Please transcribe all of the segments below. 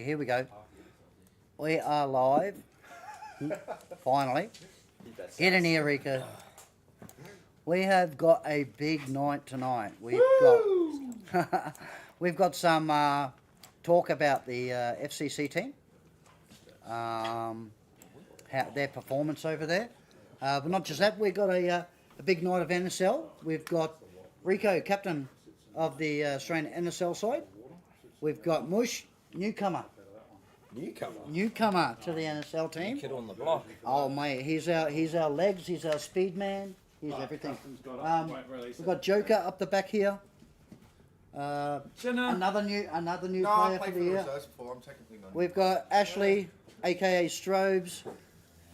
here we go. We are live. Finally. Get in here, Rika. We have got a big night tonight. We've got some talk about the FCC team, how their performance over there. But not just that, we've got a big night of NSL. We've got Rico, captain of the Australian NSL side. We've got Mush, newcomer to the NSL team. Kid on the block. Oh mate, he's our legs, he's our speed man, he's everything. We've got Joker up the back here. Another new player for the year. We've got Ashley, aka Strobes,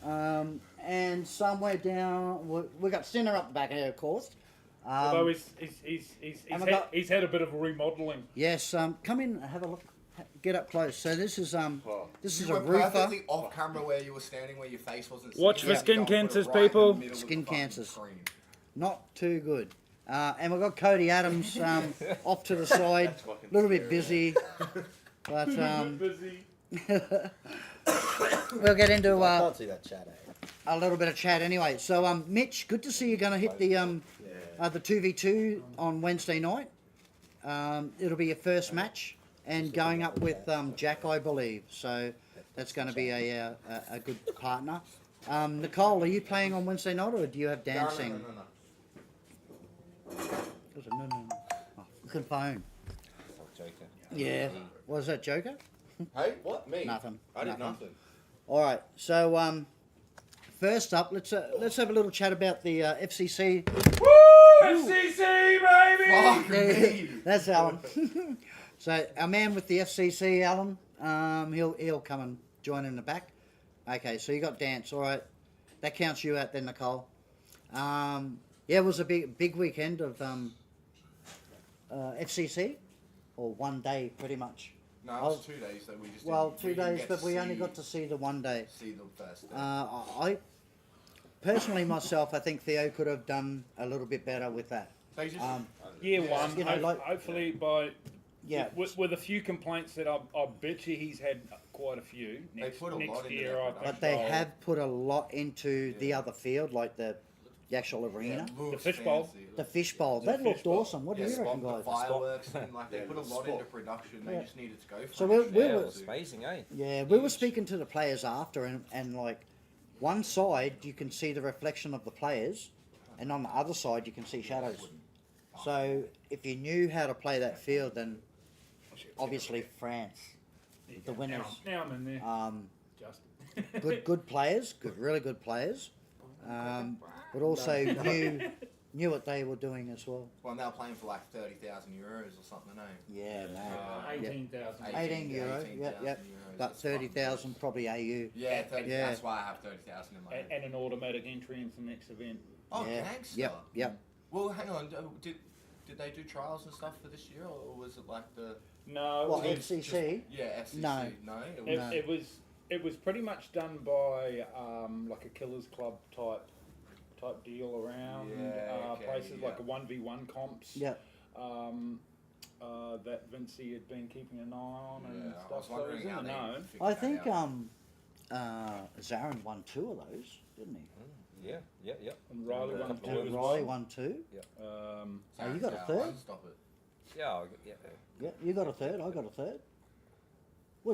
and somewhere down we got Sinner up the back here, of course. Although he's had a bit of a remodelling. Yes, come in and have a look. Get up close. So this is a roofer. Perfectly off camera where you were standing, where your face wasn't. Watch for skin cancers, right people. Skin cancers. Not too good. And we've got Cody Adams off to the side, a little bit busy, but we'll get into I can't see that chat. a little bit of chat anyway. So Mitch, good to see you're going to hit the 2v2 on Wednesday night. It'll be your first match. And going up with Jack, I believe. So that's going to be a good partner. Nicole, are you playing on Wednesday night or do you have dancing? No. Oh, look at phone. Joker. Yeah. Was that Joker? Hey, what? Me? Nothing. I did nothing. All right. So first up, let's have a little chat about the FCC. Woo! FCC, baby! That's Alan. So our man with the FCC, Alan, he'll come and join in the back. Okay, so you got dance, all right. That counts you out then, Nicole. Yeah, it was a big weekend of FCC, or 1 day pretty much. No, it was 2 days that we just. Well, 2 days, but we only got to see the 1 day. See the first day. I personally myself, I think Theo could have done a little bit better with that. They just, Year one, you know, hopefully by. Yeah. With a few complaints that I bet you he's had quite a few. Next, put a lot next into year, that I think. But they have put a lot into the other field, like the actual arena. The fishbowl. The fishbowl. That looked awesome. What do you reckon, The guys? fireworks and they put a lot into production. They just needed to go for So it. we Yeah, were, it was amazing, eh? yeah, we were speaking to the players after, and like one side you can see the reflection of the players, and on the other side you can see shadows. So if you knew how to play that field, then obviously France, the winners. Now I'm in there. Justin. Good players, really good players, but also knew what they were doing as well. Well, now playing for like 30,000 euros or something, eh? Yeah, man. 18,000. 18 euro, yep. But 30,000 probably AU. Yeah, 30, Yeah. that's why I have 30,000 in my head. And an automatic entry into the next event. Oh, Yeah. gangster. Yep. Well, hang on. Did they do trials and stuff for this year, or was it like the? No, What, it was, FCC? Yeah, FCC. No. No. it was pretty much done by like a Killers Club type deal around places yeah. like a 1v1 comps. Yep. That Vincey had been keeping an eye on and Yeah, I stuff. was So it was wondering in how the they know. figured I that think out. Zarin won 2 of those, didn't he? Yeah. And Riley won couple 2 of as Riley well. won 2. Sorry, you got a Sal, third? Stop it. Yeah. Yeah, you got a third. I got a third.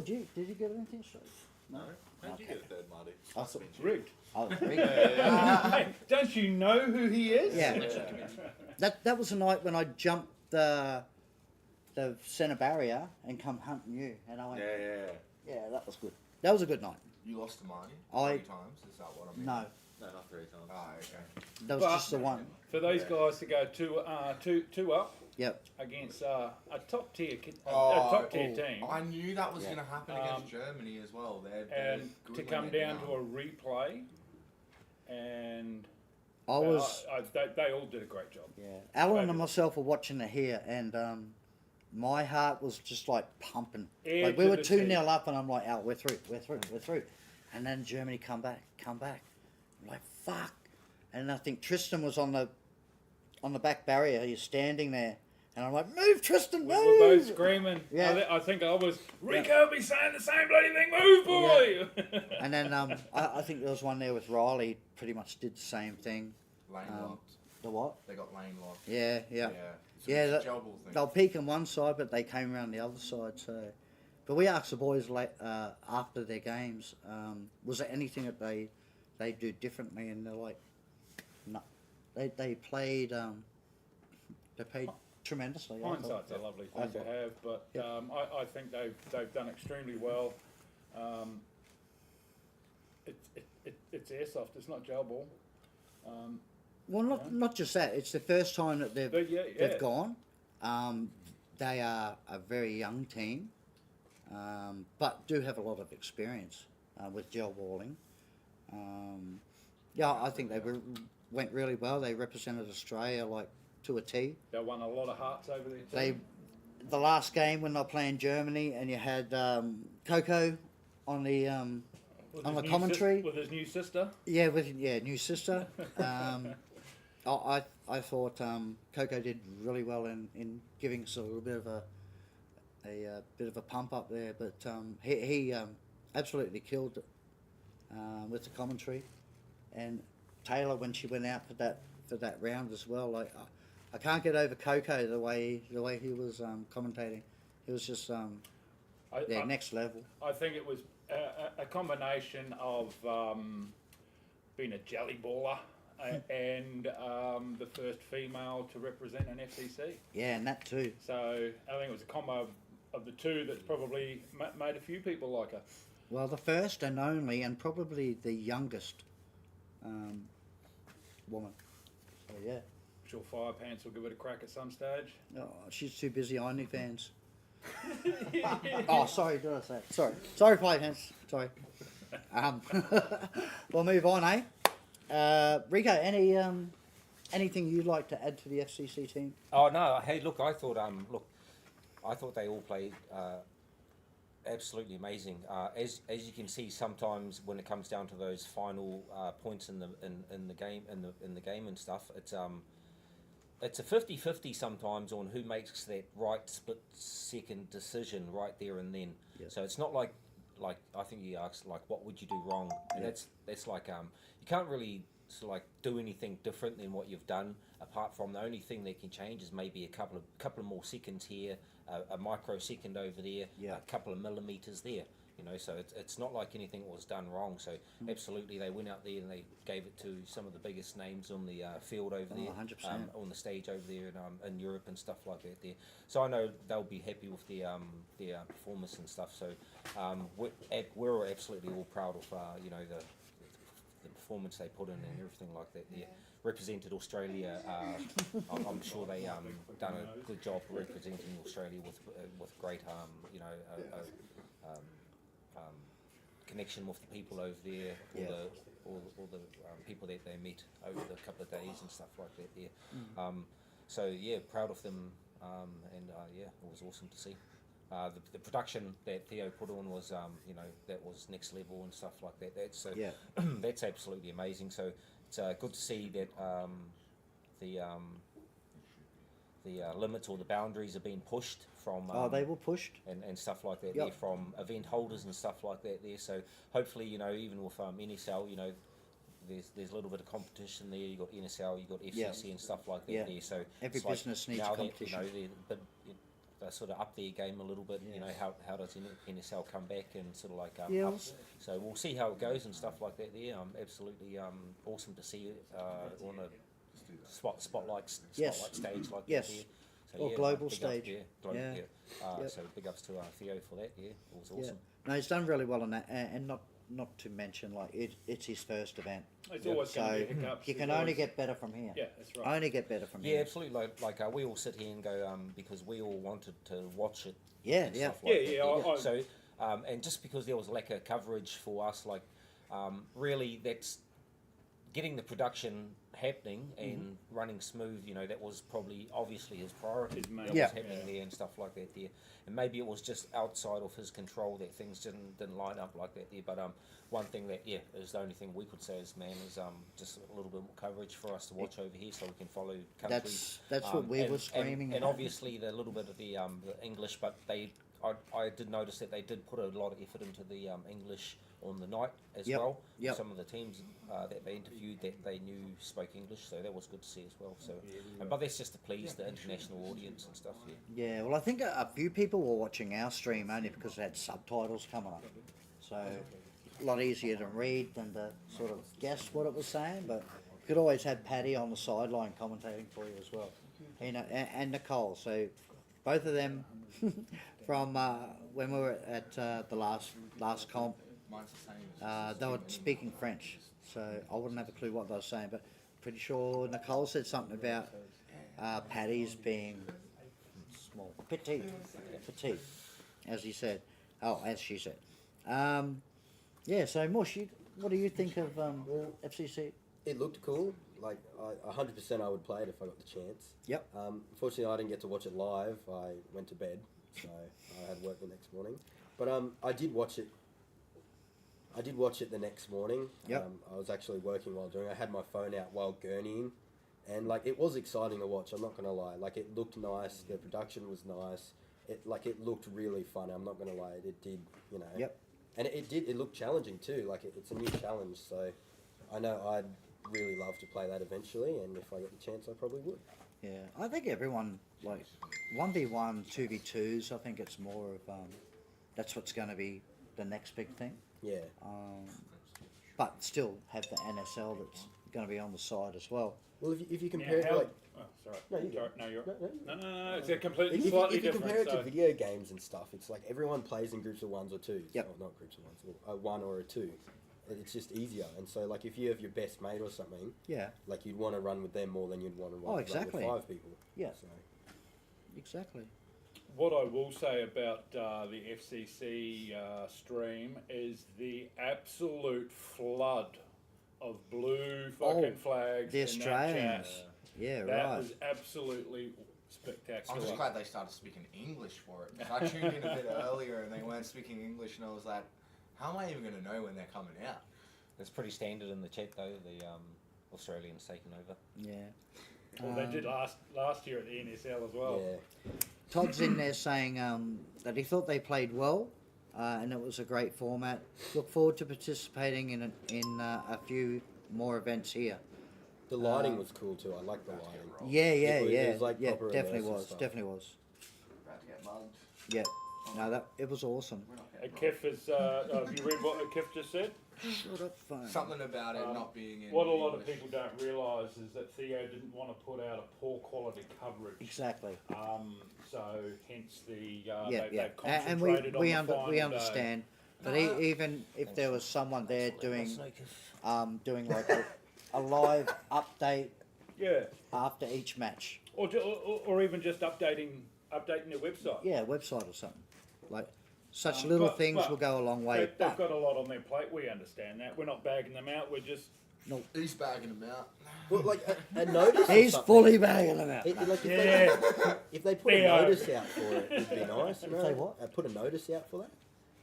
Did you get anything straight? No. How'd you get a third, Marty? I thought, Rigged. oh, really? Don't you know who he is? Yeah. That was the night when I jumped the centre barrier and come hunting you, and I went, yeah, that was good. That was a good night. You lost to Marty 3 times. Is that what I mean? No, No, not 3 times. Oh, okay. that was But- just the one. For those guys to go two up Yep. against a top tier team. I knew that was going to happen against Germany as well. They're And good to when come they're down to a replay, and I was. they all did a great job. Yeah, Alan and myself were watching it here, and my heart was just like pumping. Air Like we to were the 2-0 teeth. up, and I'm like, "Oh, we're through," and then Germany come back. I'm like, "Fuck!" And I think Tristan was on the back barrier. He's standing there, And I'm like, move, Tristan, We move! were both screaming. Yeah. I think I was, Rico be saying the same bloody thing, move, boy! And then I think there was one there with Riley, pretty much did the same thing. Lane Um, locked. The what? They got lane locked. Yeah. It's Yeah, a gel ball thing. They'll peek on one side, but they came around the other side. So, but we asked the boys after their games, was there anything that they do differently? And they're like, no, they played tremendously. I thought. Hindsight's a lovely I thing to thought. have, but Yeah. I think they've done extremely well. It's airsoft. It's not gel ball. Well, not just that. It's the first time that they've But yeah. they've gone. They are a very young team, but do have a lot of experience with gel balling. I think they went really well. They represented Australia like to a T. They won a lot of hearts over there. The last game when they were playing Germany, and you had Coco on the commentary. With his new sister. Yeah, new sister. I thought Coco did really well in giving us a little bit of a bit of a pump up there, but he absolutely killed it with the commentary, and Taylor when she went out for that round as well. Like I can't get over Coco the way he was commentating. It was just next level. I think it was a combination of being a jelly baller and the first female to represent an FCC. Yeah, and that too. So I think it was a combo of the two that's probably made a few people like her. Well, the first and only, and probably the youngest woman. So yeah. I'm sure Firepants will give it a crack at some stage. Oh, she's too busy OnlyFans. Oh, sorry, did I say it? Sorry, Firepants. Sorry. We'll move on, eh? Rico, anything you'd like to add to the FCC team? Oh no! Hey, look, I thought they all played absolutely amazing. As you can see, sometimes when it comes down to those final points in the game and stuff, it's a 50-50 sometimes on who makes that right split second decision right there and then. Yeah. So it's not like I think you asked like what would you do wrong, and that's like you can't really sort of like do anything different than what you've done, apart from the only thing that can change is maybe a couple of more seconds here, a microsecond over there, a couple of millimeters there. You know, so it's not like anything was done wrong. So absolutely, they went out there and they gave it to some of the biggest names on the field over there, 100%. on the stage over there in Europe and stuff like that there. So I know they'll be happy with their performance and stuff. So we're absolutely all proud of the performance they put in and everything like that there. Represented Australia. I'm sure they done a good job representing Australia with great connection with the people over there, all the people that they met over the couple of days and stuff like that there. So yeah, proud of them, and it was awesome to see. The production that Theo put on was that was next level and stuff like that. That's absolutely amazing. So it's good to see that the limits or the boundaries are being pushed from They were pushed. and stuff like that Yep. there from event holders and stuff like that there. So hopefully even with NSL there's a little bit of competition there. You got NSL, you got FCC and stuff like that Yeah. there. So Every it's like business needs now that, competition. they sort of up their game a little bit. Yes. You know, how does NSL come back and sort of like Yeah, up? So we'll see how it goes and stuff like that there. Absolutely awesome to see it on a spotlight Yes. stage like Yes. that there. So, Or global big stage. Global, Yeah. Yep. So big ups to Theo for that. Yeah, it was awesome. No, he's done really well on that, and not to mention like it's his first event. It's always So going to be hiccups. you can There's only always- get better from here. Yeah, that's right. Only get better from Yeah, here. absolutely. Like we all sit here and go because we all wanted to watch it. Yeah, and yeah. stuff like Yeah, that. yeah, I- So and just because there was lack of coverage for us, like really that's getting the production happening and running smooth, you know, that was probably obviously his priority. His main- That Yeah. was happening there and stuff like that there. And maybe it was just outside of his control that things didn't line up like that there. But one thing that is the only thing we could say is, man, is just a little bit more coverage for us to watch over here so we can follow countries. That's what we were screaming and about. obviously the little bit of the English, but I did notice that they did put a lot of effort into the English on the night as Yep, well. yep. Some of the teams that they interviewed that they knew spoke English, so that was good to see as well. So, but that's just to please the international audience and stuff. Yeah. Yeah, well, I think a few people were watching our stream only because it had subtitles coming up. So, a lot easier to read than to sort of guess what it was saying, but you could always have Paddy on the sideline commentating for you as well. You know, and Nicole. So, both of them from when we were at the last comp, Mine's the same. they were speaking French. So, I wouldn't have a clue what they were saying, but pretty sure Nicole said something about Paddy's being small, petite, as he said. Oh, as she said. Yeah. So, Mush, what do you think of FCC? It looked cool. Like, 100% I would play it if I got the chance. Yep. Unfortunately, I didn't get to watch it live. I went to bed, so I had work the next morning. But I did watch it. I did watch it the next morning. Yep. I was actually working while doing it. I had my phone out while gurneying. And, like, it was exciting to watch, I'm not going to lie. Like, it looked nice. The production was nice. It looked really fun. I'm not going to lie. It did, you know. Yep. And it looked challenging too. Like, it's a new challenge. So I know I'd really love to play that eventually. And if I get the chance, I probably would. Yeah, I think everyone, like, 1v1, 2v2s, I think it's more of, that's what's going to be the next big thing. Yeah. But still have the NSL that's going to be on the side as well. Well, if you Now, compare it to, how- like, oh, sorry. No, you go. Sorry, no, you're No, no. It's a completely if you slightly compare different. it to video games and stuff, it's like everyone plays in groups of ones or twos. Yep. Or not groups of ones, or a one or a two. It's just easier. And so, like, if you have your best mate or something, Yeah, like, you'd want to run with them more than you'd want to run, Oh, run exactly. with 5 people. Yeah. So, exactly. What I will say about the FCC stream is the absolute flood of blue fucking flags. The in that Australians. chat. Yeah, That right. was absolutely spectacular. I'm just glad they started speaking English for it. 'Cause I tuned in a bit earlier and they weren't speaking English, and I was like, how am I even going to know when they're coming out? It's pretty standard in the chat though. The Australians taking over. Yeah. Well, they did last year at the NSL as well. yeah. Todd's in there saying that he thought they played well, and it was a great format. Look forward to participating in a few more events here. The lighting was cool too. I like the lighting. Yeah, It was like yeah, proper definitely immersive was, stuff. definitely was. About to get mugged. Yeah, no, it was awesome. We're not And getting Kef is, have you read what Kef just said? Shut up, phone. something about it not being in What a lot of English. people don't realise is that Theo didn't want to put out a poor quality coverage. Exactly. So hence the Yeah, they've yeah, and concentrated we on the final we day. understand. But even if there was someone there doing like a live update Yeah, after each match, or even just updating their website. yeah, website or something, like such little but- things but will go a long way. They've But got a lot on their plate. We understand that. We're not bagging them out. We're just He's bagging them out. Well, like a notice. or he's something. fully bagging them out. Like yeah. if they put a Theo. notice out for it, it'd be nice. You know? Say what? Put a notice out for that.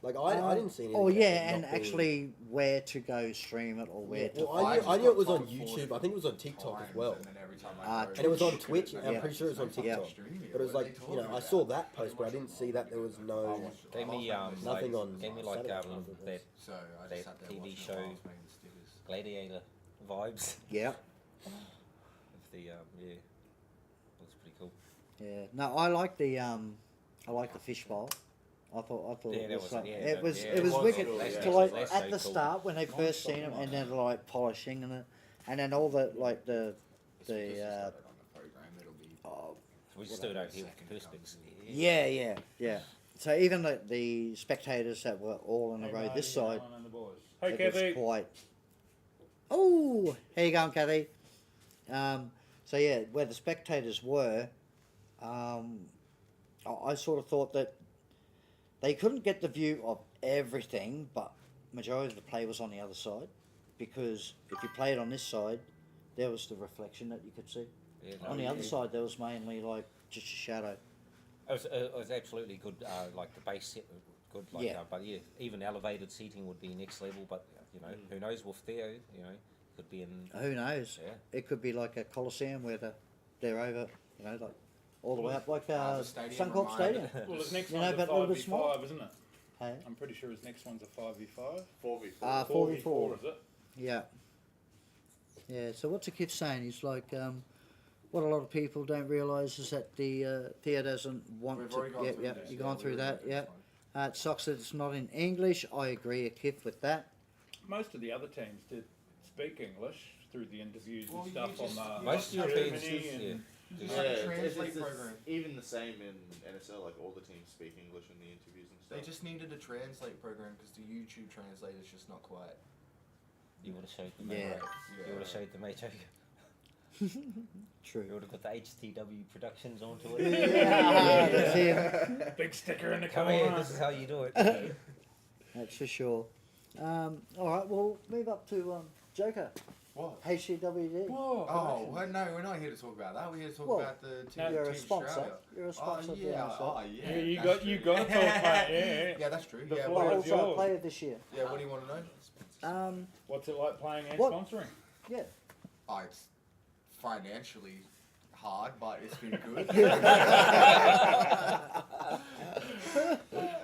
Like I didn't see anything. Oh about yeah, it and not being- actually where to go stream it or where to. Well, I knew it was on YouTube. I think it was on TikTok as well. And then every time Ah, I And it was on Twitch. And I'm Yeah. pretty sure it was on Yeah. TikTok. But it was like, you know, I saw that post, but I didn't see that there was no. Gave me Nothing like, on gave me like Saturday, that So I that just sat there TV watching show. it while I was making the stickers. gladiator vibes Yeah, of the yeah. That's pretty cool. yeah. No, I like the fishbowl. I thought Yeah, it that was was- like, yeah, it that- was yeah, it it was was wicked cool, to yeah. like That's at so the cool. start when they first seen them and then like polishing and then all the like the It's because it's the got it on the program, it'll be oh, We just stood over here with Second the perspex. yeah. So even the spectators that were all in a row this side, And the boys. Hey, it was Kathy. quite. Oh, how you going, Kathy? So yeah, where the spectators were, I sort of thought that they couldn't get the view of everything, but majority of the play was on the other side. because if you played on this side, there was the reflection that you could see. Yeah, On the other side, there was mainly like just a shadow. It was absolutely good. Like the base set was good. Like, Yeah. but yeah, even elevated seating would be next level. But you know, who knows with Theo? You know, could be in. Who knows? Yeah. It could be like a Coliseum where they're over, you know, like all the way up, like the stadium Suncorp reminded- Stadium. Well, his next You know, one's but a a little bit smaller. 5v5, isn't it? Hey? I'm pretty sure his next one's a 5v5. 4v4. 4v4. is it? Yeah. Yeah, so what's the kid saying? He's like, what a lot of people don't realise is that the Theo doesn't want We've to. already gone Yeah, through yeah, this, you've yeah, gone through we've that, already yeah. gone through It sucks that it's not in English. I agree, Kif, with that. Most of the other teams did speak English through the interviews Well, and you stuff just- on you Most just- Europeans, Germany yeah. and Just like a translate it's program. even the same in NSL. Like all the teams speak English in the interviews and stuff. They just needed a translate program because the YouTube translator's just not quite. You would have showed the Yeah. mate. Yeah. You would have showed the mate. True. You would have got the HTW Productions onto it. Yeah, that's it. big sticker in the Come corner. here. This is how you do it. That's for sure. All right, we'll move up to Joker. What? HCWD. Whoa, Oh, well, no, we're not here to talk about that. We're here to talk Well, about the No, You're a Team sponsor. Australia. You're a sponsor of the yeah, NSL. yeah. Yeah, you that's got true. you got to talk about yeah. Yeah, that's true. The Yeah, floor But what, is also yours. a player this year. yeah, what do you want to know? What's it like playing and What? sponsoring? Yeah. Oh, it's financially hard, but it's been good.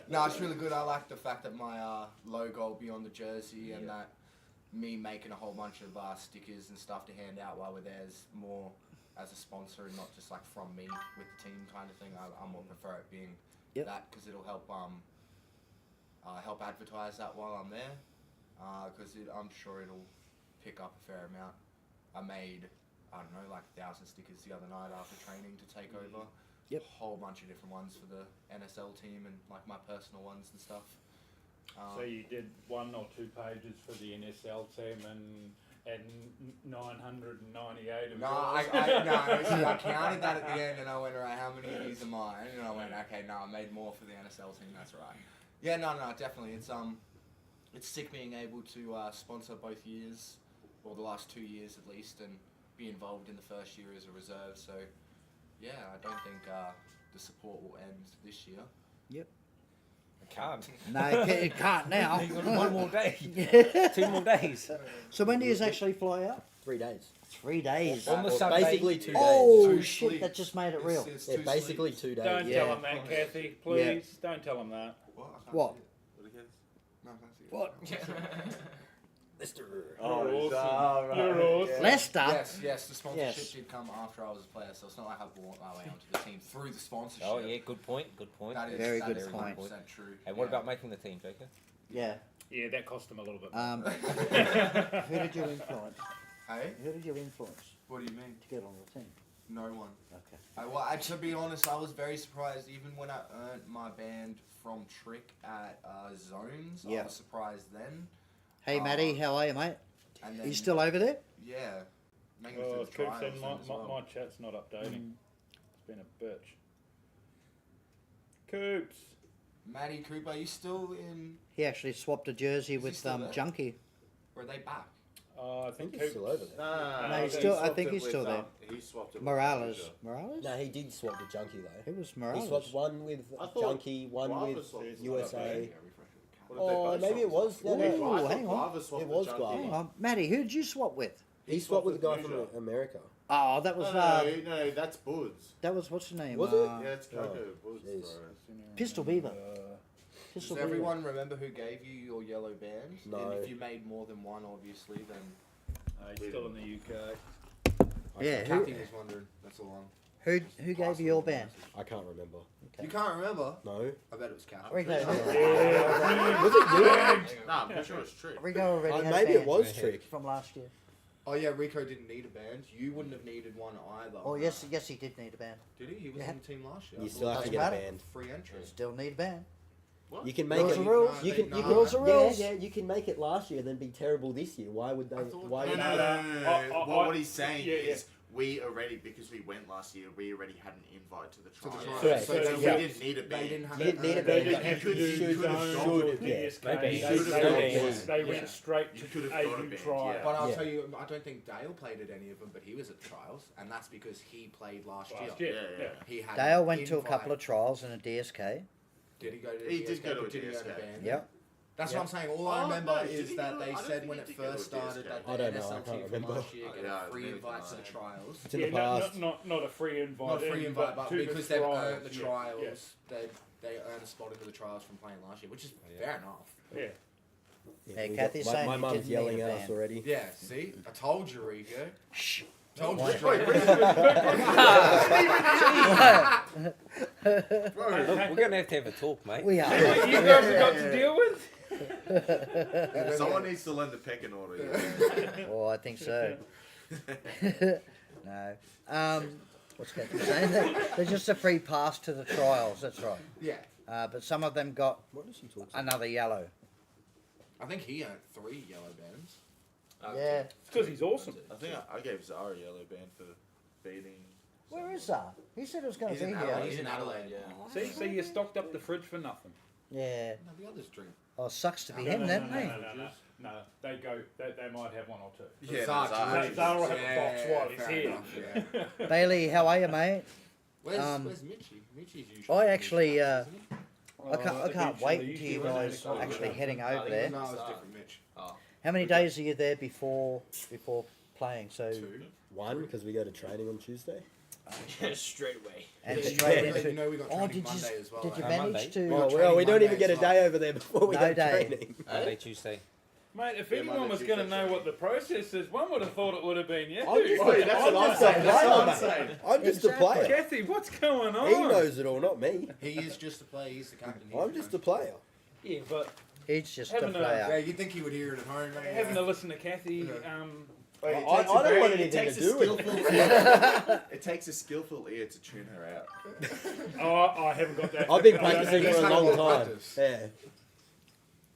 No, it's really good. I like the fact that my logo will be on the jersey and that me making a whole bunch of stickers and stuff to hand out while we're there is more as a sponsor and not just like from me with the team kind of thing. I more prefer it being Yep. that because it'll help help advertise that while I'm there because I'm sure it'll pick up a fair amount. I made, I don't know, like 1,000 stickers the other night after training to take over. Yep. A whole bunch of different ones for the NSL team and like my personal ones and stuff. So you did 1 or 2 pages for the NSL team and 998 of No, yours. I counted that at the end and I went, alright, how many of these are mine? And I went, okay, no, I made more for the NSL team, that's right. Yeah, no, definitely. It's sick being able to sponsor both years, or the last 2 years at least, and be involved in the first year as a reserve. So, yeah, I don't think the support will end this year. I can't. No, it can't now. You got one more day. 2 more days. So when do you actually fly out? 3 days. 3 days. On the Well, Sunday. basically 2 days. Oh Two shit! sleeps. That just made it real. It's Yeah, two basically sleeps. 2 days. Don't Yeah. tell him that, Kathy. Please, don't tell him that. What? I can't What? see it. No, I can't see it. What? Mr. You're awesome. right. You're awesome. Leicester. Yes, the sponsorship Yes. did come after I was a player, so it's not like I bought my way onto the team through the sponsorship. Oh yeah, good point. Good point. That is, Very that good is point. 100% true. And what yeah. about making the team, Joker? Yeah. Yeah, that cost him a little bit. Who did you influence? Hey? Who did you influence What do you mean? to get on the team? No one. Okay. To be honest, I was very surprised. Even when I earned my band from Trick at Zones, Yeah. I was surprised then. Hey, Matty, how are you, mate? And then, Are you still over there? Yeah. Making it Oh, through the Coop trials said then my, as well. my chat's not updating. It's been a bitch. Coops. Matty Cooper, are you still in? He actually swapped a jersey Is he with still there? Junkie. Or are they back? I think he's still over there. No, he's still- I think he's still there. He swapped it with Morales. Asia. Morales? No, he did swap the Junkie though. It was He Morales. swapped one with I thought Junkie, one Guava with swapped it. USA. What did they Oh, both maybe swap it was. No, Ooh, no. I thought hang on. Guava swapped It was the Junkie. Guava. Hang on. Matty, who did you swap with? He swapped with the guy Asia. from America. Oh, that was No, that's Boods. that was what's the name? Was it? Yeah, it's Coco Boods, jeez. bro. Pistol Beaver. Does Pistol Beaver. everyone remember who gave you your yellow band? No. And if you made more than one, obviously, then. He's still in the UK. Yeah, Kathy was wondering. That's all. Who gave you your band? I can't remember. You can't remember? No. I bet it was Kathy. Rico. Was it you? Nah, I'm pretty sure it's Trick. Rico already had a Maybe it band was Trick. from last year. Oh yeah, Rico didn't need a band. You wouldn't have needed one either. Oh yes, he did need a band. Did he? He was Yeah. on the team last year. You I still have thought to Doesn't get a matter. band. free entry. Still need a band. What? You can make Rules it. are rules. You can. No, rules are rules. Yeah, you can make it last year, then be terrible this year. Why would they? I thought- Why No, would no, they? no. I- What he's saying yeah, is we already, because we went last year, we already had an invite to the To the trials. trials. Correct. So So they, we Yeah. didn't need a they band. didn't have You didn't need a They band. didn't have to You do could have zones gone or to a PSK. band. They, You they, could have they gone went, to a band. they Yeah. went straight You to could have got a AU band, trial. yeah. But I'll Yeah. tell you, I don't think Dale played at any of them, but he was at trials, and that's because he played last year. Last year. Yeah, yeah. He had Dale an went to a invite. couple of trials and a DSK. Did he go to? He the did go to a but did he DSK. band? Yep. That's Yeah. what I'm saying. All I Oh, remember no, did is he that go- they I don't said think when he it did go to first a DSK. started that the I don't know, I NSL can't team from remember. last year get Yeah, free maybe invites to the not. trials. It's in Yeah, the past. not a free invite. Not a free invite, but to the because they've trials, earned the yeah, trials, they earned a spot into the trials from playing last year, which is fair enough. Yeah. Yeah, we Kathy's got, saying my you mum's didn't need yelling a at us band. already. Yeah, see, I told you, Rico. Shh. Told Why- you straight. Look, we're going to have a talk, mate. We See are. what you guys have got to deal with? Someone needs to learn the pecking order. Yeah. Oh, I think so. No. What's Kathy saying? They're just a free pass to the trials. That's right. Yeah, But some of them got What is he talking another yellow. I think he earned 3 yellow bands. Yeah. It's because he's awesome. I think I gave Zara a yellow band for beating. Where is that? He said it was going He's to be in here. Adelaide. He's in Adelaide. Yeah. See, so you stocked up the fridge for nothing. Yeah. No, the others drink. Oh, sucks to be No, him no, then, no, mate. no, they go. They might have one or two. Yeah, Zara Zara. drinks. Zara will have a box while he's fair here. enough, yeah. Bailey, how are you, mate? Where's Um, Mitchy? Mitchy's usually. I actually, isn't he? I can't wait until you guys actually heading over there. No, it's different, Mitch. How many days are you there before playing? So 2. One, because we go to training on Tuesday. Straight away. and Yeah, straight you into. know we got Oh, training did you Monday as well. did you eh? manage Monday. to? Oh, training we don't even Monday get a as well. day over there before we No go day. training. Monday, Tuesday. Mate, if Yeah, anyone Monday, was going to Tuesday, know Friday. what the process is, one would have thought it would have been you. I'm just, Wait, that's what I'm saying. That's what I'm saying. I'm just a Exactly. player. Kathy, what's going on? He knows it all, not me. He is just a player. He's the captain. He's I'm the just a coach. player. Yeah, but He's just a Having a- Yeah, player. you'd think he would hear it at home, mate. having to listen to Kathy, I don't want anything to do with it. It takes a skillful ear to tune her out. oh, I haven't got that. I've been I don't practicing have for a that. had a long lot of time. practice. Yeah.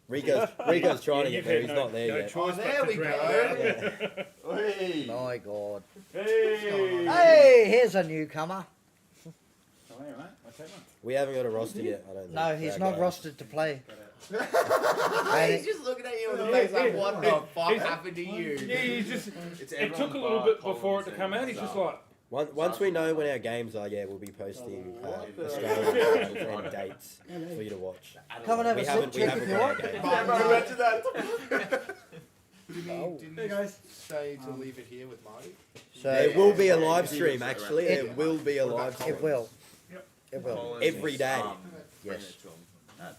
Rico's trying to You've get there. had He's not there no yet. choice there but we to drown go. out. Hey. My God. Hey. Hey, here's a newcomer. Oh, hang on, mate. I'll take one. We haven't got a roster yet. I don't think. No, he's for not our guys. rostered to play. He's just looking at you in the face like, what the fuck He's- happened to you? Yeah, he's just. It's It everyone took a little bar bit before it Collins to come and out. He's just Zara. like, Once we know when our games are, yeah, we'll be posting What the- Australian games and dates for you to watch. Come and have We a haven't, sit, we Chick, if haven't you got our want. games. Didn't Hey guys. say to leave it here with Marty? So There will be a Yeah, live yeah, stream. yeah. Actually, It- there will be a live stream. it will. It will. Collins, Every day. bring Yes. it to him.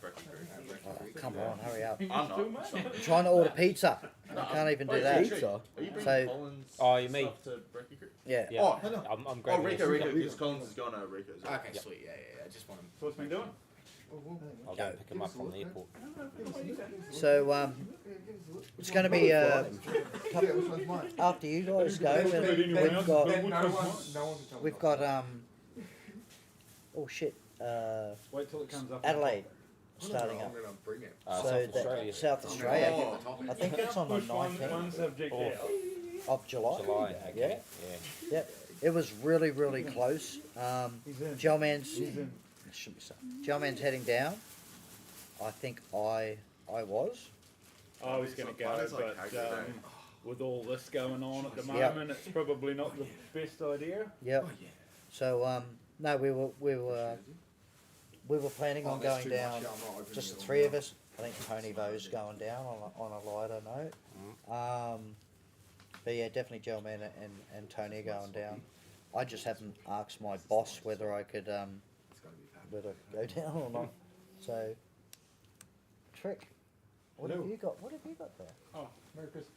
Breckie Creek. Oh, come on, hurry up. you I'm still, not. mate? I'm trying to order pizza. I can't even do that. Pizza? Are you bringing So- Collins Oh, you mean- stuff to Breckie Creek? Yeah. Yeah. Oh, I'm oh, grabbing Rico, this. because Collins is gone over Rico's. Okay, Yep. sweet. Yeah. I just want him. So what's been doing? I'll go and pick him up from the airport. So it's going to be after you guys go. We've got oh shit, Wait till it comes up. Adelaide starting up. I'm gonna bring it. So South that Australia. South Australia. Oh, I think it's on the Push one 19th subject Oh. out. of July. July. Okay. Yeah. Yeah. Yep. It was really close. He's in. Gelman's He's in. it shouldn't be so. Gelman's heading down. I think I was. I was going to go, It's like but Hackney Day. with all this going on at the Yep. moment, it's probably not the best idea. Yep. So no, we were planning on going down. Just the three of us. I think Tony Vo's going down on a lighter note. But yeah, definitely Gelman and Tony are going down. I just haven't asked my boss whether I could whether go down or not. So, Trick, what have you got? What have you got there? Oh, Merry Christmas.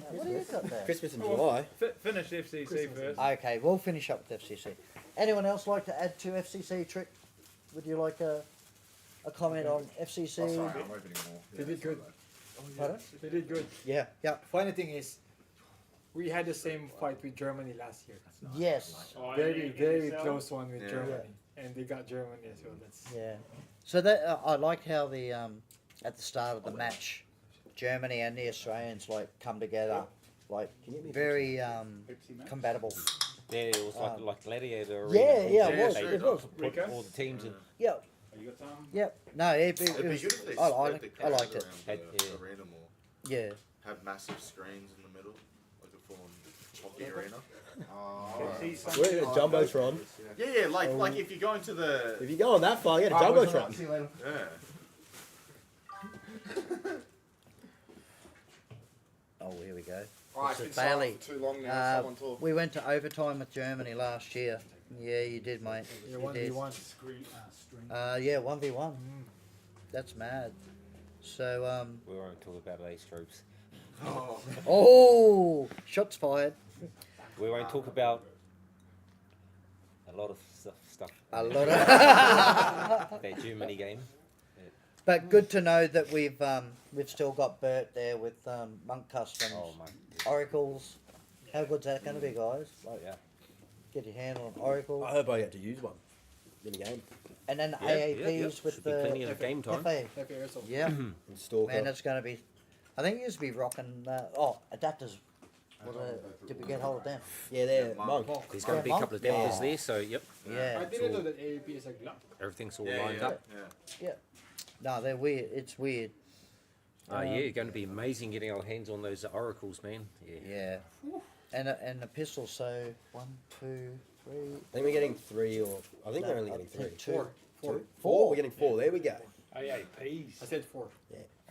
What have you got there? Christmas in Well, July. Finish FCC first. Okay, we'll finish up with FCC. Anyone else like to add to FCC? Trick, would you like a comment on FCC? Oh, sorry, I'm opening more. They did good. Pardon? They did good. Yeah, yeah. Funny thing is, we had the same fight with Germany last year. Yes. Oh, Very, in very yourself? close one with Yeah. Germany, and they got Germany as well. That's Yeah. So that I liked how at the start of the match, Germany and the Australians come together Like, can you get me a very Pepsi Max. compatible. Yeah, it was like Gladiator Yeah, Arena. yeah, it was, They it was. put Rico? all the teams in. Yeah, You got some? yeah. No, it It'd be was. good if they I spread the I crowd liked it. around Had- the yeah. arena more. Yeah. Have massive screens in the middle, like a full hockey arena. Pepsi, We're in a jumbotron. Yeah, like if you're going to the If you go on that far, get a jumbotron. See you later. yeah. Oh, here we go. Alright, This it's is been Bailey. silent for too long now. Uh, Someone talk. we went to overtime with Germany last year. Yeah, you did, mate. Yeah, You did. 1v1. Yeah, 1v1. That's mad. So, We won't talk about these troops. oh, shots fired. We won't talk about a lot of stuff. A lot of. That Germany game. But good to know that we've still got Bert there with Monk Customs, Oh my. Oracles. How good's that going to be, guys? Oh Like, yeah. get your hand on Oracle, I hope I get to use one in the game. and then Yeah, AAPs yeah, yeah. with Should be the plenty of game time. FA. Okay, so Yeah, And Stalker. man, that's going to be. I think you used to be rocking. Adapters. Did we get hold of them? Yeah, they're Yeah, monk. There's going to be a couple of Yeah. adapters there, so yep, Yeah. I didn't know that AAP is like that. everything's all Yeah, lined yeah, up. yeah. No, they're weird. It's weird. Yeah, going to be amazing getting our hands on those oracles, man. Yeah. Yeah. And the pistol. So 1, 2, 3. I think we're getting 3 or... I think No, we're only I getting think 3. 2. Two? Four. We're getting 4. There we go. AAPs. I said 4.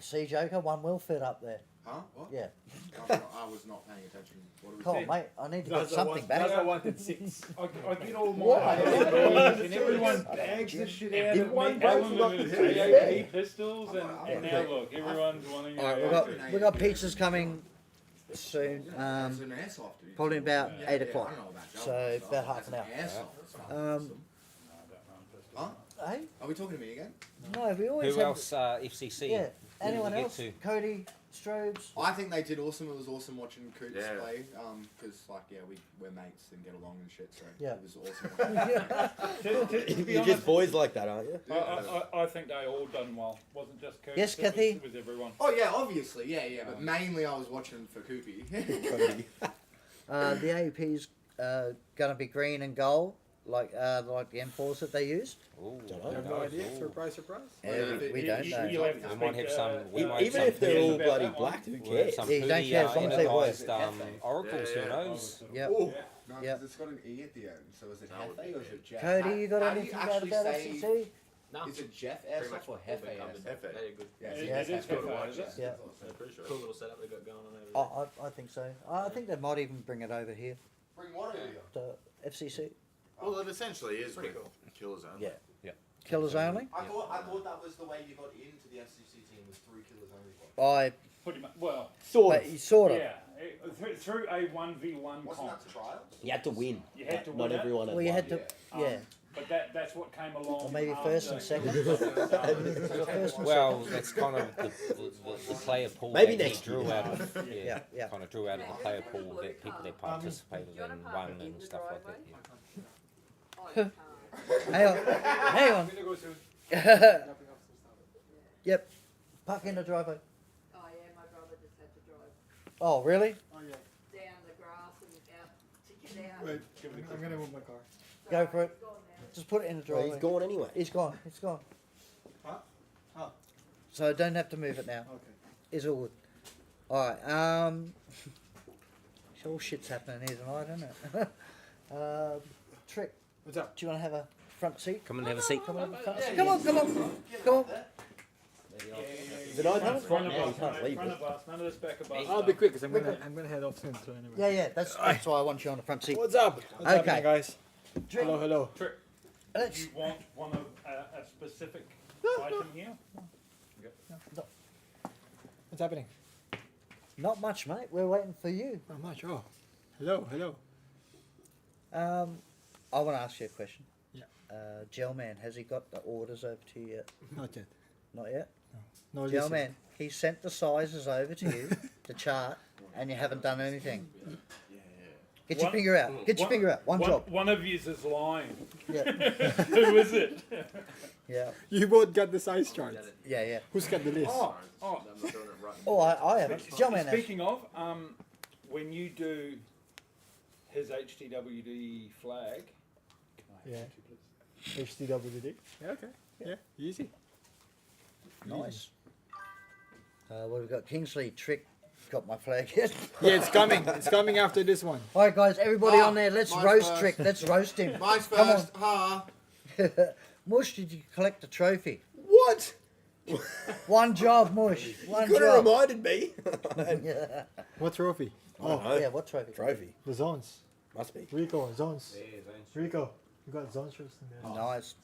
See, Joker, one will fit up there. Huh? What? Yeah. I was not paying attention. What Come on, said- mate. I need to get That's something back. I wanted 6. I get all my What? AAPs and everyone bags the shit out of me. Everyone with AAP pistols and now look, everyone's wanting All right, AAP. we got pizzas coming soon. It's an airsoft, dude. Probably about Yeah, 8 yeah, o'clock. I don't know about So Joe, about half an hour. Airsoft. Huh? Hey, Are we talking to me again? no, we always Who have. else? FCC. Yeah. Who did Anyone we get else? to? Cody, Strobes. I think they did awesome. It was awesome watching Coots Yeah. play. Because we're mates and get along and shit. So Yeah. it was awesome. To be You're honest, just boys like that, aren't you? I think they all done well. Wasn't just Kurt. Yes, it was- Kathy? It was everyone. Oh yeah, obviously, yeah. But mainly I was watching for Koopy. The AP's gonna be green and gold, like the M4s that they used. Ooh, Don't I have no nice. idea. Ooh. Surprise, surprise. Yeah, we don't know. You'll have to We might speak, have some. We might Even have if they're some all about bloody that one. black, who we'll have cares? some Yeah, you don't pretty, care as long as they work. energized, oracles. Yeah, Who yeah. knows? Yep. Oh, No, Yep. because it's got an E at the end. So is it That would Hefe be or is it Jeff? Cody, you got How do you anything about actually say- FCC? No, Is it Jeff pretty Airsoft much or all Hefe been covered. Airsoft? Hefe. Very good. Yeah, It- so it that's is good to Hefe, watch. is it? Yeah. Yeah, pretty sure. Cool little setup they got going on over there. I think so. I think they might even bring it over here. bring what over here? The FCC. Well, it essentially is Pretty with cool. killers only. Yeah. Killers only. I thought that was the way you got into the FCC team was through Killers Only. I Pretty much. Well, Sort but sort of. yeah. Through a 1v1 Wasn't comp. that trials? You had to win. You had to Not win it. everyone had Well, you won. had to. Yeah. But that's what came along. Or maybe after first and second. Killers. First and Well, that's kind of the player pool Maybe that next he drew year. out of. Yeah, Yeah, yeah. Kind of drew out of the player pool that people that participated and won and stuff like that. Yeah. Hang on. Hang on. Yep. Park in the driveway. Oh yeah, my brother just had to drive Oh, really? Oh yeah. down the grass and out to get out. Wait, I'm gonna move my car. Go for it. He's gone now. Just put it in the Well, driveway. he's gone anyway. He's gone. He's gone. Huh? Huh. So don't have to move it now. Okay. It's all good. Alright, all shit's happening here tonight, isn't it? Trick, What's up? do you want to have a front seat? Come and have a seat. Come on, front seat. Come on, come on, come on. Is it open? Front of Yeah, you us, can't mate, leave front it. of us, none of this back of us. I'll be quick because I'm gonna head off soon. So anyway. Yeah, yeah, that's why I want you on the front seat. What's up? What's Okay. happening, guys? Trick, Hello, hello. Trick, let's, you want one of a specific item here? What's happening? not much, mate. We're waiting for you. Not much. Oh, hello, hello. I want to ask you a question. Yeah. Gel Man, has he got the orders over to you yet? Not yet. Not yet? No, Gel listen. Man, he sent the sizes over to you, the chart, and you haven't done anything. Get your One- finger out. Get your finger out. One job. One of yous is lying. Yeah. Who is it? Yeah. You both got the size chart. Yeah, yeah. Who's got the list? Oh, I'm not doing it right. Oh, I haven't. Gel Man has. speaking of, when you do his HTWD flag, Yeah. HTWD. Yeah, okay. Yeah, easy. Nice. What we've got? Kingsley Trick got my flag yet. Yeah, it's coming. It's coming after this one. All right, guys, everybody on there, let's mine's roast first. Trick. Let's roast him. Mine's Come on. first. Ha. Mush, did you collect the trophy? What? One job, Mush. One Could have job. reminded me. Yeah. What trophy? Oh, Yeah, what trophy? trophy. The zones. Must be. Rico, zones. Rico, you got zone shirts in there. Nice.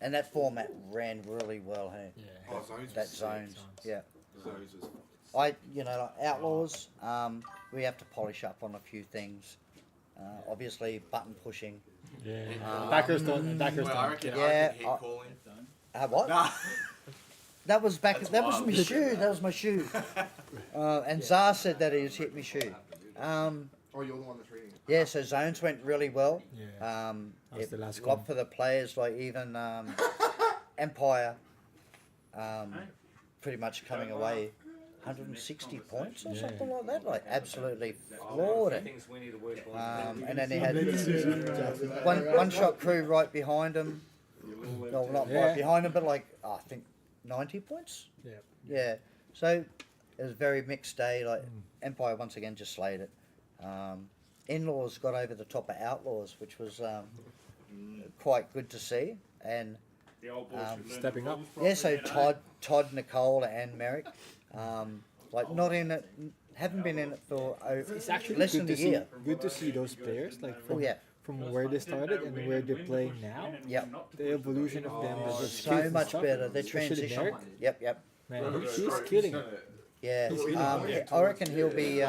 And that format ran really well, hey? Yeah. Oh, zones. That was sick. zones. Yeah. Zones was. Like Outlaws, we have to polish up on a few things. Obviously, button pushing. Yeah. Attackers don't. Attackers Well, I don't. reckon, Yeah, I reckon hit I- calling. What? Nah. That was back. That's That was wild. my shoe. That was my shoe. And Zar said that he was hit my shoe. Oh, you're the one that's reading it. Yeah, so zones went really well. Yeah. That was It the last a lot one. for the players, like even Empire, pretty much coming away 160 points or Yeah. something like that. Like absolutely floored it. Things we need to work on. And then he had one shot crew right behind him. No, not Yeah. right behind him, but like I think 90 points. Yeah. Yeah. So it was a very mixed day. Like Empire once again just slayed it. In-laws got over the top of Outlaws, which was quite good to see. And the old boys should learn stepping the up. rules yeah, so properly, Todd, Nicole, and Merrick, like not in it, haven't been in it for It's actually less good than to a see. year. Good to see those players like from Oh yeah, from where they started and where they're playing now. Yep. The evolution of them, the skills so and much stuff. better. The Especially transition. Merrick. Yep. Man, he's killing it. Yeah, I reckon he'll be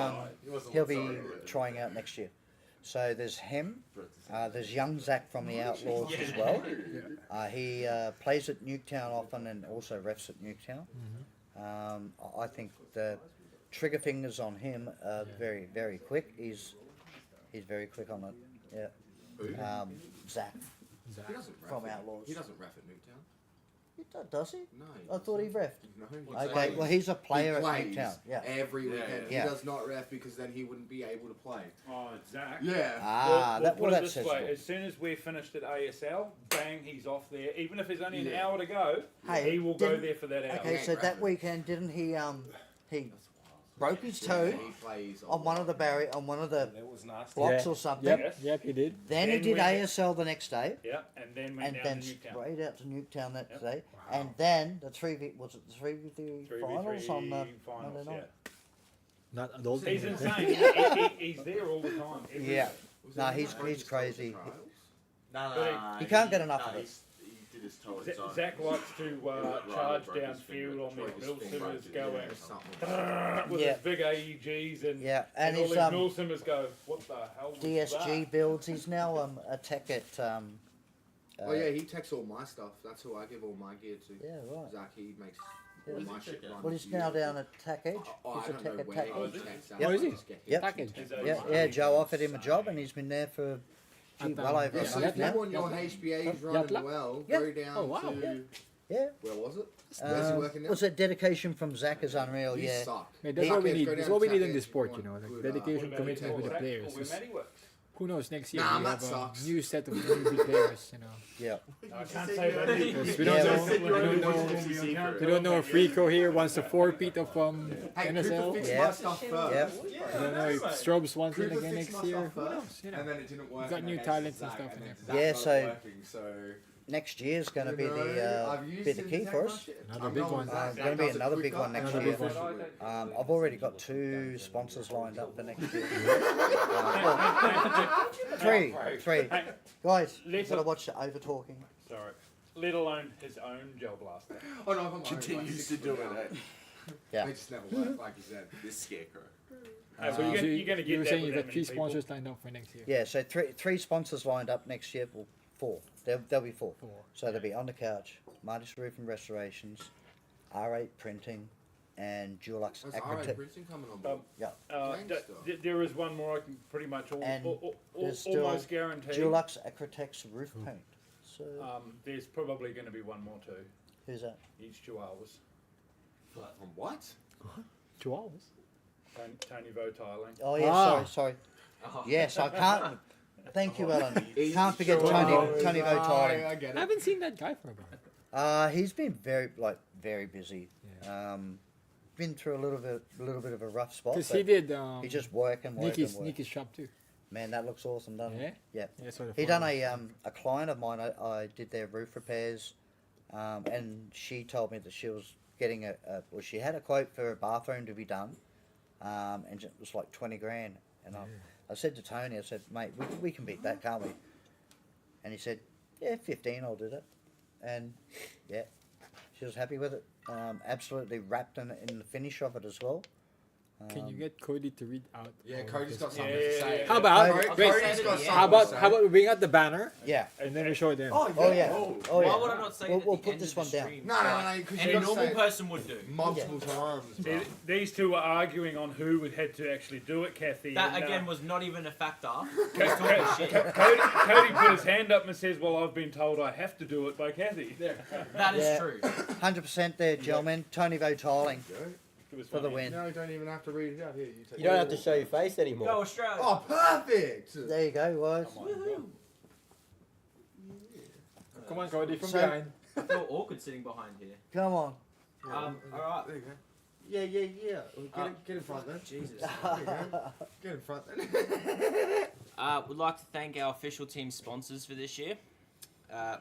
trying out next year. So there's him. There's young Zach from the Outlaws as well. He plays at Nuketown often and also refs at Nuketown. I think the trigger fingers on him are very, very quick. He's very quick on it. Yeah. Zach He doesn't ref from it. Outlaws. He doesn't ref at Nuketown. Does he? No. I thought he refed. No. Okay, well he's a player he at plays Nuketown. Yeah. every weekend. Yeah. He does not ref because then he wouldn't be able to play. Oh, Zach. Yeah. That put it that this says way: more. as soon as we're finished at ASL, bang, he's off there. Even if there's only an hour to go, Hey, he will go didn't- there for that hour. Okay, so that weekend didn't he broke his toe Yeah, he plays on one of the on one of the That was nasty. blocks Yeah. or something. Yep, Yes. yep, he did. Then he Then did went- ASL the next day, Yeah, and then went and down then to Newtown. straight out to Nuketown that Yep. day, and then the 3v was it the 3v3 3v3 finals on the finals, Monday night. Not adult. He's insane. He's there all the time. every Yeah, week. no, he's crazy. No, He can't get enough of it. He did his toe at Z- his own. Zach likes to charge downfield on these mill simmers going with Yeah. his big AEGs and, Yeah, and all his these mill simmers go, what the hell was DSG that? builds. He's now a tech at Oh yeah, he takes all my stuff. That's who I give all my gear to. yeah, right. Zach, he makes Yeah. all my shit run. Well, he's now down at Tack Edge. Oh, He's I a don't tech know at where Tack he Edge. checks out. Yep. I Oh, is he? just get hit. Yep. Package. Yeah, Joe offered him a job, and he's been there for well over Yeah, a so month if you now. want your HBAs running Yatla? well, Yeah. go down Oh, wow. to Yeah. where was it? Where's he working now? Was it dedication from Zach is unreal? You Yeah. suck. Man, that's He- what we Fuckheads, need. go That's down what we to need Tack in Edge this if sport, you you know, want like good, dedication, What about commitment with the Zach? players. Or where Matty works? Who knows next year? Nah, we Matt have a sucks. new set of newbie players, you know. Yeah. I can't say that. Because we Yeah, don't well- know. We don't know if Rico here wants to four-peat of Hey, NSL. Cooper fixed Yeah. my stuff first. Yeah. We don't know if Strobes wants it Cooper again fixed next my year. stuff Who first, knows? You know. and then it didn't work. got and new I gave talents and Zach, stuff in then there. Zach Yeah, got so- working, so Next year's going to be you know, the I've used be the him, key Zach for does us. it. Another I'm big going one. with Zach. Gonna be Zach does it another big quicker, one next and year. efficiently. I've already got 2 sponsors lined up for next year. Three. Guys, you Let's- got to watch the over talking. Sorry. Let alone his own gel blaster. Oh no, I'm Continues to do it, eh? Yeah. They just never work, like you said. This scarecrow. So you're So gonna you get were that saying with you that got many 3 people. sponsors lined up for next year. Yeah, so three sponsors lined up next year. Well, 4. There'll be 4. 4. So there'll be On the Couch, Marty's Roof and Restorations, R8 Printing, and Dulux There's R8 Acrotech. printing coming on board. There is one more I can pretty much And there's still almost guarantee. Dulux Acrotech's roof paint. So There's probably going to be one more too. who's that? Each Chihuahuas. From what? Chihuahuas. Tony Votiling. Oh yeah, Ah. sorry. Oh. Yes, I can't. Thank you, Alan. He's Can't forget sure. Tony I Votiling. get I it. haven't seen that guy for a while. He's been very busy. Been through a little bit of a rough spot. Because but he did he's just working. Nikki's shop too. Man, that looks awesome, doesn't Yeah? it? Yeah. Yeah, sort of He fun. done a client of mine. I did their roof repairs, and she told me that she was getting well, she had a quote for a bathroom to be done, and it was like 20 grand. And I said to Tony, I said, mate, we can beat that, can't we? And he said, yeah, 15, I'll do that. And yeah, she was happy with it. Absolutely wrapped in the finish of it as well. Can you get Cody to read out? Yeah, all Cody's this? got something Yeah, to say. yeah, How about Cody's wait, got something how to about say. how about we bring out the banner Yeah. and then we show them? Oh, yeah. Oh yeah. Oh yeah. Why would I not say it at We'll the put end this of the one down. stream? No, because And you a got to normal say person would do. multiple times. See, bro. these two were arguing on who would had to actually do it, Kathy. That and, again was not even a factor. Co- He's talking shit. Cody put his hand up and says, "Well, I've been told I have to do it by Kathy." That is Yeah. true. 100% there, gentlemen. Tony Votiling It was for the funny. win. No, you don't even have to read it out here. You, take You don't it. have to show your face Go anymore. Australia. Oh, perfect. There you go, guys. Come on, Cody, from So- behind. I feel awkward sitting behind here. Come on. All right. There you go. Yeah. Well, get in front then. Jesus. There you go. Get in front then. Would like to thank our official team sponsors for this year.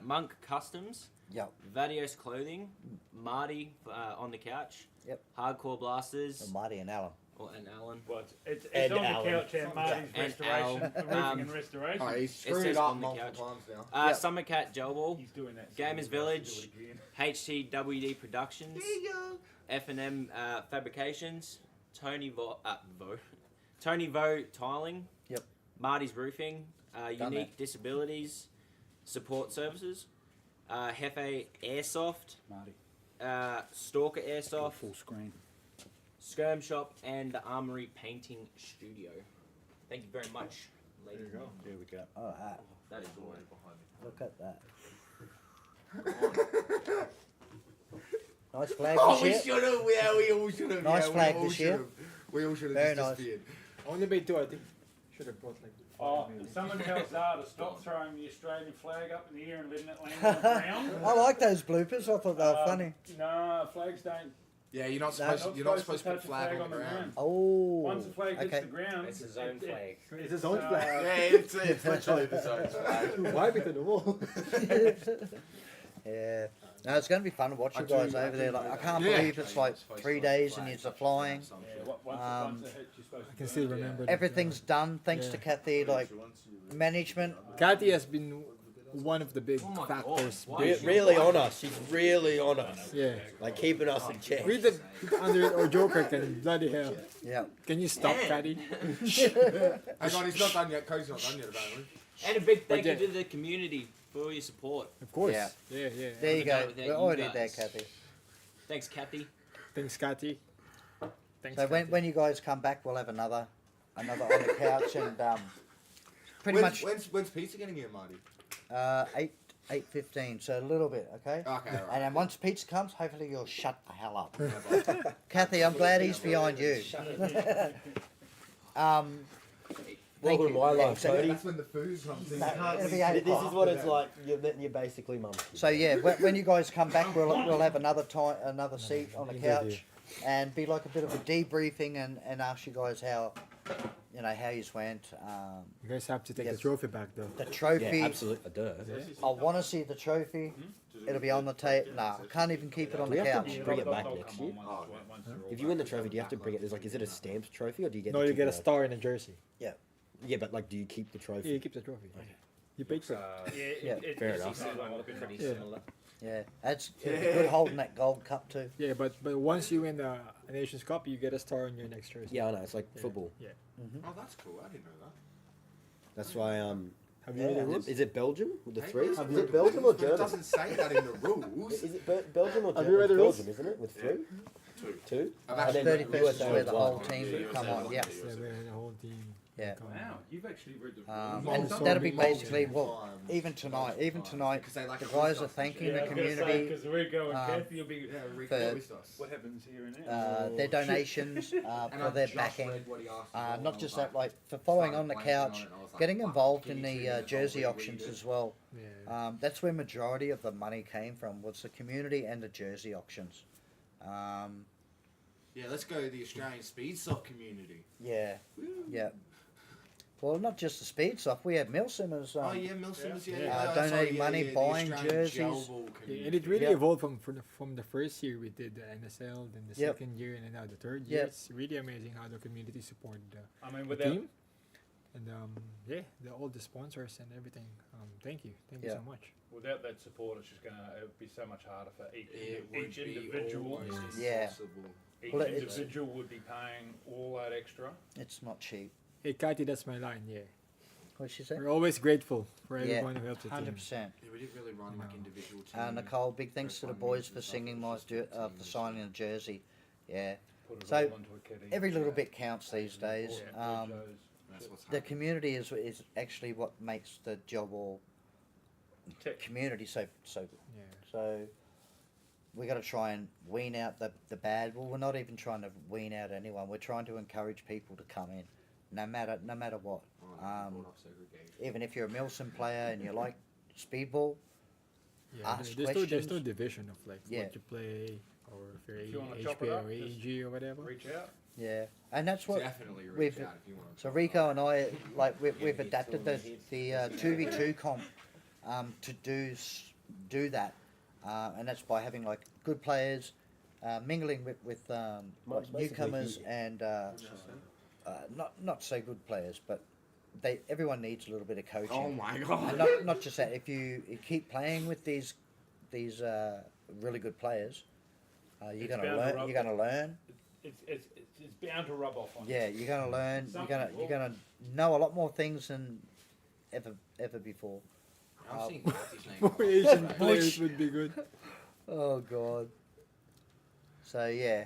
Monk Customs, Yep. Vadios Clothing, Marty on the couch, Yep. Hardcore Blasters, Marty and Alan. and Alan. Well, it's And on Alan. the couch and Marty's And restoration, Al. roofing and restoration. Oh, he's It screwed says it up on the multiple couch. times now. Yep. Summercat Gel Ball, He's doing that. Gamers so he wants Village. to do it again. HTWD Productions, F&M Fabrications, Tony Vo Tiling, Yep. Marty's Roofing, Done Unique Disabilities Support Services, Hefe Airsoft, Marty. Stalker Airsoft, Full screen. Skirm Shop, and the Armory Painting Studio. Thank you very much, ladies. There you go. There we go. All right. That is all. Look at that. Nice flag Oh, this we year. should have. Yeah, we all should have. Nice yeah, flag we all this year. should've. We all should have Very just nice. disappeared. Only made two, I think. Should have brought like. Oh, someone tell Zara to stop throwing the Australian flag up in the air and letting it land on the ground. I like those bloopers. I thought they were funny. No, flags don't. Yeah, you're not No. supposed. You're not supposed to put touch a flag on the ground. Oh. Once the flag hits okay. the ground, It's his own flag. It's his own flag. Yeah, it's literally the zone flag. Why because the wall? Yeah. No, it's going to be fun to watch you I do- guys I over there. do Like, I like can't that. believe it's like 3 days and you're flying. yeah, once Um, it hits, you're supposed to I can burn still it. remember. that. Everything's done thanks to Yeah. Kathy. Like management. Kathy has been one of the big Oh my factors. God, why? Really on us. She's really on us. Yeah. Like keeping us in check. Read the under or Joker can bloody hell. Yeah. Can you stop, And- Kathy? Hang on, he's not done yet. Cody's not done yet, apparently. And a big thank But you to the community for all your support. Of course. Yeah. Yeah. There you go. without We're you already guys. there, Kathy. Thanks, Kathy. Thanks, Kathy. Thanks. So when you guys come back, we'll have another on the couch and pretty much When's pizza getting here, Marty? 8:15. So a little bit, okay. Okay, alright. And then once pizza comes, hopefully you'll shut the hell up. Kathy, I'm glad he's behind you. Thank Welcome to you. my Yeah, life, so- Cody. That's when the food comes in. No, it'll be This 8 is o'clock. what it's like. You're basically mum. So yeah, when you guys come back, we'll have another seat on the couch, and be like a bit of a debriefing and ask you guys how you went. You guys have to take Yes. the trophy back though. The trophy. Yeah, absolutely. Duh. I want to see the trophy. It'll be on the tape. Nah, I can't even keep it on Do we the have to couch. bring it back They'll next come year? on once they're all If you win the back. trophy, do you have to bring it? Is it a stamped trophy or do you get? No, to you keep get a it? star in a jersey. Yeah, but like, do you keep the trophy? Yeah, you keep the trophy. You paid for it. Yeah, fair enough. Pretty Yeah. similar. Yeah, it'll be good holding that gold cup too. Yeah, but once you win the Nations Cup, you get a star on your next jersey. Yeah, I know. It's like Yeah. football. Yeah. Oh, that's cool. I didn't know that. That's why. Have you read the rules? Is it Belgium with the Hey, threes? listen Is to it the Belgium or rules, but It Germany? doesn't say that in the rules. Is it Belgium or Have Germany? you read the rules? Belgium, isn't it? With three? Two? I've And actually then 31st is USA where as the well. whole team come on. Yeah, Yeah, we're the whole team. yeah. Come on. Wow, You've actually read the And rules. that'll be basically even tonight, Because they like the to guys quiz are us and thanking shit. the community. Because Rico and um, Kathy will be. Yeah, Rick for- quizzed us. What happens here and now? Their donations And for I've their just backing. read what he asked as well, and I Not was just like, that, like for following started on the blanking couch, on it, and I was like, getting fuck, involved give in me 2 the minutes, I'll jersey reread auctions it. as well. Yeah. That's where majority of the money came from, was the community and the jersey auctions. Yeah, let's go to the Australian Speed Soft community. Yeah, yeah. Well, not just the speed stuff. We had Milsimmers. Oh yeah, Milsimmers, yeah. Yeah. Donating money, the buying Australian jerseys. Gel Ball Yeah, community. and it really Yep. evolved from the first year we did the NSL, then the Yep. second year, and then now the third year. Yep. It's really amazing how the community supported I mean, the without team, and all the sponsors and everything. Thank you Yeah. so much. without that support, it's just gonna. It would be so much harder for each It would each be individual. almost Yeah. impossible. Each Well, it's- individual would be paying all that extra. It's not cheap. Hey, Kati, that's my line. Yeah, What'd she say? we're always grateful for Yeah, everyone who helps the team. 100%. Yeah, we didn't really run like No. individual teams. Nicole, big thanks to the First boys one for and stuff, singing it my was just a for team signing a jersey. Yeah, Put it So, all into a kitty. every little Yeah. bit counts these days. Yeah, That's what's The happening. community is actually what makes the job all Tech. community so Yeah. so. We got to try and wean out the bad. Well, we're not even trying to wean out anyone. We're trying to encourage people to come in, no matter what. Oh, I brought up segregation. Even if you're a Milsim player and you like speedball, Yeah, Ask there's questions. no division of like Yeah. what you play or if you're If you wanna HP chop it up, or just AEG or whatever. Reach out. yeah, and that's what. Definitely reach we've- out if you want to. So Rico and I, like we've adapted the 2v2 comp to do that, and that's by having like good players, mingling with Much like basically newcomers here. and not so good players, but everyone needs a little bit of coaching. Oh my And god. not just that. If you keep playing with these really good players, you're It's gonna bound to learn. rub You're gonna learn. It's bound to rub off on you. Yeah, you're gonna learn. Something You're gonna know a lot more things than ever before. I'm seeing Oh. Kathy's name. More come up Asian today. players would be good. Oh God. So yeah.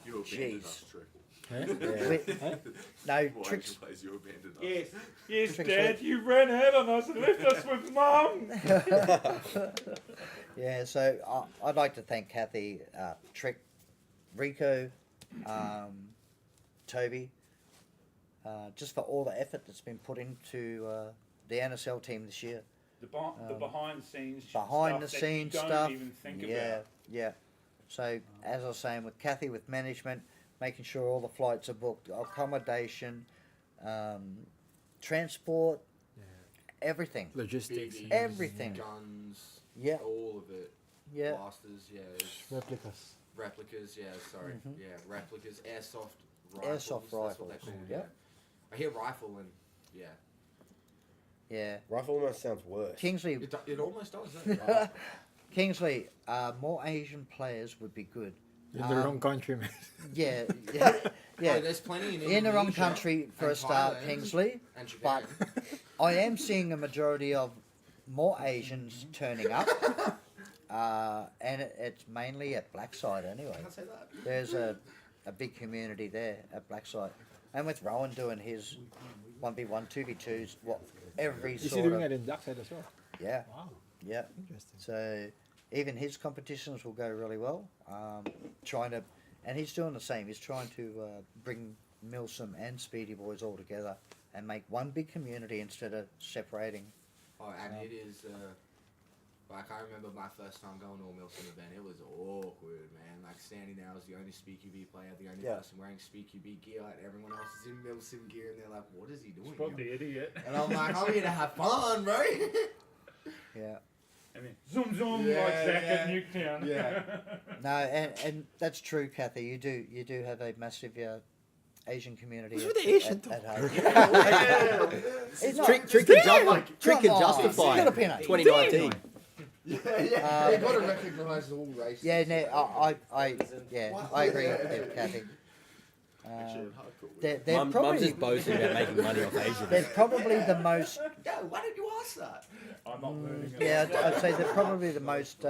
You abandoned us, Jeez. Trick. We- no Well, tricks. Asian players, you abandoned us. Yes, Tricks Dad, you ran out on us and left us with Mum. Yeah. So I'd like to thank Kathy, Trick, Rico, Toby, just for all the effort that's been put into the NSL team this year. The behind the scenes Behind the stuff scenes that you stuff. don't even think Yeah, about. yeah. So as I was saying, with Kathy, with management, making sure all the flights are booked, accommodation, transport, Yeah. everything. Logistics. BBs, and Everything. Guns. Yeah, All of it. yeah. Blasters, yeah. it's- Replicas. Replicas, yeah, sorry. Mhm. Yeah, replicas. Airsoft rifles. Airsoft That's what rifles, they're called, yeah. yeah. I hear rifle and, yeah. Yeah. Rifle almost sounds worse. Kingsley, It almost does, doesn't it? Kingsley, more Asian players would be good. You're in the wrong country, man. Yeah, yeah, Oh, yeah. there's plenty In the wrong Indonesia country for and a start, Thailand Kingsley. And Japan. I am seeing a majority of more Asians turning up, and it's mainly at Blackside anyway. Can't say that. There's a big community there at Blackside, and with Rowan doing his 1v1, 2v2s, every Is he sort doing of that in Dockside as well? yeah, Wow, yeah. interesting. So even his competitions will go really well. And he's doing the same. He's trying to bring Milsom and Speedy Boys all together and make one big community instead of separating. Oh, and it is, like, I remember my first time going to a Milson event. It was awkward, man. Like, standing there, I was the only SpeedQB player, the only Yeah. person wearing SpeedQB gear, and everyone else is in Milson gear, and they're like, what is he doing It's probably here? the idiot. And I'm like, I'm here to have fun, bro. Yeah. And then zoom zoom Yeah, like Zach yeah. at Nuketown. Yeah. No, and that's true, Kathy. You do have a massive Asian community. What's with the Asian at talk? home. It's not- Trick Come can on, justify you got a it. pin. 2019. Yeah, you gotta recognise all races. Yeah, no, I agree with Kathy. Actually, in hardcore, we- They're Mum's probably just boasting about making money off they're Asians. probably the most. Yo, why did you ask that? I'm not learning it. Yeah, I'd say they're probably the most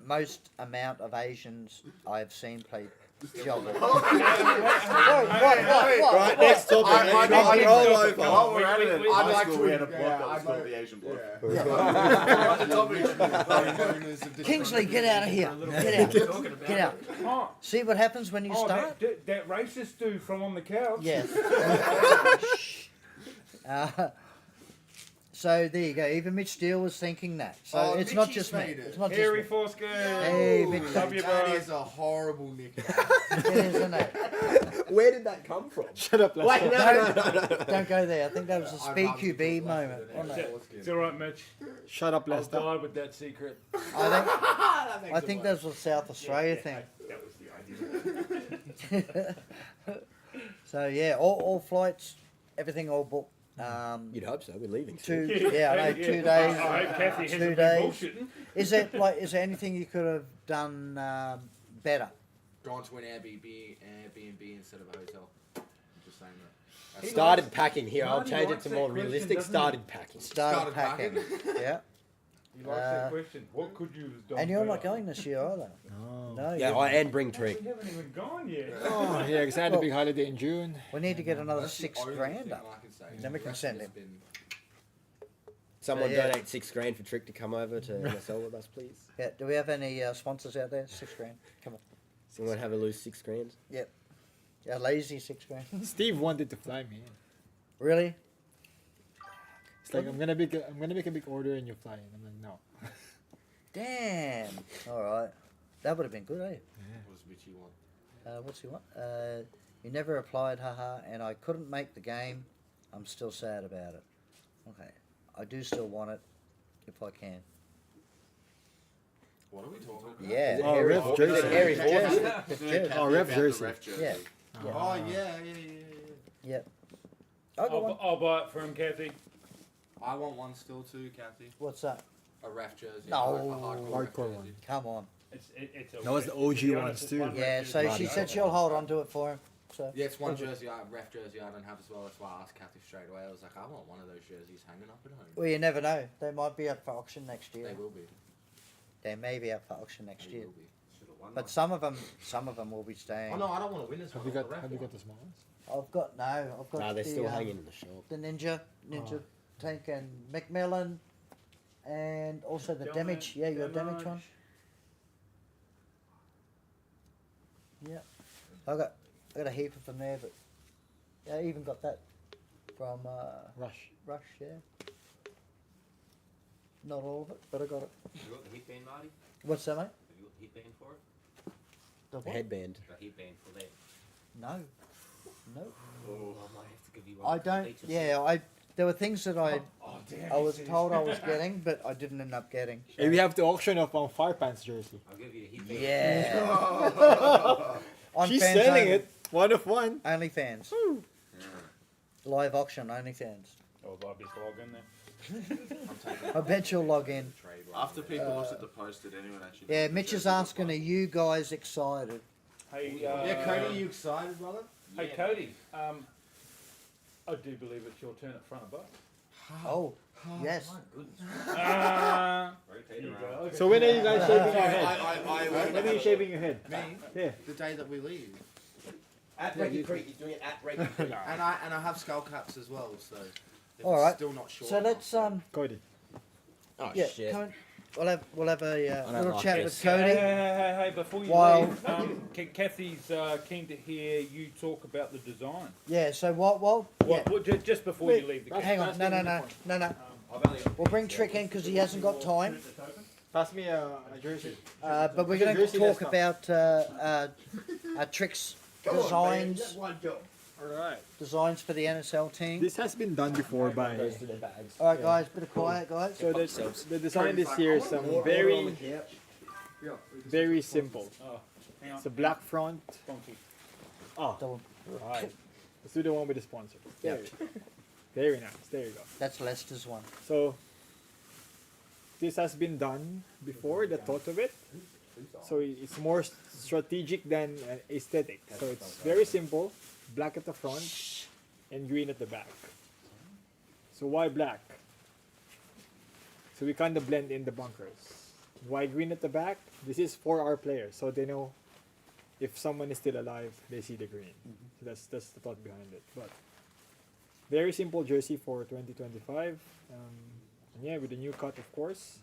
most amount of Asians I've seen play Juggle. Right, next topic. I Let's roll over. While we're at it, in I'd high like school to- we had a yeah, block that I'd was called like- the Asian block. Kingsley, get out of here. Get out. Get out. Oh, See what happens when you start? that racist dude from on the couch. Yes. So there you go. Even Mitch Steele was thinking that. So Oh, it's not Mitchie's just me. made it. It's not just Hairy me. foreskin. Hey, Mitch. Love you, That bro. is a horrible nickname. It is, isn't it? Where did that come from? Shut up, Wait, Lester. no. Don't go there. I think that was a I'd speed rather be QB called moment. Lester Wasn't than it? It's alright, Mitch. Shut up, I'll Lester. die with that secret. I think that was a South Australia thing. That was the idea. So yeah, all flights, everything all booked. You'd hope so. We're leaving. 2 yeah, I know, 2 days. I hope Kathy 2 hasn't been days. bullshitting. Is there anything you could have done better? Gone to an Airbnb instead of a hotel. I'm just saying that. That's Started packing here. I'll Marty change it likes to that more question, realistic. doesn't he? Started packing. Started Started packing. Yeah. He likes that question. What could you have done? And you're not better? going this year either. No. Yeah, and bring Trick. We haven't even gone yet. Oh, yeah, because I had a big holiday in June. We need to get another That's the 6 only grand thing up. I can say. Then we The can rest send has him. been- Someone yeah. donate $6,000 for Trick to come over to NSL with us, please. Yeah. Do we have any sponsors out there? 6 grand. Come on. Someone have a loose $6,000. Yeah, lazy 6 grand. Steve wanted to fly me in. Really? It's like I'm gonna make a big order and you fly in. I'm like, no. Damn. All right. That would have been good, eh? What was Mitchie want? What's he want? You never applied, haha, and I couldn't make the game. I'm still sad about it. Okay. I do still want it if I can. What are we talking about? Yeah. Oh, Harry- Ref jersey. Harry Yeah. jersey. Yeah. The Yeah, jersey. Kathy Oh, ref found the jersey. ref jersey. Yeah. Oh, yeah. Yeah. I got one. I'll buy it for him, Kathy. I want one still too, Kathy. What's that? A ref jersey. No. A hardcore ref Hardcore jersey. one. Come on. It's a That was the to be OG honest, ones it's too. one Yeah, ref so jersey. she said she'll hold on to it for him. So Yeah, it's one jersey, ref jersey I don't have as well. That's why I asked Kathy straight away. I was like, I want one of those jerseys hanging up at home. Well, you never know. They might be up for auction next year. They will be. They may be up for auction next They year. will be. Should've won But one. some of them will be staying. Oh no, I don't want to win this Have one. you I want got the ref one. the small ones? I've got Nah, they're the, still hanging in the shop. the Ninja tank and Macmillan, and also the damage. Yeah, your damage one. Yeah, I got a heap of them there, but yeah, I even got that from Rush. Rush. Yeah, not all of it, but I got it. You got the heat band, Marty? What's that, mate? Have you got the heat band for it? The A what? headband. The heat band for that. No, no. Oh, I might have to give you one. I don't. Yeah, there were things that I damn, was told I was getting, but I didn't end up getting. Hey, we have the auction of Fire Pants jersey. I'll give you a heat band. Yeah. On She's fans selling only. it. One of one. OnlyFans. Live auction, OnlyFans. Oh, I'll just log in there. I bet you'll log in. After people looked at the post, did anyone actually? Yeah, know the Mitch is jersey was asking, are like? you guys excited? Hey, Yeah, Cody, you excited, brother? Hey, Cody. I do believe it's your turn at front of us. Oh, yes. My goodness. There you go. Okay. So when are you guys shaving your Sorry, head? When are you shaving your head? Me? Yeah. The day that we leave. At Reggie Creek. He's doing it at Reggie Creek. And I have skull caps as well, so if All it's right. still not sure. So let's Cody. Oh, yeah, shit. come on. We'll have a don't little like chat this. with Cody. Hey, before you While- leave, Kathy's keen to hear you talk about the design. Yeah. So what? Yeah. Just before you leave the Hang on. No. We'll bring Trick in because he hasn't got time. Pass me a jersey. But we're going to Jersey talk desktop. about Trick's designs. Alright. Designs for the NSL team. This has been done before by. Goes to their bags. All right, guys. Bit of quiet, guys. So the design this year is very simple. Oh, hang on. It's a black front. Funky. Double- Right. Let's do the one with the sponsor. Yeah. Very nice. There you go. That's Lester's one. So this has been done before, the thought of it. So it's more strategic than aesthetic. So it's very simple, black at the front and green at the back. So why black? So we kind of blend in the bunkers. white green at the back. This is for our players, so they know if someone is still alive, they see the green. So that's the thought behind it. But very simple jersey for 2025. And yeah, with the new cut, of course.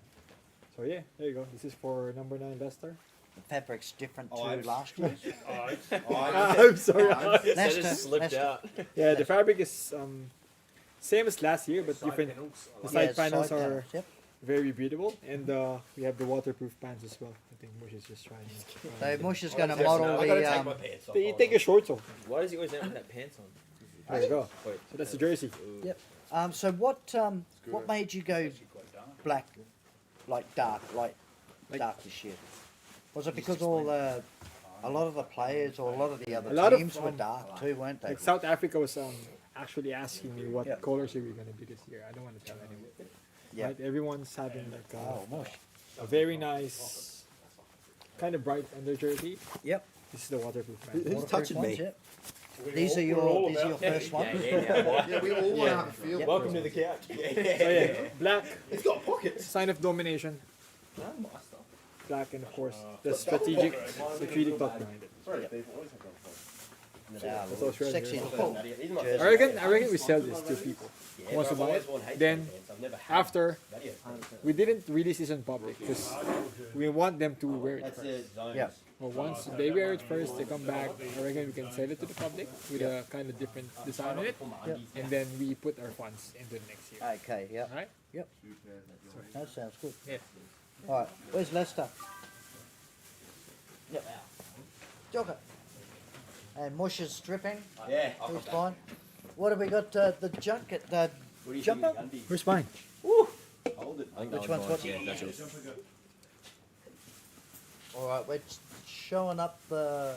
So yeah, there you go. This is for number 9 Leicester. The fabric's different to Ives. last year. I'm sorry. Leicester, slipped Leicester. out. Yeah, the fabric is same as last year, but different. The side Yeah, panels side are panels, yep. very breathable, and we have the waterproof pants as well. I think Mush is just trying. So Mush is going to model I gotta the. take my pants off. You take your shorts off. Why does he always have that pants on? There you go. Wait, So that's the jersey. Yep. So what made you go black, like dark this year? Was it because a lot of the players or a lot of the A other lot of, teams were dark too, weren't they? Like South Africa was actually asking me what Yeah. colors are we gonna be this year. I don't want to tell anyone. Yeah. Right? Everyone's having like Oh, Mush. a very nice, kind of bright under jersey. Yep. This is the waterproof Who's pants. Waterproof touching ones, me? yep. These are your first ones. Yeah, we all want to have a feel. Yep. Welcome to the couch. So yeah, black, It's got pockets. sign of domination. Black, and of course the strategic thought behind it. Now, That's all shred sexy jersey. little jersey. I reckon we sell this to people. Who wants to buy it? Then after, we didn't release this in public because we want them to wear it first. Yeah. Well, once they wear it first, they come back. I reckon we can sell it to the public with a kind of different design on it, and then we put our funds into the next year. Okay. Yep. Alright? Yep. That sounds good. Yeah. All right. Where's Leicester? Yep. Jogger. And Mush is stripping. Yeah. He's fine. What have we got? The junket. The jumper. Where's mine? Hold it. Which one's what? Yeah, that's yours. All right. We're showing up the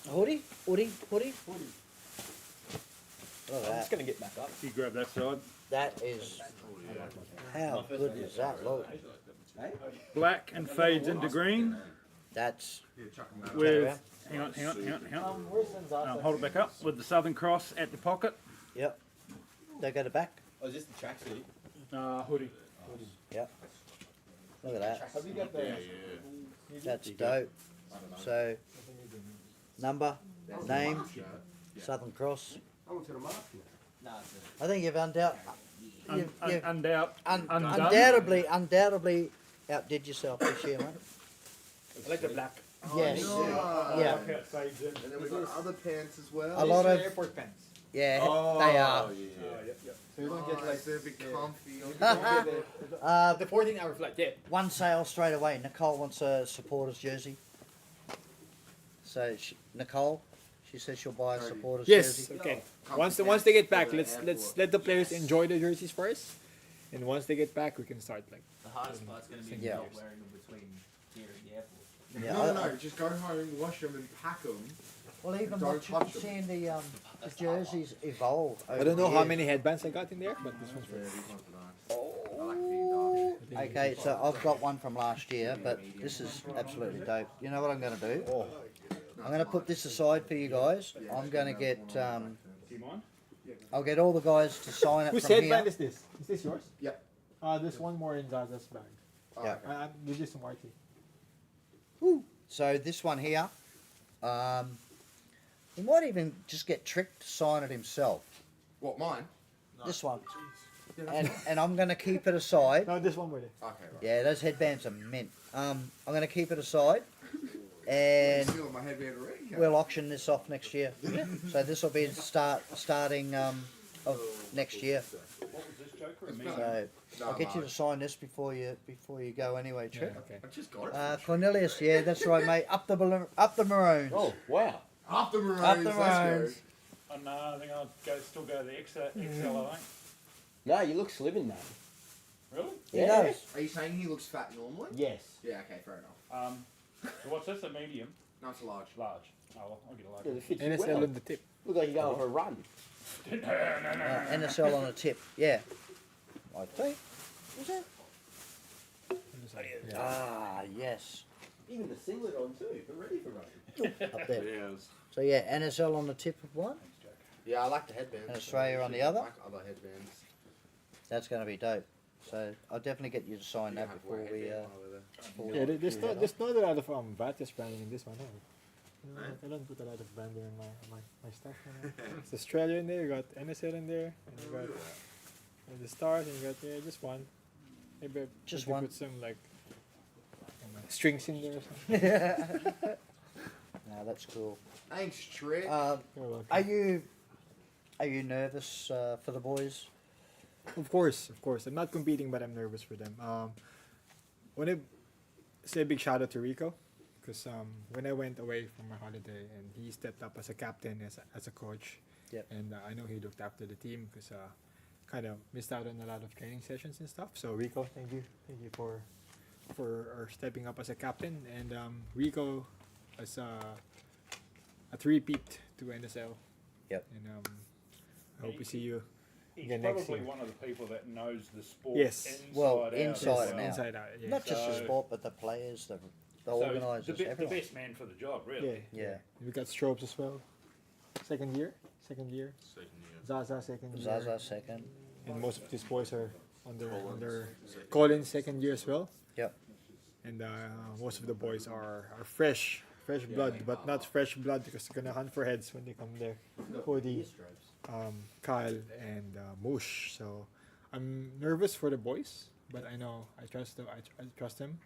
hoodie. Look at I'm that. just gonna get back up. You grab that side. That is. How good is that, Lord? Black and fades into green That's. with. Hang on. Hold it back up with the Southern Cross at the pocket. Yep. They go to back. Oh, is this the tracksuit? Hoodie. Yep. Look at that. Have you got the? That's dope. So, number, name, Southern Cross. I think you've undoubtedly outdid yourself this year, mate. I like the black. Yes. Yeah. And then we've got other pants as well. A lot of airport pants. yeah, Oh, they are. So you don't get like they're a bit comfy. the 14-hour flight. Yeah. One sale straight away. Nicole wants a supporters jersey. So Nicole, she says she'll buy a supporters Yes. jersey. Okay. Once they get back, let's let the players enjoy the jerseys first, and once they get back, we can start like. The hardest part's going to be Yeah. not wearing them between here and the airport. Yeah, No, just go home, wash them, and pack them. Well, even Don't watching, touch 'em. seeing the jerseys evolve. I don't know how many headbands I got in there, but this one's for. Okay, so I've got one from last year, but this is absolutely dope. You know what I'm going to do? I'm going to put this aside for you guys. I'm going to get, Do you mind? I'll get all the guys to sign it Whose from headband here. is this? Is this yours? Yep. There's one more in Zaza's bag. Yeah. This is Marty. So this one here, he might even just get Trick to sign it himself. What, mine? This one. And I'm going to keep it aside. No, this one with it. Okay, right. Yeah, those headbands are mint. I'm going to keep it aside. And I'm stealing my headband already. we'll auction this off next year. So this will be starting of next year. What was this Joker? A me? So I'll get you to sign this before you go anyway, Trick. Okay. I just got it. Cornelius, yeah, that's right, mate. Up the Maroons. Oh wow. After Up Maroons, the let's Maroons. Oh, no, I think I'll still go the XL, I think. No, you look slim in that. Really? He Yeah. does. go. Are you saying he looks fat normally? Yes. Yeah, okay, fair enough. So what's this? A medium? No, it's a large. Large. Oh, well, I'll get a large. Yeah, it fits you NSL well. on the tip. Look like you're going for a run. NSL on a tip, yeah. I think. Is it? Yeah. Ah, yes. Even the singlet on too. We're ready for running. Up there. So yeah, NSL on the tip of one. Yeah, I like the headbands. And Australia on the other? I like other headbands. That's going to be dope. So I'll definitely get you to sign that before we. Before we Yeah, there's head not a lot of Vatis branding in this one. Huh? You know, I don't put a lot of branding in my stuff. You know? It's Australia in there. You got NSL in there. And you got the stars, and you got just one. Maybe Just maybe one. Put some like strings in there or something. No, that's cool. Thanks, Trick. Are You're welcome. you nervous for the boys? Of course. I'm not competing, but I'm nervous for them. Want to say a big shout out to Rico, because when I went away from my holiday and he stepped up as a captain, as a coach, Yep. and I know he looked after the team because kind of missed out on a lot of training sessions and stuff. So Rico, thank you for stepping up as a captain, and Rico as a three-peat to NSL. Yep. And I hope we see you. He's Again, next probably year. one of the people that knows the sport Yes. inside Well, out. inside as and well. out. Inside out, yeah. Not just the So- sport, but the players, the So organisers, the everyone. best man for the job, really. Yeah. Yeah. We got Strobes as well. Second year. Second year. Zaza second year. Zaza second. And most of these boys are on their Second Collins second year as well. Yep. And most of the boys are fresh blood, but not fresh blood because they're gonna hunt for heads when they come there. Cody, Kyle, and Moosh. So I'm nervous for the boys, but I know I trust them. I trust them.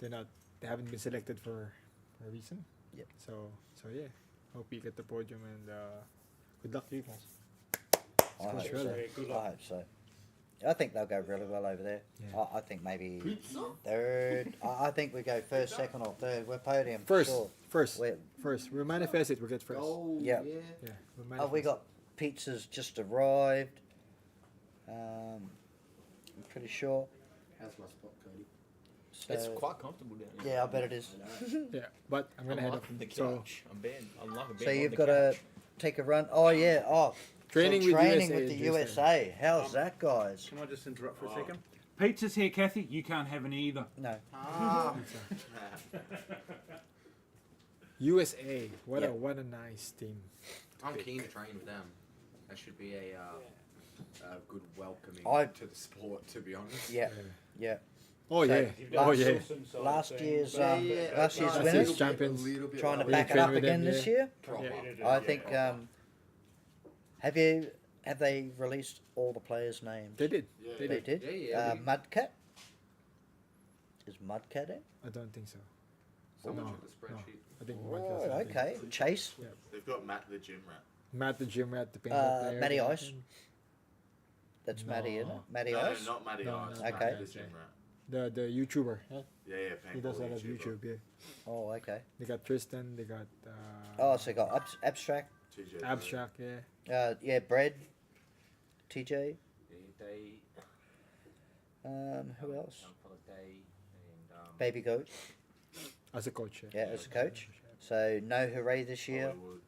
They haven't been selected for a reason. Yep. So yeah. Hope you get the podium, and good luck to you guys. I hope Australia. so. Yeah, good I luck. hope so. I think they'll go really well over there. Yeah. I think maybe third. I think we go first, second, or third. We're podium. First, Sure. first, We're, first. We'll manifest it. We'll get first. Yeah. Yeah. We'll we manifest got pizzas just arrived. I'm pretty sure. How's my spot, Cody? So, It's quite comfortable down here. yeah, I bet it is. it. Yeah, but I'm gonna head up. liking the So couch. I'm liking So being you've on got the to take a run. Oh yeah. Oh. training so with training USA with the is this USA. How's that, guys? Can I just interrupt for a second? Pizza's here, Kathy. You can't have any either. No. Ah, USA. What Yeah. a nice team. I'm keen to train with them. That should be a good welcoming I- to the sport, to be honest. Yeah. Yeah. Oh So, yeah. You've done Oh yeah. awesome side Last things, year's, but- last year's Last winners. year's champions. Trying to Yeah, back it train up with them, again this yeah. year. Proper. I think. Have they released all the players' names? They did. Yeah. They They did. did. Yeah, Mudcat. Is Mudcat in? I don't think so. Someone No, check the spreadsheet. I think Oh, Mudcat's not in. okay. Chase. They've got Matt the gym rat. Matt the gym rat, the paintball player. Matty Ice. That's Matty, isn't it? No. Matty No, Ice. not Matty No, Ice. no, Matt okay. the gym rat. The YouTuber. Yeah? Yeah, He does a lot paintball of YouTuber. YouTube. Yeah. Oh, okay. They got Tristan. They got. Oh, so you got Abstract. TJ. Abstract. Yeah. Yeah, Bread. TJ. They Who else? Day and Baby Goat. As a coach. Yeah, as a coach. So no hooray this year. Hollywood.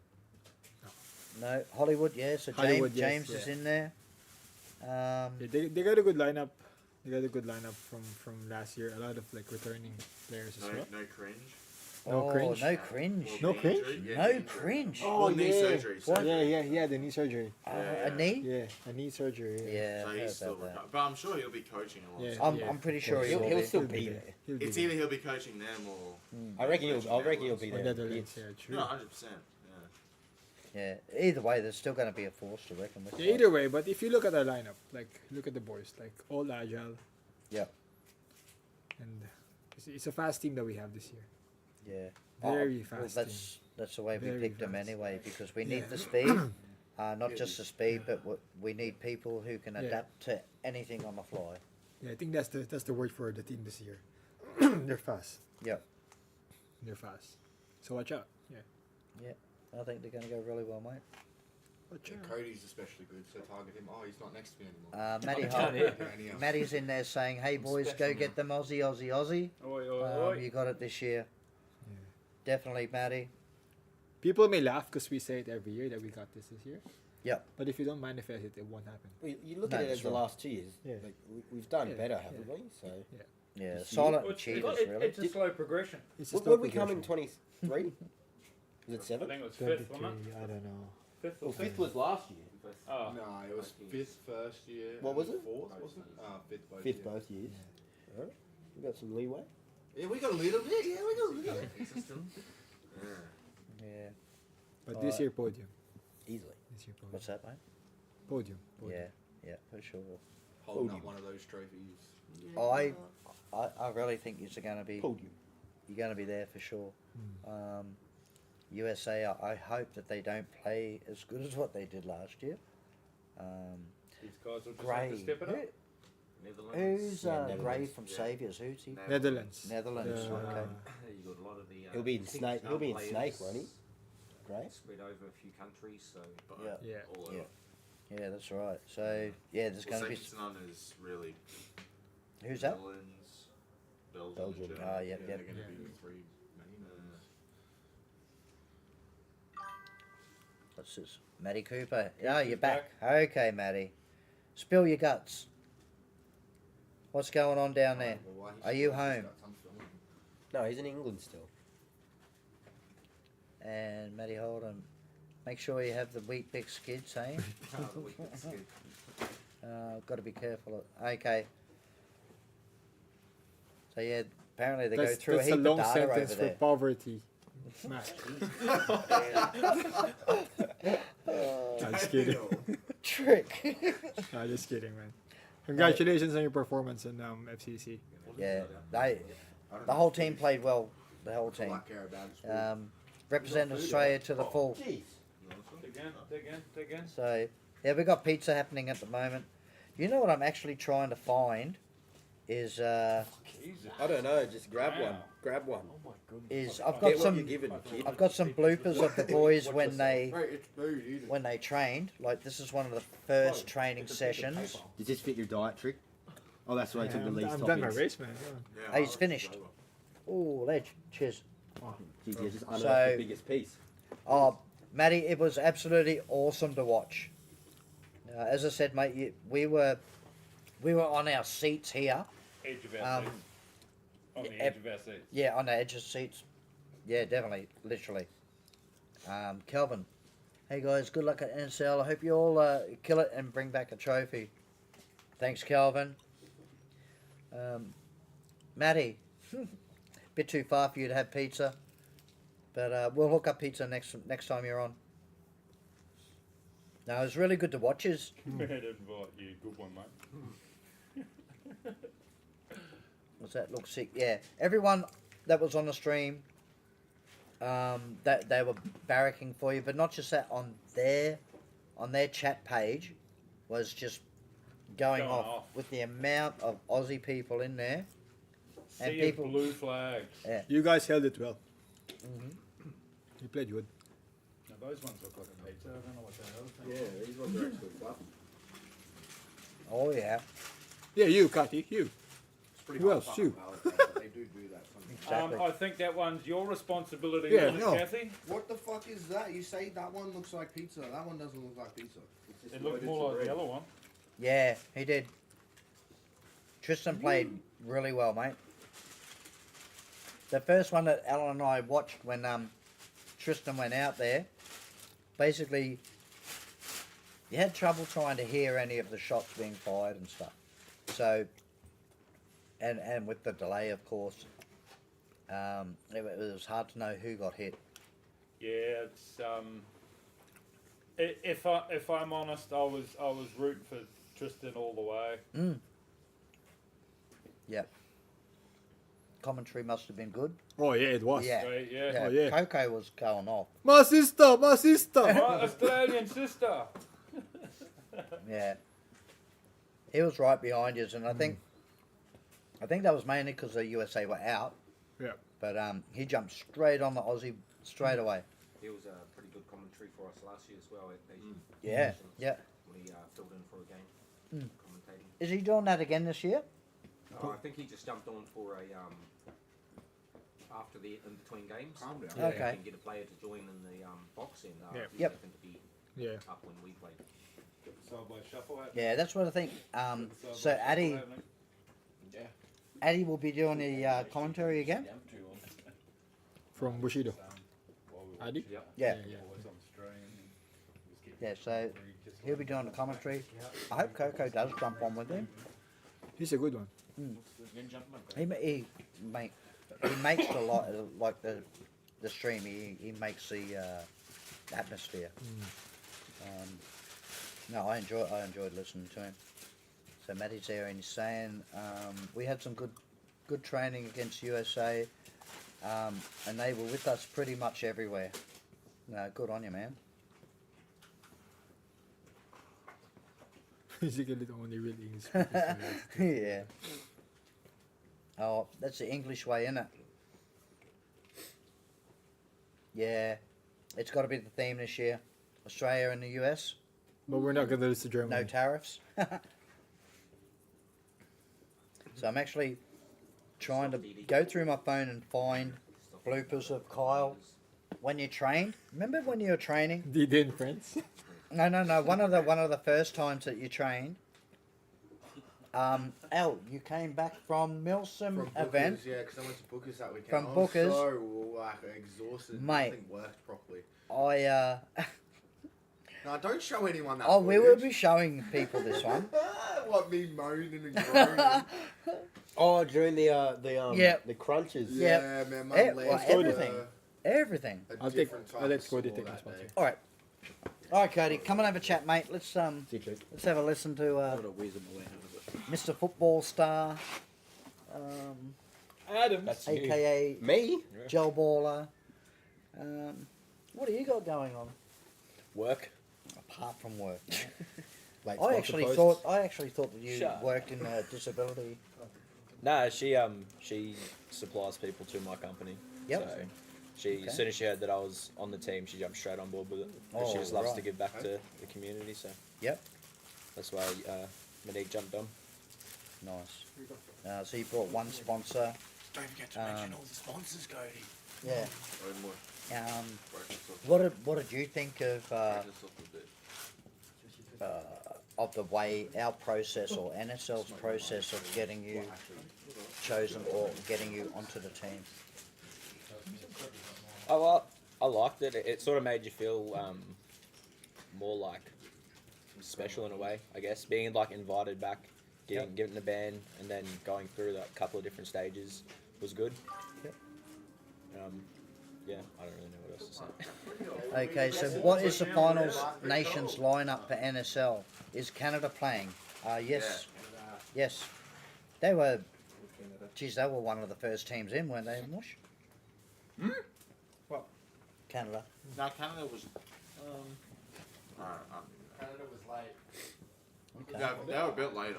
No Hollywood. Yeah. So Hollywood, yes, James is yeah. in there. Yeah, they got a good lineup. They got a good lineup from last year. A lot of like returning players as No, well. no cringe. No oh, cringe. no cringe. No knee cringe? injury, yeah, No knee injury. cringe. Well, knee yeah. surgery. What? Yeah, the knee surgery. A knee. Yeah, a knee surgery. Yeah. So I heard he's still about that. But I'm sure he'll be coaching alongside. Yeah. I'm pretty sure He'll- he will he'll be. still be there. He'll be It's there. either he'll be coaching them or. I reckon he'll be On there. Netherlands, yeah, true. No, 100%. Yeah. Yeah. Either way, there's still going to be a force to reckon with. Yeah, either way, but if you look at our lineup, like look at the boys, like all agile. Yeah. And it's a fast team that we have this year. Yeah. Very well, fast that's the way we Very picked them fast. anyway because we need Yeah. the speed. Not just the speed, but we need people who can Yeah. adapt to anything on the fly. Yeah, I think that's the word for the team this year. They're fast. Yeah. They're fast. So watch out. Yeah. I think they're going to go really well, mate. Watch Yeah, out. Cody's especially good, so target him. Oh, he's not next to me anymore. Matty can't Hart, hear. Matty's in there saying, "Hey boys, go special get them Aussie." Oi, oi, oi. You got it this year. Yeah. Definitely, Matty. People may laugh because we say it every year that we got this year. Yeah. But if you don't manifest it, it won't happen. Well, you look No, at it that's as the right. last 2 years. Yeah. Like, we've done Yeah, better, yeah. haven't we? So Yeah, This silent Well, cheaters, really. it's a slow progression. It's a what slow we come in progression. 23? Was it I 7? think it was fifth, wasn't 23, I don't know. it? Fifth or Well, sixth. 5th was last year. fifth. Oh, No, it was fifth first year. What and was it? Fourth, wasn't it? Fifth both Fifth years. both years. Alright. We got some leeway. Yeah, we got a little bit. Yeah, we got a little bit. Consistent. Yeah. But this year podium. Easily. This year podium. What's that, mate? Podium. Podium. Yeah, for sure. Holding Podium. up one of those trophies. I really think you're going to be Podium. you're going to be there for sure. USA, I hope that they don't play as good as what they did last year. these guys will just have Gray. to step it up. Netherlands. Who's Netherlands. Gray from Yeah. Saviours? Who's he? Netherlands. Netherlands. Yeah. Okay. You got a lot of the. He'll be in I think Snake. He'll be in players Snake, won't he? Great. Spread over a few countries, so. Yeah. Yeah. All Yeah. over. Yeah, that's right. So yeah, there's Well, going to be. second to none is really Who's that? Netherlands, Belgium, Belgium. Germany. Ah, Yeah, yep, they're yep. going to be the three main ones. What's this? Matty Cooper. Yeah, you're back. Okay, Matty. Spill your guts. What's going on down there? Well, why he Are you still has home? got some filming. No, he's in England still. And Matty Holden, make sure you have the wheat bix kids, eh? Got to be careful. Okay. So yeah, apparently they go through a that's heap a long of data over sentence for there. poverty. Matt. I'm just kidding. Trick. No, just kidding, man. Congratulations on your performance in FCC. Yeah, the whole team played well. The whole All team I care about is food. represented Australia to the full. Dig in. So yeah, we got pizza happening at the moment. You know what I'm actually trying to find is Jesus. I don't know. Just grab Wow. one. Grab one. I've got Get what some you're given, kid. I've got some bloopers of the boys when Right, it's food, isn't it? when they trained. Like this is one of the first training sessions. Does this fit your diet trick? Oh, that's why I took the least I'm toppings. done my race, man. Yeah. Yeah, He's finished. Oh, ledge. Cheers. Jeez, you just unearthed So- the biggest piece. Oh, Matty, it was absolutely awesome to watch. As I said, mate, we were on our seats here. Edge of our seats. On the edge of our seats. Yeah, on the edge of seats. Yeah, definitely, literally. Kelvin, hey guys, good luck at NSL. I hope you all kill it and bring back a trophy. Thanks, Kelvin. Matty, bit too far for you to have pizza, but we'll hook up pizza next time you're on. No, it was really good to watch. I'd invite you. Good one, mate. What's that? Look sick. Yeah, everyone that was on the stream, that they were barracking for you, but not just that. On their chat page, was just going off with the amount of Aussie people in there, and Sea people. of blue flags. You guys held it well. Mhm. You played good. Now those ones look like a pizza. I don't know what the hell. Yeah, these ones are actually fluff. Oh yeah, Yeah, you, Cathy, you. It's pretty Who hard else? to You. balance that, but they do that sometimes. exactly. I think that one's your responsibility, Yeah, isn't it, no. Kathy? What the fuck is that? You say that one looks like pizza. That one doesn't look like pizza. It looked more like the yellow one. Yeah, he did. Tristan played really well, mate. The first one that Alan and I watched when Tristan went out there, basically, you had trouble trying to hear any of the shots being fired and stuff. So, and with the delay, of course, it was hard to know who got hit. Yeah, it's if I'm honest, I was rooting for Tristan all the way. Yep. Commentary must have been good. Oh, yeah, it was. Yeah. Right, yeah. Yeah, Oh, yeah. Coco was going off. My sister, my sister. My Australian sister. Yeah, he was right behind us, and I think that was mainly because the USA were out. Yeah. But he jumped straight on the Aussie straight away. He was a pretty good commentary for us last year as well. At Asian Yeah, Nations, yeah. When he filled in for a game, commentating. Is he doing that again this year? I think he just jumped on for a after the in between games. Calm down. Yeah, Okay. You can get a player to join in the box, and Yeah. he Yep. happened to be Yeah. up when we played. Get the side by shuffle out. Yeah, that's what I think. Get the side by So shuffle Addy, happening. Addy will be doing the commentary again. From Bushido. While we Addy? watch Yep. Yeah. Yeah. always on stream. And just keep Yeah, so- just He'll be doing the commentary. I hope Coco does jump on with him. He's a good one. He makes a lot like the stream. He makes the atmosphere. No, I enjoyed listening to him. So Matty's there and he's saying we had some good training against USA, and they were with us pretty much everywhere. No, good on you, man. Basically, the only really English speakers. Yeah. Oh, that's the English way, isn't it? Yeah. It's got to be the theme this year. Australia and the US. But we're not gonna lose to Germany. No tariffs. So I'm actually trying to go through my phone and find bloopers of Kyle when you trained. Remember when you were training? Did in France? No. One of the first times that you trained. Al, you came back from Milsom From event. Booker's, yeah, because I went to Booker's that weekend. From I was Booker's. so like exhausted. Mate. Nothing worked properly. No, don't show anyone that. Oh, we will footage. be showing people this one. What, me moaning and groaning? Oh, during the Yeah. the crunches. Yeah, man, my Eh, legs well, were everything. Everything. a I'll take. different type I'll let of Cody sore take that this one. day. All right. All right, Cody, come and have a chat, mate. Let's have a listen to Mr. Football Star, Adam. That's you. aka Me? Gel Baller. What do you got going on Work. apart from work? mate? Late I sponsor actually posts. thought that you Shut worked in disability. No, she supplies people to my company. Yep. So she, as soon as she heard that I was on the team, she jumped straight on board with it. 'Cause she Oh, just loves right. to give back to the community. So Yep. that's why Monique jumped on. Nice. So you brought one sponsor. Don't forget to mention all the sponsors, Cody. Yeah. Oh, more. What did you think of the way our process or NSL's process of getting you chosen or getting you onto the team? I liked it. It sort of made you feel more like special in a way, I guess. Being like invited back, getting the band, and then going through like a couple of different stages was good. Yep. Yeah, I don't really know what else to say. Okay, so what is the finals nations lineup for NSL? Is Canada playing? Yes. Yes. They were. Geez, they were one of the first teams in, weren't they, Mush? What? Canada. No, Canada was. Canada was late. Okay. They were a bit later.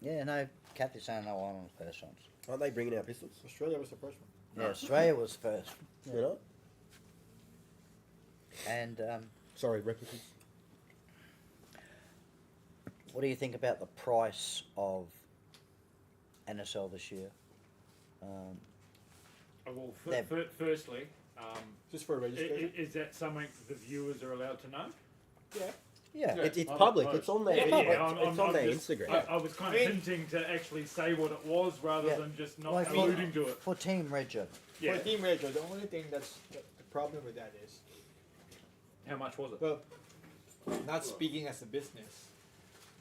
Yeah, no. Kathy's saying they were one of the first ones. Aren't they bringing out pistols? Australia was the first one. Yeah, Australia was first. You know? And Sorry, replicas. what do you think about the price of NSL this year? Well, They've- firstly, Just for registration. is that something the viewers are allowed to know? Yeah. Yeah. It's I'm- public. I'm- It's on their. Yeah, It's on their just- Instagram. I was kind of hinting to actually say what it was rather Yeah. than just not Like alluding to it. For Team Regid. Yeah. For Team Radio, the only thing that's the problem with that is, How much was it? well, not speaking as a business,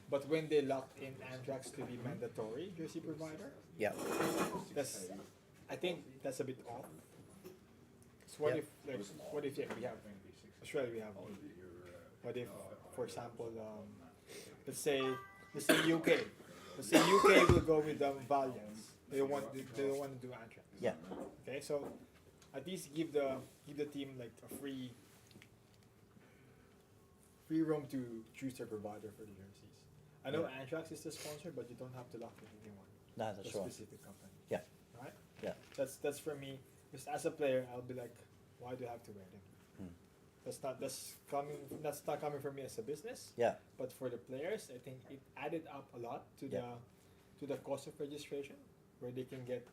but when they locked in Anthrax to be mandatory jersey provider, Yeah. I think that's a bit off. So what Yeah. if, like, what if we have Australia, we have one. What if, for example, let's say UK, will go with Valiants. They don't want to do Anthrax. Yeah. Okay, so at least give the team like a free roam to choose their provider for the jerseys. I know Anthrax is the sponsor, but you don't have to lock in anyone. No, that's a right. specific company. Yeah. Right? Yeah. That's for me. Because as a player, I'll be like, why do I have to wear them? That's not coming from me as a business. Yeah. But for the players, I think it added up a lot to the cost of registration, where they can get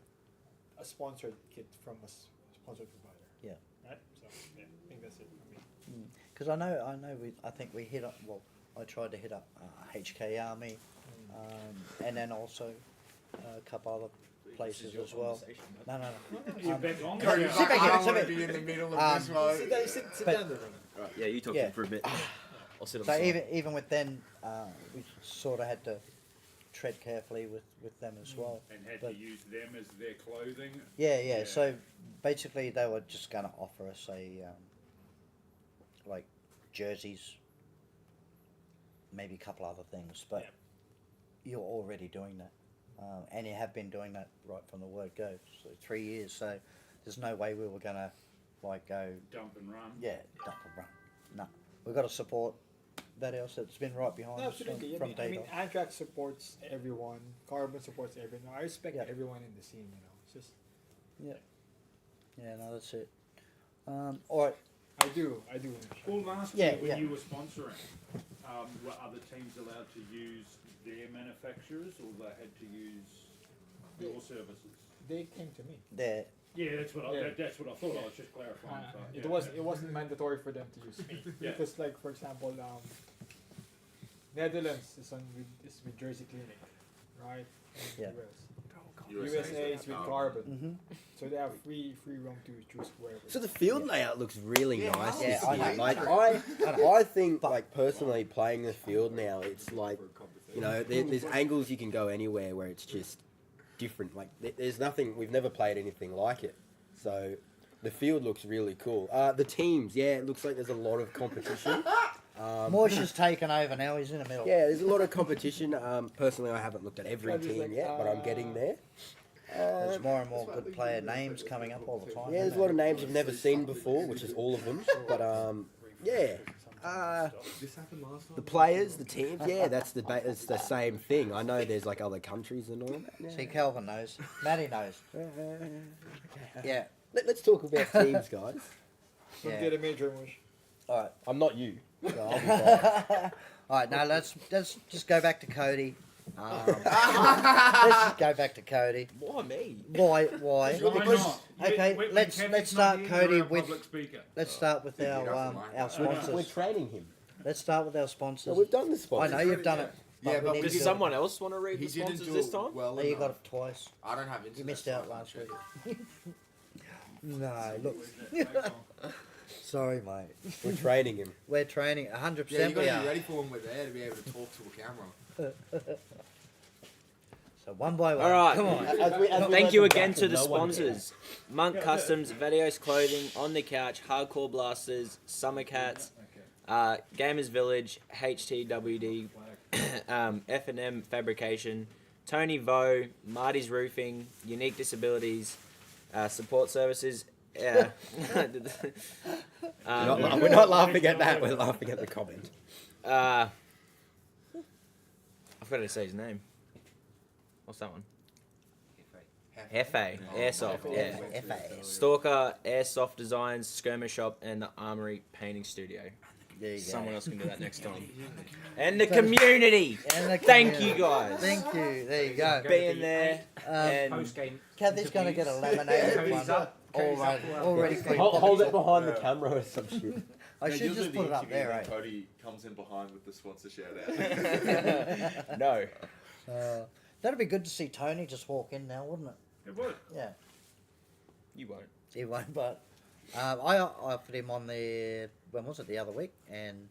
a sponsored kit from a sponsored provider. Yeah. Right. So yeah, I think that's it for me. Because I think we hit up. Well, I tried to hit up HK Army, and then also a couple other places as well. No. You're back on Cody's there. like, back I here, don't sit want back. to be in the middle of this one. Sit But- down there. Yeah, you talk Yeah. for a bit. I'll sit on So the side. even with them, we sort of had to tread carefully with them as well. And had But- to use them as their clothing. Yeah. So basically, they were just going to offer us like jerseys, maybe a couple other things, but you're already doing that, and you have been doing that right from the word go. So 3 years. So there's no way we were going to like go Dump and run. dump and run. No, we've got to support that else that's been right behind us Absolutely. from I day mean, dot. Anthrax supports everyone. Carbon supports everyone. I respect Yeah. everyone in the scene. It's just Yeah, no, that's it. All right. I do. Well, last Yeah, year when yeah. you were sponsoring, were other teams allowed to use their manufacturers, or they had to use your services? They came to me. There. Yeah, that's what Yeah. that's what I thought. I was just clarifying. So, yeah. It wasn't mandatory for them to use me Yeah. because, like, for example, Netherlands is with Jersey Clinic, right? And Yeah. USA is with Carbon, Mm-hmm. so they have free room to choose whoever. So the field layout looks really Yeah, nice yeah, this I year. know. Like I think like personally playing the field now, it's like there's angles you can go anywhere where it's just different. Like there's nothing we've never played anything like it. So the field looks really cool. The teams, it looks like there's a lot of competition. Moish has taken over now. He's in the middle. Yeah, there's a lot of competition. Personally, I haven't looked at every But it's team like, yet, but I'm getting there. There's more and more good player names coming up all the time. Yeah, there's a lot of names I've never seen before, which is all of them. But This happened last time. the players, the teams, it's the same thing. I know there's like other countries and all that. Yeah. See, Calvin knows. Matty knows. Yeah. Let's talk about teams, guys. Don't Yeah. get a major mush. All right. I'm not you. So I'll be fine. All right. Now let's just go back to Cody. Let's just go back to Cody. Why me? Why? Why not? Okay, When let's Kevin's start, not Cody, you're a with- public speaker. Let's start with our We're sponsors. training him. Let's start with our No, sponsors. we've done the I sponsors. know you've done it. Yeah, we but need we Does to do it. someone else want to read He the didn't sponsors do this it time? well Oh, you enough. got it twice. I don't have internet. You missed so I out can last check. week. No, look. Sorry, mate. We're training him. We're training 100%. Yeah, you got we to are. be ready for when we're there to be able to talk to a camera. So one by one. All right. Come on. Thank you again to the sponsors: Monk Customs, Vadios Clothing, On the Couch, Hardcore Blasters, Summer Cats, Gamers Village, HTWD, F&M Fabrication, Tony Vo, Marty's Roofing, Unique Disabilities, Support Services. We're not laughing at that. We're laughing at the comment. I forgot to say his name. What's that one? Hefe. Airsoft. Yeah. FA. Stalker, Airsoft Designs, Skirmish Shop, and the Armory Painting Studio. There you go. Someone else can do that next time. And the community. And the Thank you community. guys. Thank you. There you go. Being there. And Post game. Kathy's going to get a laminated one already for you. Hold it behind the camera or some shit. I should just put it up there, eh? Cody comes in behind with the sponsor shout out. no. That'd be good to see Tony just walk in now, wouldn't it? It would. Yeah. You won't. He won't, but I offered him on when was it, the other week, and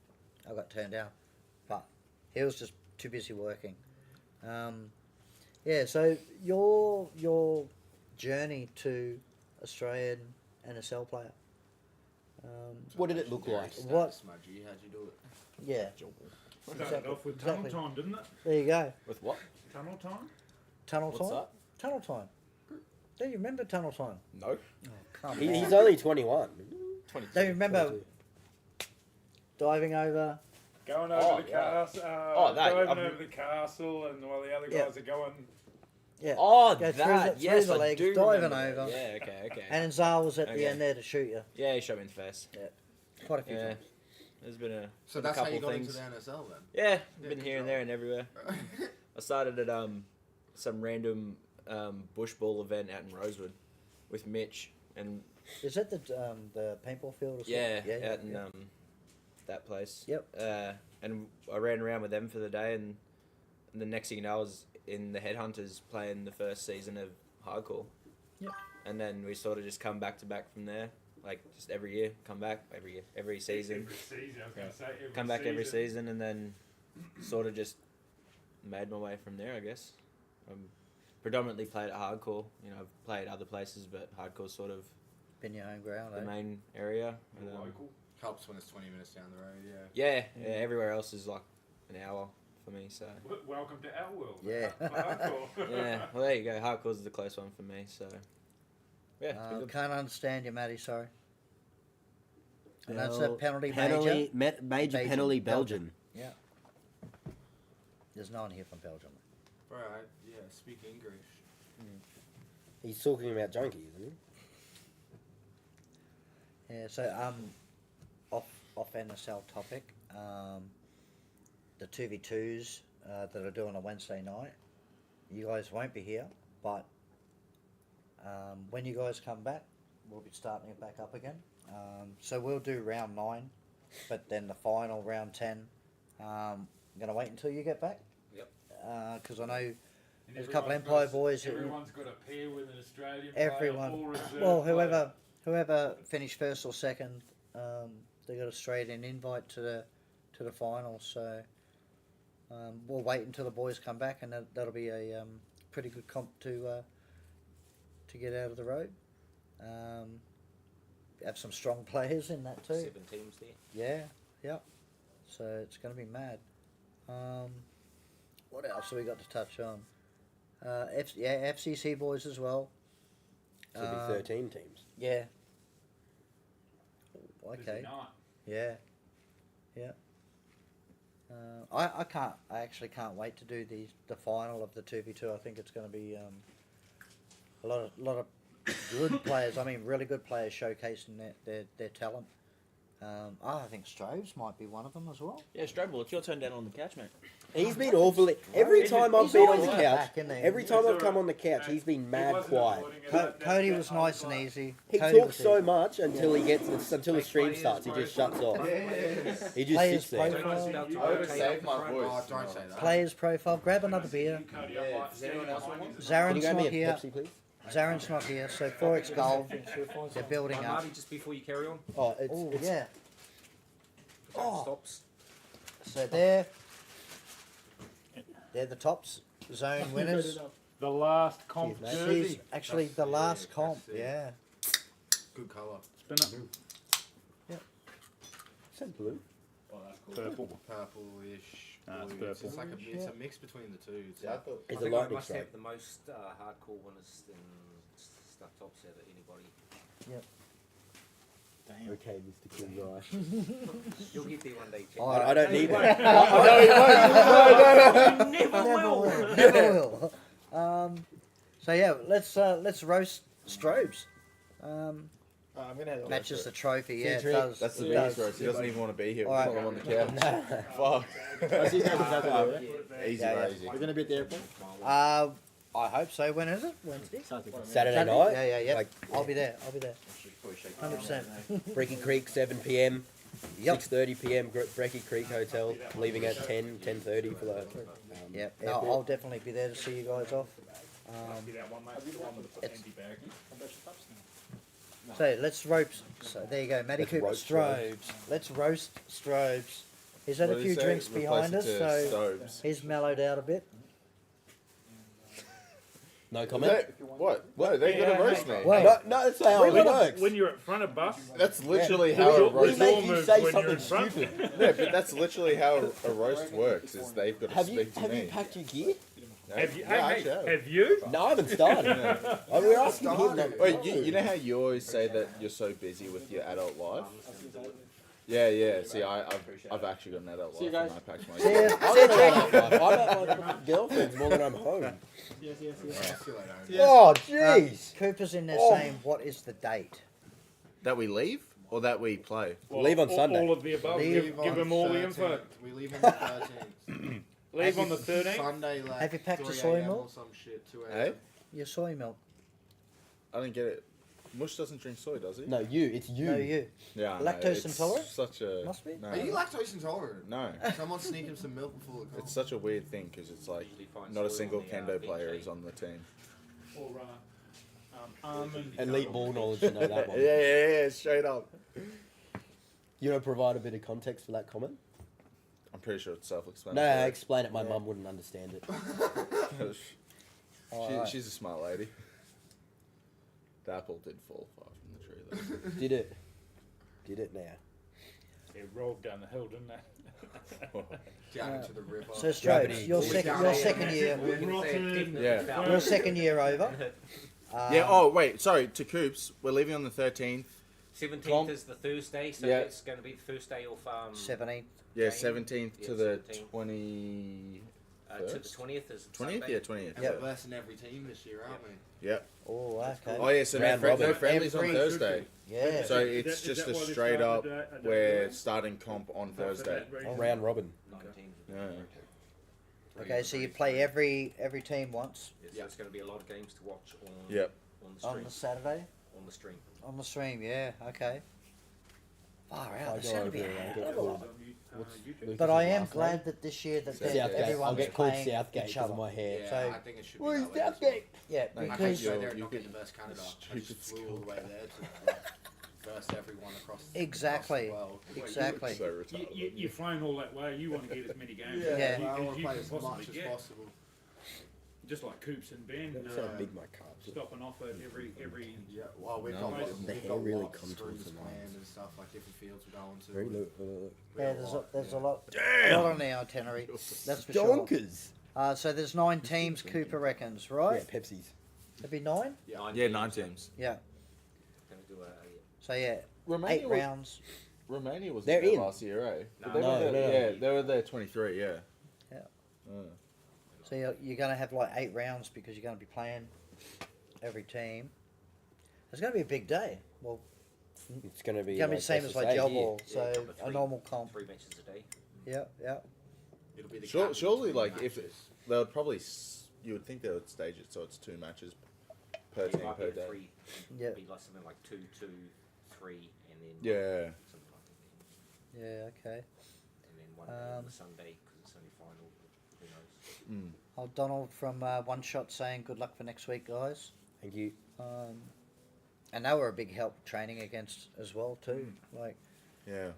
I got turned down. But he was just too busy working. So your journey to Australian NSL player. What did it look like? What? Smudgy, how'd you do it? Yeah. Started off with tunnel time, didn't it? There you go. With what? Tunnel time? Tunnel What's time. that? Tunnel time. Do you remember tunnel time? No. Oh, come He's on. only 21. 20. Do you remember diving over? Going over Oh, the yeah. castle, Oh, that- driving I've- over the castle, and while the other Yeah. guys are going. Yeah. Oh, Go through that. through Yes, the I legs, do diving remember that. over. Yeah, okay. And then Zar was at the Okay. end there to shoot you. Yeah, he shot me in the face. Quite a few Yeah. times. There's been a So been that's a how couple you got things. into the NSL then? Yeah, Yeah, been good here and job. there and everywhere. I started at some random bush ball event out in Rosewood with Mitch and Is that the paintball field or something? yeah, out in that place. Yep. And I ran around with them for the day, and the next thing you know, I was in the Headhunters playing the first season of Hardcore. Yep. And then we sort of just come back to back from there. like just every year, come back every season, Every season, I was going to say. Every come back every season, and then sort of just made my way from there, I guess. Predominantly played at hardcore. You know, I've played other places, but hardcore's sort of Been your home ground, the eh? main area. You're And, local. Helps when it's 20 minutes down the road, yeah. yeah, everywhere else is like an hour for me. So Welcome to our world. Yeah. Hardcore. yeah, well there you go. Hardcore's the close one for me. So yeah, it's been good. Can't understand you, Matty. Sorry. And that's a penalty penalty, major. major penalty, Belgium. Yeah. There's no one here from Belgium. Bro, yeah, speak English. He's talking about junkie, isn't he? Yeah. So off NSL topic. The 2v2s that are due on a Wednesday night. You guys won't be here, but when you guys come back, we'll be starting it back up again. So we'll do round 9, but then the final round 10. I'm gonna wait until you get back. Yep. Because I know And there's a couple everyone's Empire got boys. Everyone's got a pair with an Australian Everyone. player, 4 reserve Well, players. whoever finished first or second, they got a straight-in invite to the final. So we'll wait until the boys come back, and that'll be a pretty good comp to get out of the road. Have some strong players in that too. 7 teams there. Yeah, yep. So it's going to be mad. What else have we got to touch on? FCC boys as well. So it'll be 13 teams. Yeah. There's Okay. not. Yeah. Yeah. I actually can't wait to do the final of the 2v2. I think it's going to be a lot of good players. I mean, really good players showcasing their talent. I think Stroves might be one of them as well. Yeah, Strobel, it's your turn down on the couch, mate. He's been awfully. Every time I've He's been on always the in the couch, back, isn't he? every time It's I've come alright. on the couch, he's been He mad wasn't quiet. avoiding it. That- Cody that- was that nice and like- easy. He Cody talks was so easy. much until he gets until the stream starts. He just shuts off. He just Players sits there. profile. You I would gotta save take my the voice. Oh, don't say that. Players profile. Grab another beer. Cody, I might Does anyone else want one? Can you Zaren's grab not me a here. Pepsi, please? Zaren's not here. So 4X Gold. They're building up. Marty, just before you carry on, Oh, it's, Oh it's yeah. Oh. stops. So they're the tops zone winners. The last comp Cheers, mate. jersey. She's actually the That's last sick, comp. that's sick. Yeah. Good colour. Is that blue? Oh, that's cool. Purple. Purple-ish. Nah, it's blue. purple. It's like it's a mix between the two. It's Yeah, I like- thought It's I a think I lightning must strike. have the most hardcore winners in stuff tops out of anybody. Okay, Mr. Kilroy. You'll get there one day, Chad. Oh, I don't need one. Never will. Never will. So yeah, let's roast Strobes. I'm gonna head over. Matches the trophy. Yeah, it Cedric. does. that's the It biggest does. roast. He doesn't even want to be here. All right. Put him on the couch. Fuck. I see something out there. Easy, Yeah, yeah. easy. We're gonna be at the airport. I hope so. When is it? Wednesday. Saturday night. Yeah. Like I'll be there. 100%. Brecky Creek, 7 p.m. Yep. 6:30 p.m. Brecky Creek Hotel. Leaving at 10:30 for the. Yep. No, airport. I'll definitely be there to see you guys off. Be that one, mate. The one with the It's- empty bag. So let's roast. So there you go, Matty Let's Cooper roast Strobes. Let's roast Strobes. He's had What a did few he say? drinks Replace behind it us, to so Stoves. he's mellowed out a bit. No Is comment. that- what? No, they're gonna roast me. Well, No, that's how it works. When you're in front of us, That's literally Yeah. how a We roast. make you say when you're in something front. stupid. No, but that's literally how a roast works. Is they've got to Have you speak to have me. you packed your gear? No, Have you? yeah, Hey, actually, mate, I have. have you? No, I haven't started. Oh, we're asking him. Wait, you know how you always say that you're so busy with your adult life? Yeah. See, I've actually got an adult life, you guys. and I packed my. See ya. I'm at my girlfriend's more than I'm home. Yes. See you later. Oh, jeez. Cooper's in there Oh. saying, "What is the date?" That we leave or that we play? Leave on Sunday. All of the above. Leave Give them all the info. We leave on the 13th. Leave on the 13th. Sunday, like Have you packed your 3 soy a.m. milk? or some shit, 2 Hey, a.m. Your soy milk. I don't get it. Mush doesn't drink soy, does he? No, it's you. No, you. Yeah. I know, Lactose it's intolerant? Such a. Must be. No, Are you lactose intolerant? no. Someone sneak him some milk before the It's such a weird thing because it's like not a single kendo player is on the team. Or almond. Elite ball knowledge to know that one. Yeah, straight up. You want to provide a bit of context for that comment? I'm pretty sure it's No, self-explanatory. explain it. My mum wouldn't understand it. She's a smart lady. The apple did fall far from the tree, though. Did it? Did it now? It rolled down the hill, didn't it? Down into the river. So Strobes, Gravity. your second year, Yeah. your second year over. Yeah. Oh, wait. Sorry. To Coops, we're leaving on the 13th. 17th Tom- is the Thursday, so Yeah. it's going to be the first day of 17th. Yeah, Jane. 17th to Yeah, the 17th. 20. to the 20th is 20th? Sunday. Yeah, 20th. And Yeah. we're versing every team this year, aren't we? Yep. Oh, okay. Oh, yeah, so no, Round no robin. friendlies on Every- Thursday. Yeah. So Is it's that- is just that a why they straight up, started at that we're rate? starting comp on For Thursday. that reason? Round robin. 19. Yeah. Okay, so you play every team once Yeah, so it's going to be a lot of games to watch on Yep. on the on stream. the Saturday. On the stream. On the stream, yeah. Okay. Far out. I'll There's go going to over be a there and hell get of a called. lot. Lucas's But I am last glad name? that this year that Southgate. Southgate. I'll everyone's get called playing Southgate each because other. of my hair. Yeah, So- I think it should be Where's that way as well. Southgate? Yeah, No, I hate because to go there you and not could- get to verse Canada. I stupid just flew all skill. the way there to verse everyone across Exactly. across the world. Exactly. So retarded. You're flying all that way. You want to get as many games Yeah. as I you, want to play can as possibly much as get. possible. Just like Coops and Ben, That's how big my calves are. stopping off at every. Yeah, well, we've No. got The we've hair got really lots, contours screws the planned lines. and stuff like different fields we're going to. Very Yeah, there's a lot on the itinerary. That's for Donkers. sure. So there's 9 teams. Cooper reckons, right? Yeah, Pepsi's. It'd be 9. Yeah, 9 teams. Yeah. Going to do a So yeah, Romania 8 was, rounds. Romania was They're there in. last year, eh? No, They no, were there, no. Yeah, they were there 23, yeah. Yeah. Oh. So you're going to have like 8 rounds because you're going to be playing every team. It's going to be a big day. Well, It's going to be. it's going to be the same as like SSA gel here. ball. So couple of a normal comp. 3 matches a day. Yeah, yeah. It'll be the Sure, captains surely, between like, if matches. they would probably, you would think they would stage it so it's 2 matches per It team might per be a day. 3. Yeah. Be like something like 2, 2, 3, and then Yeah. something like that. Yeah, okay. And then one day on Um, the Sunday because it's only final. Who knows? Mm. Oh, Donald from One Shot saying good luck for next week, guys. Thank you. And they were a big help training against as well too. Like Yeah.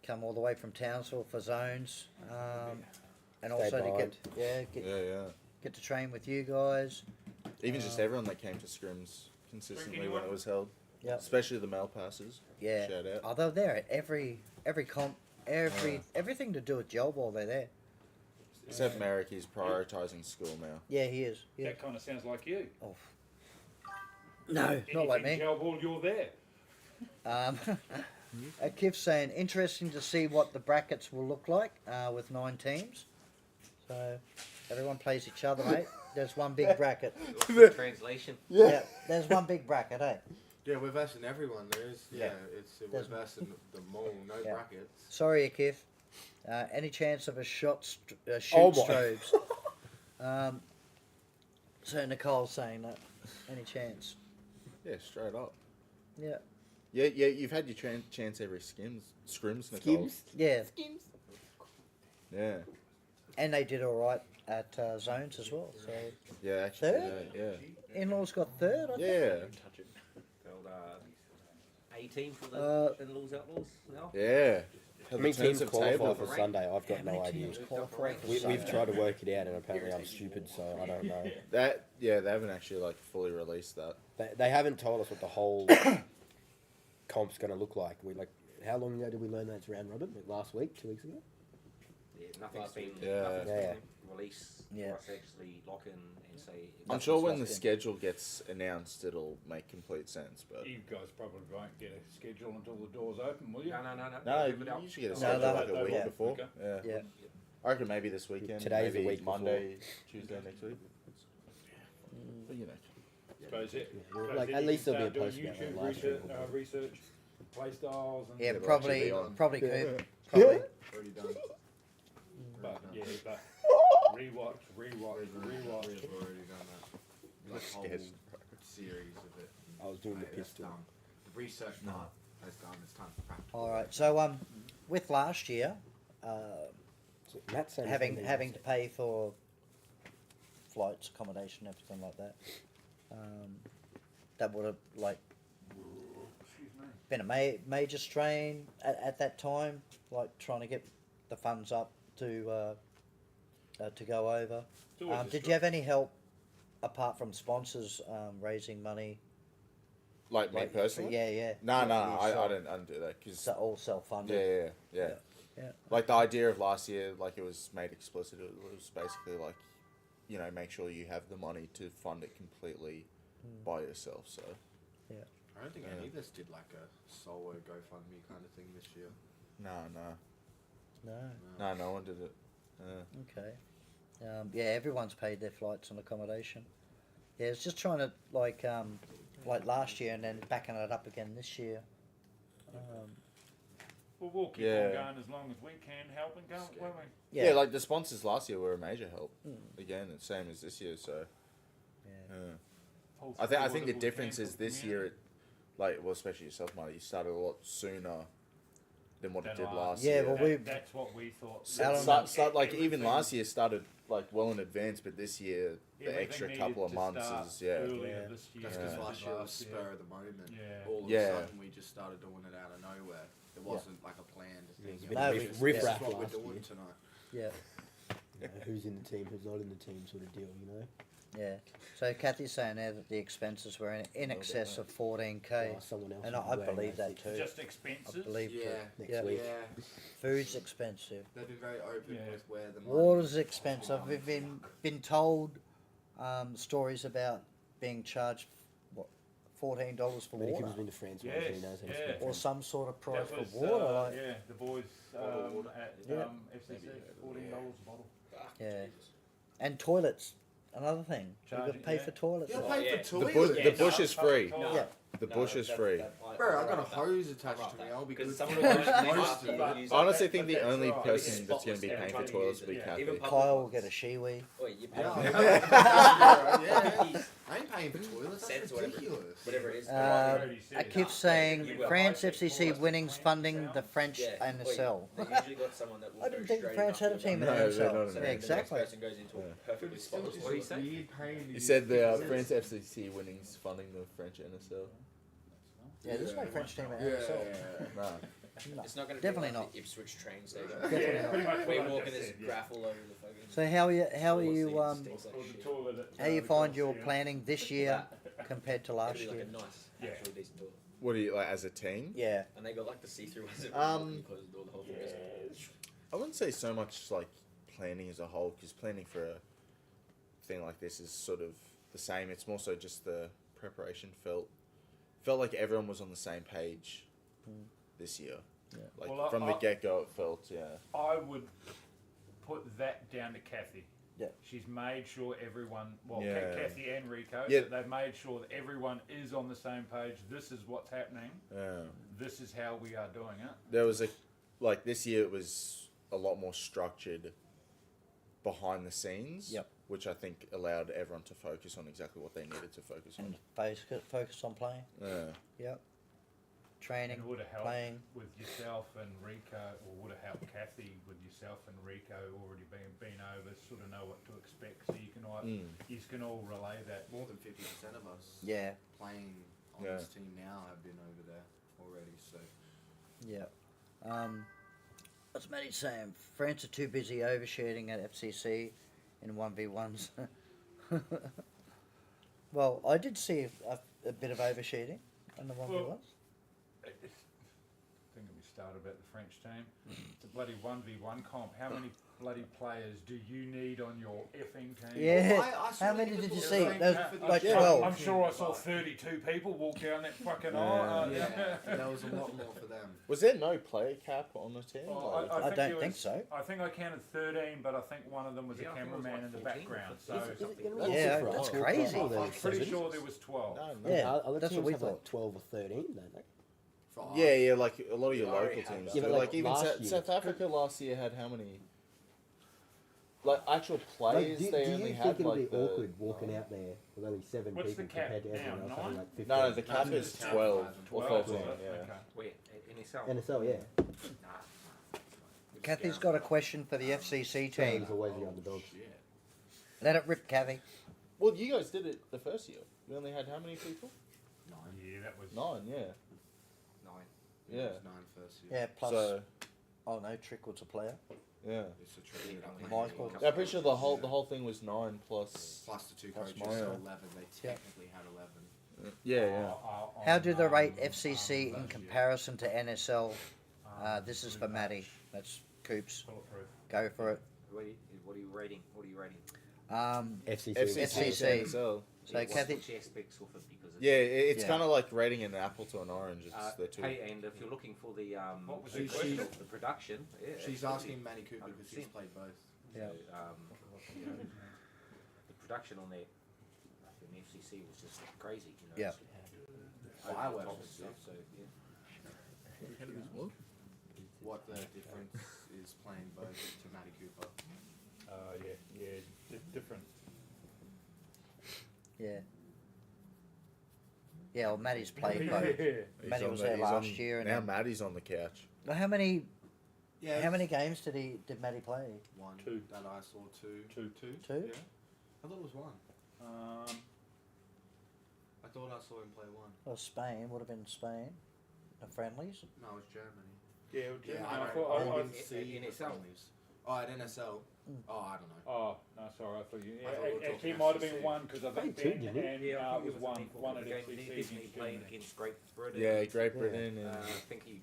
come all the way from Townsville for zones, and Stay also to behind. get Yeah. get to train with you guys. Even just everyone that came to scrims consistently when it was held. Yep. Especially the male passes. Yeah. Shout out. Oh, they're there at every comp, everything to do with gel ball. They're there. Except Merrick, he's prioritising school now. Yeah, he is. Yeah. That kind of sounds like you. Oh. No, not like me. Gel ball, you're there. Kiv's saying interesting to see what the brackets will look like with 9 teams. So everyone plays each other, mate. There's one big bracket. Translation. Yeah, there's one big bracket, eh? Yeah, we're versing everyone. There is. Yeah, we're There's- versing them all. No Yeah. brackets. Sorry, Akiv. Any chance of a shoot Oh my. Strobes? So Nicole's saying that. Any chance? Yeah, straight up. Yeah. Yeah, you've had your chance every scrims, Nicole. Skims. Yeah. Yeah. And they did all right at zones as well. So Yeah, actually. Third? Yeah. In-laws got 3rd, I think. Yeah. Held A team for the In-Laws Outlaws now. Yeah. How many teams of qualify table. for Sunday? I've got How no many idea. teams qualify for We've Sunday? tried to work it out, and apparently I'm stupid, so I don't know. They haven't actually like fully released that. They haven't told us what the whole comp's going to look like. How long ago did we learn that it's round robin? Like last week, 2 weeks ago? Yeah, nothing's been, Yeah. nothing's Yeah. been released Yeah. for us to actually lock in and say. I'm sure when the locked in. schedule gets announced, it'll make complete sense. But You guys probably won't get a schedule until the doors open, will you? No. no, Leave it you out. usually get a No, schedule that- like a week yeah. before. Okay. Yeah. Yeah. I reckon maybe this weekend. Today's the maybe week before. Monday, Tuesday next week. But you know. Suppose it. Like, suppose at you least can there'll be a start post doing about it, YouTube live stream research, will be. research play styles and Yeah, they'll probably, actually be on. probably Yeah. Coop. Probably. Already done. but rewatch. We've already done that. Like whole Yes. series of it. I was doing the Mate, that's pistol. done. The research part has done. It's time for practice. All right. So with last year, So Matt's saying having to pay for flights, accommodation, everything like that. that would have like Excuse me. been a major strain at that time, like trying to get the funds up to go over. It's always a Did str- you have any help apart from sponsors raising money? Like me Like, personally? yeah. No, no, You I didn't do that because So all self-funded. yeah. Yeah. Like the idea of last year, like it was made explicit. It was basically like, you know, make sure you have the money to fund it completely by yourself. So I don't think any of us did like a solo GoFundMe kind of thing this year. no one did it. Okay. Yeah, everyone's paid their flights and accommodation. Yeah, it's just trying to like last year and then backing it up again this year. Well, we'll keep Yeah. on going as long as we can, helping, won't we? Yeah. Like the sponsors last year were a major help. Again, it's same as this year. So Whole I think support the of difference local is this community. year, like well, especially yourself, Marty, you started a lot sooner than what it Than did last last Yeah, year. well, That's what we thought. Alan- Like even Everything- last year started like well in advance, but this year the everything extra needed couple of to months start is earlier Yeah. this year. That's than because it last did year was last year. spur of the moment. Yeah. All of Yeah. a sudden we just started doing it out of nowhere. It wasn't like a planned thing. There's a It bit No, of we- was just, riff this is raff what we're last doing year. tonight. Yeah, You know, who's in the team, who's not in the team, sort of deal. You know. yeah. So Kathy's saying there that the expenses were in excess of 14k, Oh, someone else. and will be I wearing believe those that too. Just I expenses. believe Yeah. too. Next Yeah. week. Yeah, Food's expensive. they've been very open Yeah. with where the money. Water's expensive. We've been told stories about being charged what $14 for Many water people's been to France once, Yes, and he knows how to yeah. speak or French. some sort of price That was, for water. Like, yeah, the boys Bottled water. at Yeah. FCC, $14 a bottle. yeah, and toilets. Another thing, you've got to Charging, pay yeah. for toilets. You like- pay yeah. for The toilets. bush, the bush is free. Yeah. The bush is free. Bro, I got a hose attached to me. I'll be good. Because for someone most most of it. I honestly think the That's only right. person that's going to be Yeah, paying for funny toilets is will be that- Kathy. even Kyle will get a shiwi. Oi, you pay Yeah. I ain't paying for toilets. Cents That's or whatever. ridiculous. whatever it is. I keep saying France FCC winnings funding the French Yeah. NSL. They usually got someone that will I go didn't think straight France enough had a to team in the No, the they're NSL. not in So the then the Exactly. next person goes into a perfectly spotless What do you spot. say? He said the France FCC winnings funding the French NSL. Yeah, there's no French team in Yeah. NSL. Nah. No. It's not going to Definitely be not. like the Ipswich train station. Yeah, pretty much We what I walk in just this said, yeah. graph all over the fucking. So how are you Stinks like shit. Or the toilet at, how you the find your Coliseum. planning this year compared to last It'd be year? like a nice, Yeah. actually decent toilet. What do you like as a team? Yeah. And they got like the see-through ones that Um, close the door the whole thing goes. I wouldn't say so much like planning as a whole, because planning for a thing like this is sort of the same. It's more so just the preparation felt like everyone was on the same page this year. Yeah. Like Well, from the get go, it felt I would put that down to Kathy. Yeah. She's made sure everyone, well, Yeah. Kathy and Rico, Yeah. they've made sure that everyone is on the same page. This is what's happening. This is how we are doing it. There was like this year it was a lot more structured behind the scenes. Yep. Which I think allowed everyone to focus on exactly what they needed to focus on. And focus on playing. Yeah. Yep. Training, And would have helped playing. with yourself and Rico, or would have helped Kathy with yourself and Rico already been over, sort of know what to expect, so you can all, you can all relay that. More than 50% of us Yeah. playing on Yeah. this team now have been over there already. So Yeah. What's Matty saying? France are too busy overshooting at FCC in 1v1s. Well, I did see a bit of overshooting in the 1v1s. I think we started about the French team. It's a bloody 1v1 comp. How many bloody players do you need on your effing team? Yeah. I saw How many the did you Liverpool see? team There's for the like Australian 12. I'm team, sure I saw but- 32 people walk down that fucking Yeah. aisle. Yeah, there was a lot more for them. Was there no player cap on the team? Well, Like- I don't there think was- so. I think I counted 13, but I think one of them was Yeah, a I think it was cameraman like in the 14 or background. 15 So or something. That's Yeah, for that's us. crazy. Oh, I'm pretty seven. sure there was 12. No, Yeah, Other that's teams what we have thought. like 12 or 13, don't they? For us. Yeah, like a lot of your We already local had teams. that. Yeah, do. but Like even last South, year. South Africa last year had how many? Like actual Like, players, do they you only think had it'll like be the. awkward walking out there with only 7 What's people the cap compared to everyone now, else having 9? like 15? No, the cap No, is it's 12 or 12, 13. was it? Yeah. Okay. Wait, in itself. NSL, yeah. Kathy's got a question for the FCC Teams team. always the underdog. Shit. Let it rip, Kathy. Well, you guys did it the first year. We only had how many people? 9. Yeah, that was 9, yeah. 9. Yeah. It was 9 first year. Yeah, plus. So, Oh no, Trick was a player. yeah. It's a trick. Michael. Yeah, I'm pretty sure the whole thing was 9 plus. Plus the 2 plus coaches, Mario. so 11. They technically had 11. Yeah, yeah. How do they rate FCC in comparison to NSL? This is for Matty. That's Coops. Go for it. What are you rating? What are you rating? FCC. FCC. NSL. So Kathy, What's your aspects of it? Because it's, Yeah, it's Yeah. kind of like rating an apple to an orange. It's the two. Hey, and if you're looking for the What was the, the question question? of the production, yeah, She's absolutely. asking Manny Cooper because he's 100%. played both. Yeah. So, you know, the production on there in the FCC was just crazy. You know, Yeah. over the Fireworks top and and stuff. So yeah. What the difference is playing both to Matty Cooper? different. yeah. Yeah, well, Matty's played both. He's Matty on was the- there he's last on- year, and now then- Maddie's on the couch. Well, how many Yeah. games did Matty play? 1. 2. That I saw 2. 2. Two? Yeah. I thought it was 1. I thought I saw him play 1. Well, Spain would have been Spain. The friendlies. No, it was Germany. Yeah, Yeah, I I thought. didn't I- see in the itself. friendlies. Oh, at NSL. Mm. Oh, I don't know. Oh no, sorry, I thought you. I thought we were It talking might have FCC. been 1 because I think Played two, Ben didn't he? and Yeah, I it think was one the at game. FCC He against playing Germany. against Great Britain. Yeah, Great Britain I and think he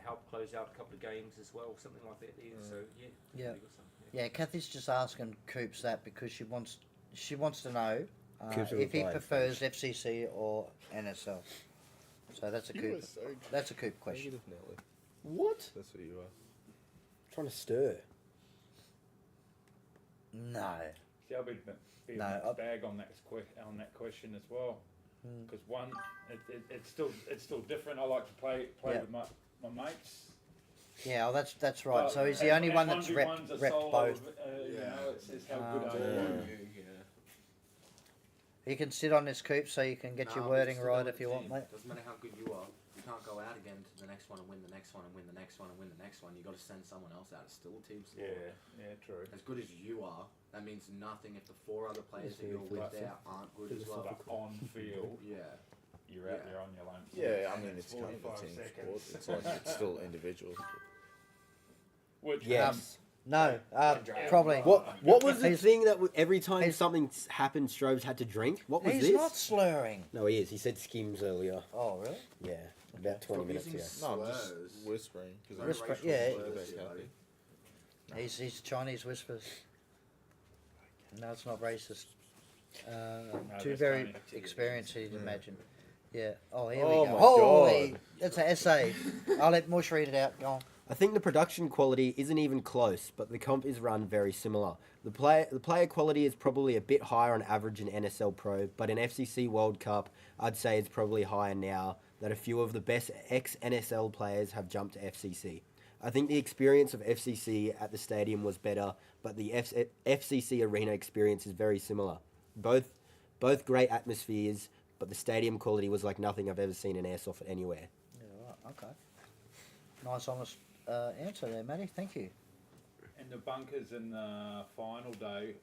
helped close out a couple of games as well, something like that. There. So yeah. Yeah. pretty good stuff, yeah. Yeah, Kathy's just asking Coops that because she wants to know Coops will if he reply prefers FCC or NSL. So that's a Coop. That's a Coop question. Negative Nelly. What? That's what you are. Trying to stir. No. See, I'll be a No, mixed I- bag on that question as well. Mm. Because one, it's still different. I like to play Yeah. with my mates. Yeah, well, that's right. But- So he's the and- only and one that's 1v1's a repped solo, both. You Yeah. know, it's how Ah. good are you? Yeah. You can sit on this Coop so you can get your No, wording it's still right with if you the want, team. mate. Doesn't matter how good you are. You can't go out again to the next one and win the next one and win the next one and win the next one. You got to send someone else out. It's still a team sport. Yeah, true. As good as you are, that means nothing if the 4 other players It's that you're very with flexible. there aren't good as well. But on field, Yeah. you're out Yeah. there on your own. Yeah, I And mean it's kind of a 45 team sport. seconds. It's like it's still individual. Which Yes. No, probably. What was the He's- thing that every time he's- something happened, Strobes had to drink? What was He's this? not slurring. No, he is. He said skims earlier. Oh, really? Yeah, about 20 minutes ago. Using No, I'm just slurs. whispering because Very Whisper- racial yeah. slurs, About buddy. He's Chinese whispers. No, it's not racist. Two that's very funny. experienced, you'd Yeah. imagine. Yeah. Oh, here Oh we go. my Holy! God. That's an essay. I'll let Mush read it out. Go on. I think the production quality isn't even close, but the comp is run very similar. The player quality is probably a bit higher on average in NSL Pro, but in FCC World Cup, I'd say it's probably higher now that a few of the best ex-NSL players have jumped to FCC. I think the experience of FCC at the stadium was better, but the FCC arena experience is very similar. Both great atmospheres, but the stadium quality was like nothing I've ever seen in airsoft anywhere. Yeah, right. Okay. Nice, honest answer there, Matty. Thank you. And the bunkers in the final day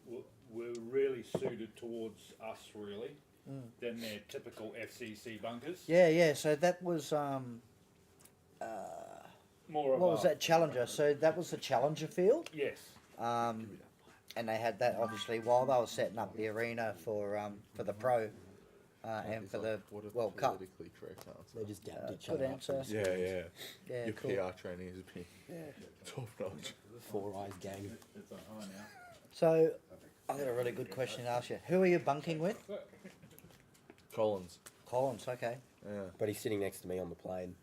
were really suited towards us, really, than their typical FCC bunkers. Yeah, yeah. So that was More of what was that Challenger? So that was the Challenger field. Yes. And they had that obviously while they were setting up the arena for the pro and for the What a World Cup. politically correct answer. They just dabbed each Good other up. answer. Yeah, yeah. Yeah, Your cool. PR training has been top notch. Four eyes gang. It's on high now. So I've got a really good question to ask you. Who are you bunking with? Collins. Collins. Okay. Yeah. But he's sitting next to me on the plane.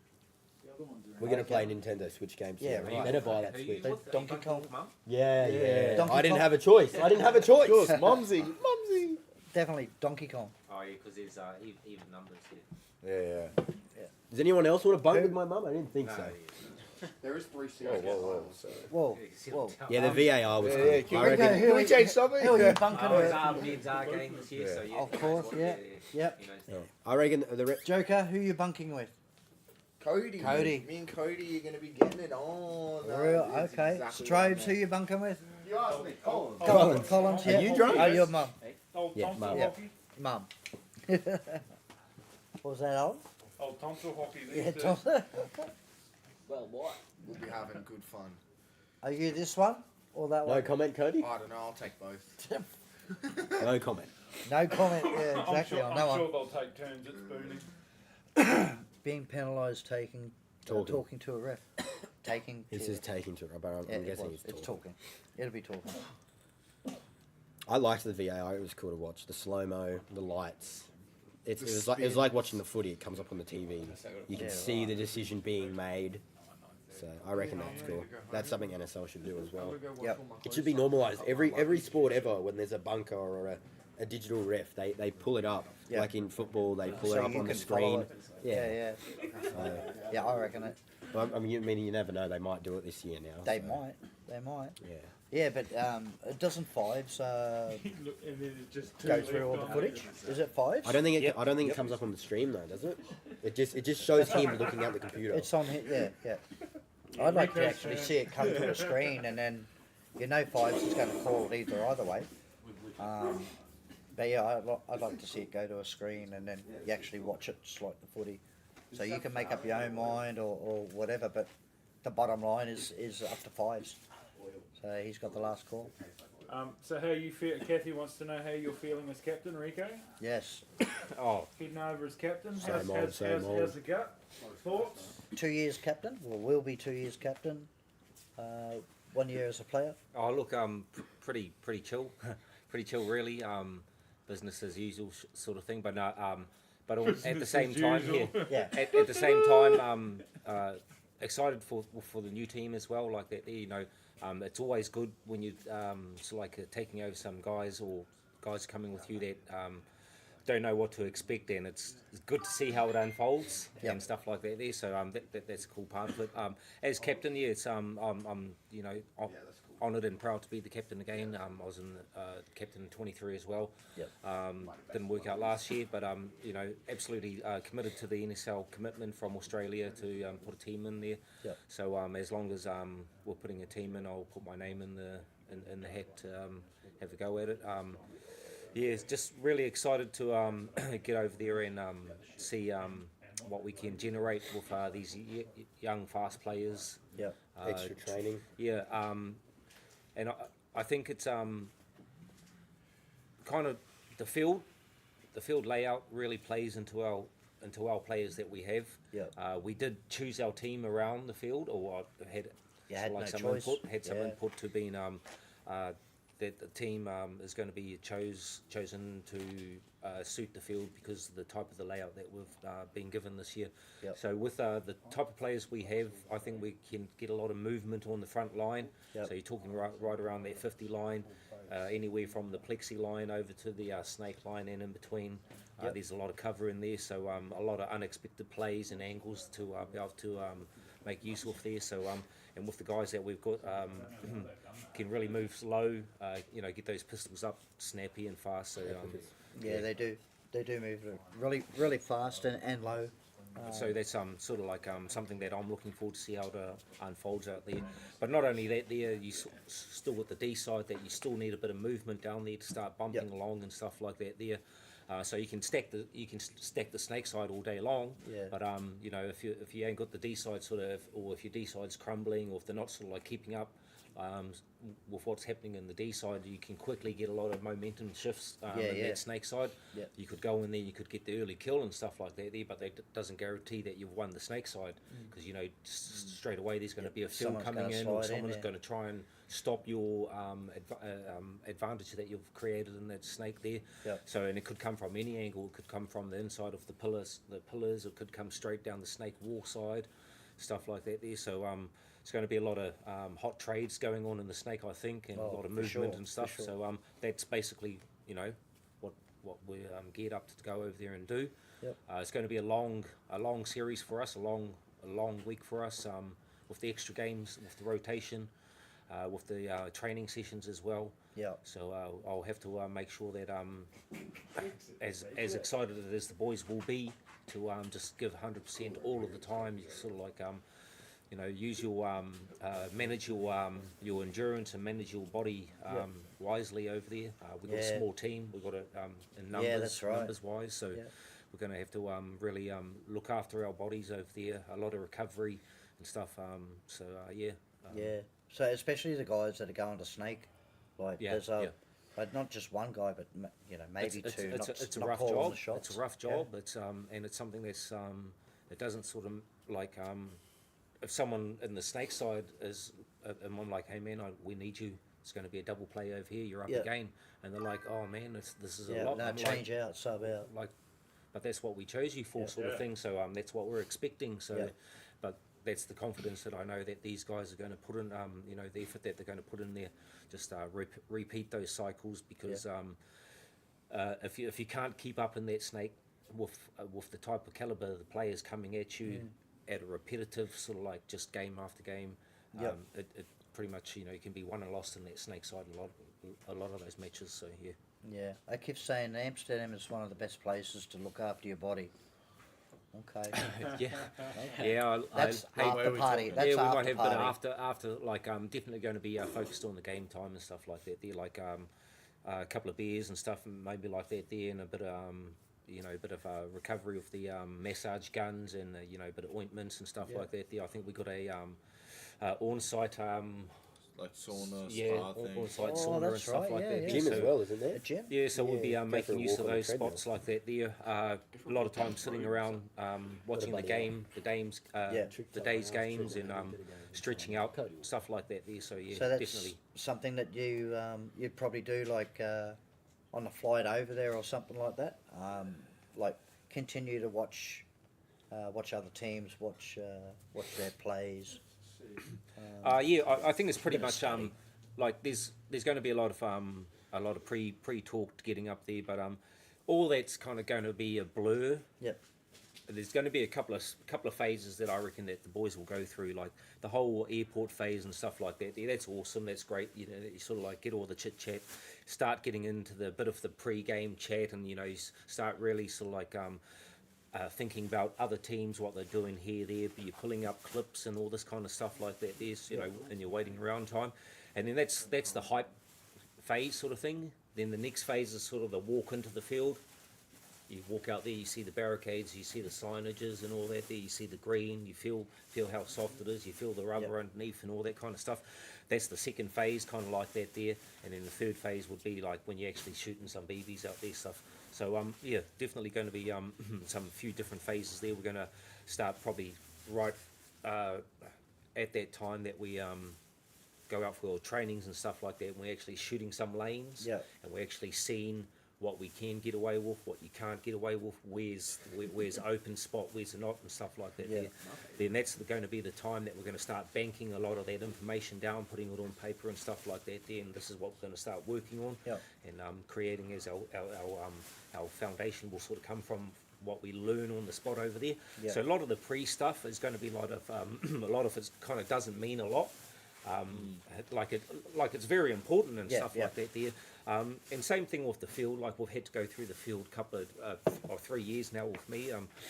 We're gonna play Nintendo Switch games. Yeah, together. right. Better buy that Who Switch. you with? Donkey Are you Kong. with Mum? Yeah, yeah. Donkey I didn't Kong. have a choice. I didn't have a choice. Of course, Mumsy. Mumsy. Definitely Donkey Kong. Oh yeah, because there's even numbers here. Yeah, yeah. Does anyone else want to bunk Who? with my mum? I didn't think No, so. There is 3 Whoa, series. whoa, whoa. Sorry. Whoa, Yeah, you can see whoa. them down. Yeah, the VAR was Yeah, cool. yeah. Can I we, reckon. can we change something? Who are you bunking Oh, it's with? our game this year, Yeah. so yeah. Of that's course, what- yeah. Yep. You know, Yeah. I reckon the Joker, who are you bunking with? Cody. Cody. Me and Cody are going to be getting it on. Real, okay. Strobes, who you bunking with? You asked me. Collins. Collins, Are yeah. you drunk? Oh, your mum. Oh, Yeah, Tom Mum. Yeah. Milwaukee? Mum. What was that, Owen? Oh, tonsil hockey these Yeah, days. Tom. Well, what? We'll be having good fun. Are you this one or that No one? comment, Cody? I don't know. I'll take both. No comment. No comment. Yeah, exactly on that I'm one. sure they'll take turns at spooning. Being penalised, talking to a ref, taking. He to says taking to it, but I'm Yeah, guessing it's he's talking. It'll be talking. I liked the VAR. It was cool to watch. The slow mo, the lights. It was like watching the footy. It comes up on the TV. You can Yeah, see right. the decision being made. So I reckon that's cool. That's something NSL should do as well. Yep. It should be normalised. Every sport ever, when there's a bunker or a digital ref, they pull it up. Yeah. Like in football, they pull So it up you on the can follow screen. it. Yeah. Yeah. Yeah, I reckon it. I mean, you never know. They might do it this year now. They so, might. They might. Yeah. Yeah, but it doesn't fives Look, and then it's just two go through all left the on footage. Is it fives? I don't think it. Yep. I don't think it comes up on the stream though, does it? It just shows him looking at the computer. It's on here. Yeah. I'd like to actually see it come to a screen, and then fives is going to call it either way. But yeah, I'd like to see it go to a screen, and then you actually watch it just like the footy. So you can make up your own mind or whatever, but the bottom line is up to fives. So he's got the last call. So how you feel? Kathy wants to know how you're feeling as captain, Rico. Yes. Oh, Heading over as captain. Same old, How's the gut? Thoughts? 2 years captain. Well, will be 2 years captain. 1 year as a player. oh, look, pretty chill, pretty chill, really. Business as usual sort of thing, but no, but at the Business same as time, usual. yeah. At the same time, excited for the new team as well. Like that, it's always good when you taking over some guys or guys coming with you that don't know what to expect, and it's good to see how it unfolds and stuff like that. There, so that's a cool part of it. As captain, yeah, it's I'm honoured and proud to be the captain again. I was in captain in 23 as well. Yep. Didn't work out last year, but absolutely committed to the NSL commitment from Australia to put a team in there. Yep. So as long as we're putting a team in, I'll put my name in the hat to have a go at it. Yeah, just really excited to get over there and see what we can generate with these young, fast players. Yeah. Extra training. Yeah, and I think it's kind of the field layout really plays into our players that we have. Yeah. We did choose our team around the field, or had Had no some choice. input. Had some Yeah. input to being that the team is going to be chosen to suit the field because of the type of the layout that we've been given this year. Yep. So with the type of players we have, I think we can get a lot of movement on the front line. Yep. So you're talking right around that 50 line, anywhere from the plexi line over to the snake line and in between. Yep. There's a lot of cover in there, so a lot of unexpected plays and angles to be able to make use of there. So and with the guys that we've got, can really move slow, get those pistols up snappy and fast. So Yeah, they do. They do move really, really fast and low. so that's sort of like something that I'm looking forward to see how it unfolds out there. But not only that, there you still with the D side that you still need a bit of movement down there to start bumping along and stuff like that there. So you can stack the snake side all day long. Yeah. But if you ain't got the D side sort of, or if your D side's crumbling, or if they're not sort of like keeping up with what's happening in the D side, you can quickly get a lot of momentum shifts in that snake side. Yeah. You could go in there, you could get the early kill and stuff like that there, but that doesn't guarantee that you've won the snake side because straight away there's going to be a field Someone's coming gonna in, or slide in, someone's yeah. going to try and stop your advantage that you've created in that snake there. Yep. So, and it could come from any angle. It could come from the inside of the pillars. It could come straight down the snake wall side, stuff like that there. So, it's going to be a lot of hot trades going on in the snake, I think, and a lot of for movement sure, and stuff. for sure. So, that's basically what we're geared up to go over there and do. Yep. It's going to be a long series for us, a long week for us, with the extra games, with the rotation. With the training sessions as well. Yeah. So I'll have to make sure that as excited as the boys will be to just give 100% all of the time. You sort of like you know, use your manage your endurance and manage your body wisely over there. We've got a Yeah. small team. We've got it in numbers, Yeah, that's right. numbers wise. So Yeah. we're going to have to really look after our bodies over there. A lot of recovery and stuff. Yeah. Yeah. So especially the guys that are going to snake, like Yeah, there's yeah. but not just one guy, but you know maybe it's, two. It's a not rough calling job. the shots. It's a rough Yeah. job. It's and it's something that's it doesn't sort of like if someone in the snake side is and I'm like, hey man, we need you. It's going to be a double play over here. You're up Yeah. again, and they're like, oh man, this is a Yeah. lot. No, I'm change out, sub out. like, but that's what we chose you for, Yeah. sort of Yeah. thing. So that's what we're expecting. So, Yeah. but that's the confidence that I know that these guys are going to put in. You know, the effort that they're going to put in there. Just repeat those cycles because if you can't keep up in that snake with the type of caliber of the players coming at you at a repetitive sort of like just game after game, Yep. it pretty much, you know, you can be won and lost in that snake side a lot of those matches. So yeah. Yeah, I keep saying Amsterdam is one of the best places to look after your body. Okay. Yeah, Okay. yeah. That's hey, after party. That's yeah, we after might have, party. but after like definitely going to be focused on the game time and stuff like that. There, like a couple of beers and stuff, and maybe like that there, and a bit of you know, a bit of recovery of the massage guns and you know, a bit of ointments and stuff like that. There, I think we got a on-site Like sauna, yeah, spa thing. on-site Oh, sauna and that's stuff right, like yeah, that. yeah. Gym so, as well, isn't there? A gym? Yeah, so we'll be Yeah, go for making a use walk of on the those treadmill. spots like that there. A lot of time sitting around, watching the buddy game, the games, Yeah. the day's games, and stretching out, stuff like that there. So yeah, So that's definitely. something that you'd probably do like on the flight over there or something like that. Like continue to watch other teams, watch their plays. Yeah, I think it's pretty bit of much study. like there's going to be a lot of pre-talk getting up there, but all that's kind of going to be a blur. Yep. There's going to be a couple of phases that I reckon that the boys will go through, like the whole airport phase and stuff like that. Yeah, that's awesome. That's great. You know, you sort of like get all the chit chat, start getting into the bit of the pre-game chat, and you know, you start really sort of like thinking about other teams, what they're doing here, there. But you're pulling up clips and all this kind of stuff like that. There's, you know, in your waiting around time, and then that's the hype phase sort of thing. Then the next phase is sort of the walk into the field. You walk out there, you see the barricades, you see the signages and all that there, you see the green, you feel how soft it is, you feel the rubber underneath and all that kind of stuff. That's the second phase, kind of like that there. And then the third phase would be like when you're actually shooting some BBs out there stuff. So yeah, definitely going to be some few different phases there. We're going to start probably right at that time that we go out for trainings and stuff like that, and we're actually shooting some lanes, and we're actually seeing what we can get away with, what you can't get away with, where's open spot, where's not, and stuff like that. Yeah. There. Then that's going to be the time that we're going to start banking a lot of that information down, putting it on paper and stuff like that there, and this is what we're going to start working on, and creating as our foundation will sort of come from what we learn on the spot over there. Yeah. So a lot of the pre-stuff is going to be a lot of it kind of doesn't mean a lot. Like it's very important and stuff like that there. And same thing with the field. Like we've had to go through the field couple of or 3 years now with me.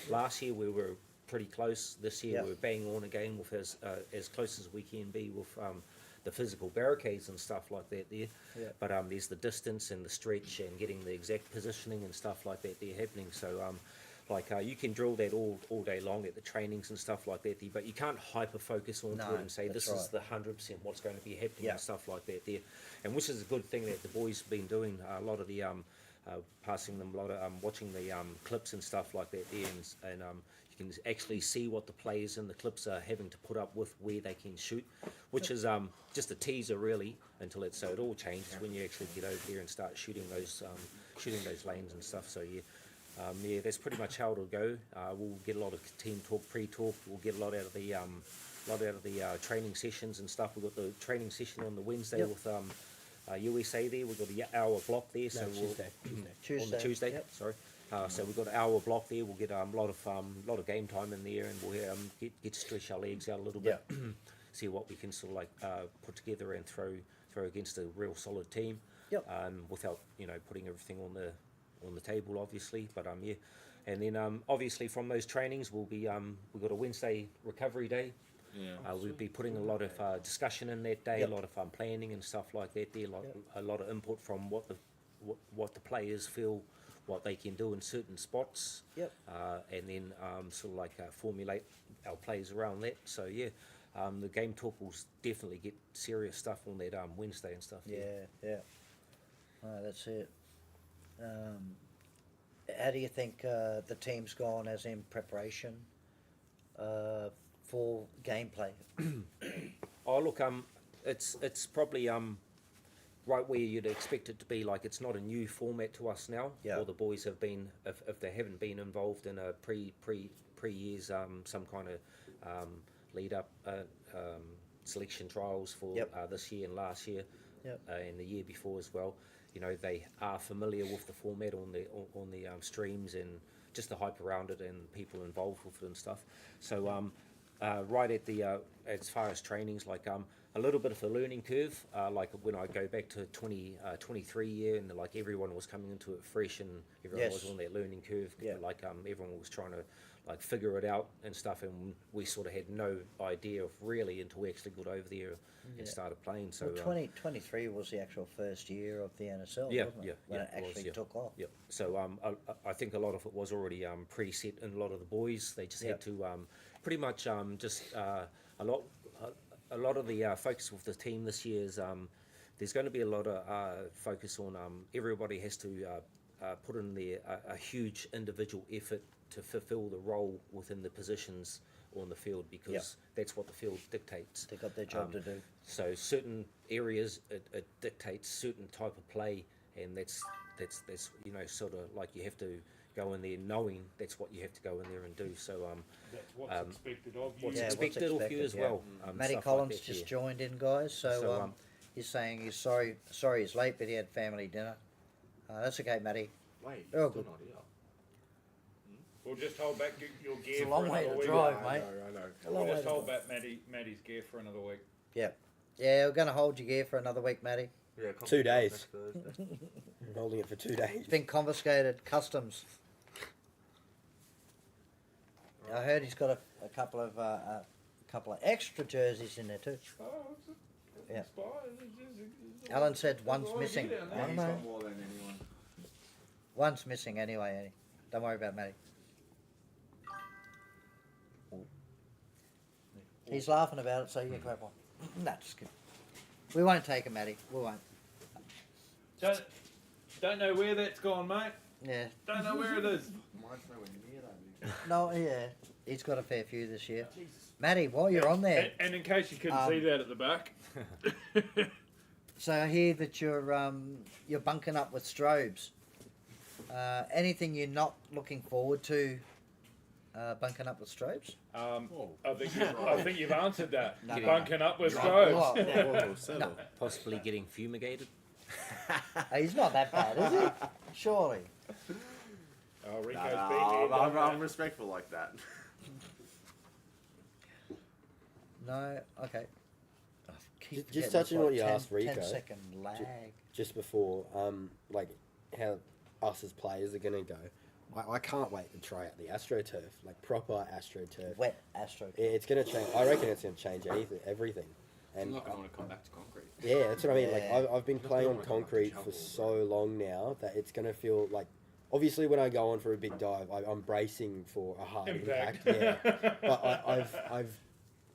Last year we were pretty close. This year we're bang on again with as close as we can be with the physical barricades and stuff like that there. Yeah. But there's the distance and the stretch and getting the exact positioning and stuff like that there happening. So you can drill that all day long at the trainings and stuff like that, but you can't hyper focus onto it and say this is the 100% what's going to be happening and stuff like that there, and which is a good thing that the boys have been doing. A lot of the passing them a lot of watching the clips and stuff like that there, and you can actually see what the players in the clips are having to put up with where they can shoot, which is just a teaser really until it all changes when you actually get over there and start shooting those lanes and stuff. So yeah. Yeah, that's pretty much how it'll go. We'll get a lot of team talk, pre-talk. We'll get a lot out of the training sessions and stuff. We've got the training session on the Wednesday with USA there. We've got the hour block there. So Tuesday. on the Tuesday. Sorry. So we've got an hour block there. We'll get a lot of game time in there, and we'll get to stretch our legs out a little bit. See what we can sort of like put together and throw against a real solid team. Without putting everything on the table, obviously, but and then obviously from those trainings we'll be we've got a Wednesday recovery day, Yeah. We'll be putting a lot of discussion in that day, Yep. a lot of planning and stuff like that. There, like a lot of input from what the players feel, what they can do in certain spots. Yep. And then sort of like formulate our plays around that. So yeah, the game talk will definitely get serious stuff on that Wednesday and stuff. Yeah. Oh, that's it. How do you think the team's gone as in preparation for gameplay? Oh look, it's probably right where you'd expect it to be. Like it's not a new format to us now. Yeah. All the boys have been, if they haven't been involved in a pre years some kind of lead up selection trials for Yep. this year and last year, Yep. and the year before as well. You know, they are familiar with the format on the streams and just the hype around it and people involved with it and stuff. So right at the as far as trainings, like a little bit of a learning curve. Like when I go back to 23 year, and like everyone was coming into it fresh, and everyone Yes. was on that learning curve. Yeah. Like everyone was trying to like figure it out and stuff, and we sort of had no idea of really until we actually got over there and started playing. So Well, 2023 was the actual first year of the NSL, yeah, wasn't it? yeah, When yeah, it it was, actually yeah. took off. Yep. So I think a lot of it was already preset in a lot of the boys. They just Yep. had to pretty much just a lot of the focus with the team this year is there's going to be a lot of focus on everybody has to put in a huge individual effort to fulfill the role within the positions on the field, because Yep. that's what the field dictates. They got their job to do. So certain areas it dictates certain type of play, and that's you know, sort of like you have to go in there knowing that's what you have to go in there and do. So That's what's expected of you. what's Yeah, what's expected of you expected, as yeah. well. Matty stuff Collins like that, just yeah. joined in, guys. So, So, he's saying he's sorry he's late, but he had family dinner. That's okay, Matty. Wait, Oh, still good. not here. We'll just hold back your gear It's a for long way another to week. drive, I mate. know, I know. A long We'll way just to hold drive. back Matty's gear for another week. Yeah, we're going to hold your gear for another week, Matty. Yeah, 2 days. next Thursday. I'm holding it for 2 days. It's been confiscated, customs. I heard he's got a couple of extra jerseys in there too. Oh, Yeah. it's fine. It's Alan said one's Oh, missing. yeah, I Yeah, don't he's know. got more than anyone. One's missing anyway, Eddie. Don't worry about Matty. He's laughing about it, so you can grab one. That's good. We won't take him, Matty. We won't. Don't know where that's gone, mate. Yeah. Don't know where it is. Mine's nowhere near that big. No, yeah. He's got a fair few this year. Matty, while you're on there, And in case you couldn't see that at the back. so I hear that you're bunking up with strobes. Anything you're not looking forward to bunking up with strobes? I think you've answered that. No, no, Bunking up with What? strobes. No. Possibly getting fumigated. He's not that bad, is he? Surely. Oh, Rico's Nah, been nah, here, I'm, done I'm that. respectful like that. No, okay. I keep Just forgetting touching it's what you 10 asked Rico. 10-second lag. Just before, like how us as players are going to go. I can't wait to try out the AstroTurf, like proper AstroTurf. Wet Astro. It's going to change. I reckon it's going to change everything. I'm And not going to want to come back to concrete. yeah, that's what I mean. Like Yeah. I've been Just playing don't on wanna come back to concrete for shovel, so long now that it's going to feel like. Obviously, when I go on for a big dive, I'm bracing for a hard impact. Yeah, but I've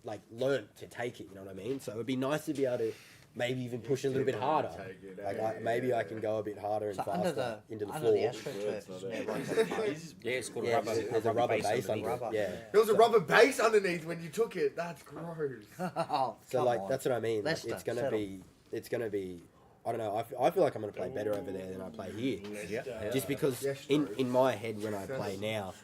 like learnt to take it. You know what I mean? So it'd be nice to be able to maybe even push a little bit harder. Take it, Like maybe I can go a bit harder and So faster into the under floor. the AstroTurf, isn't there like a Yeah, it's got Yeah, a rubber. there's a rubber base underneath. under it. rubber? Yeah. There was a rubber base underneath when you took it. That's gross. Oh, So come like on. that's what I mean. Like, Leicester, it's gonna be. I don't know. I feel like I'm gonna play better over there than I play here. Just because in my head when I play now,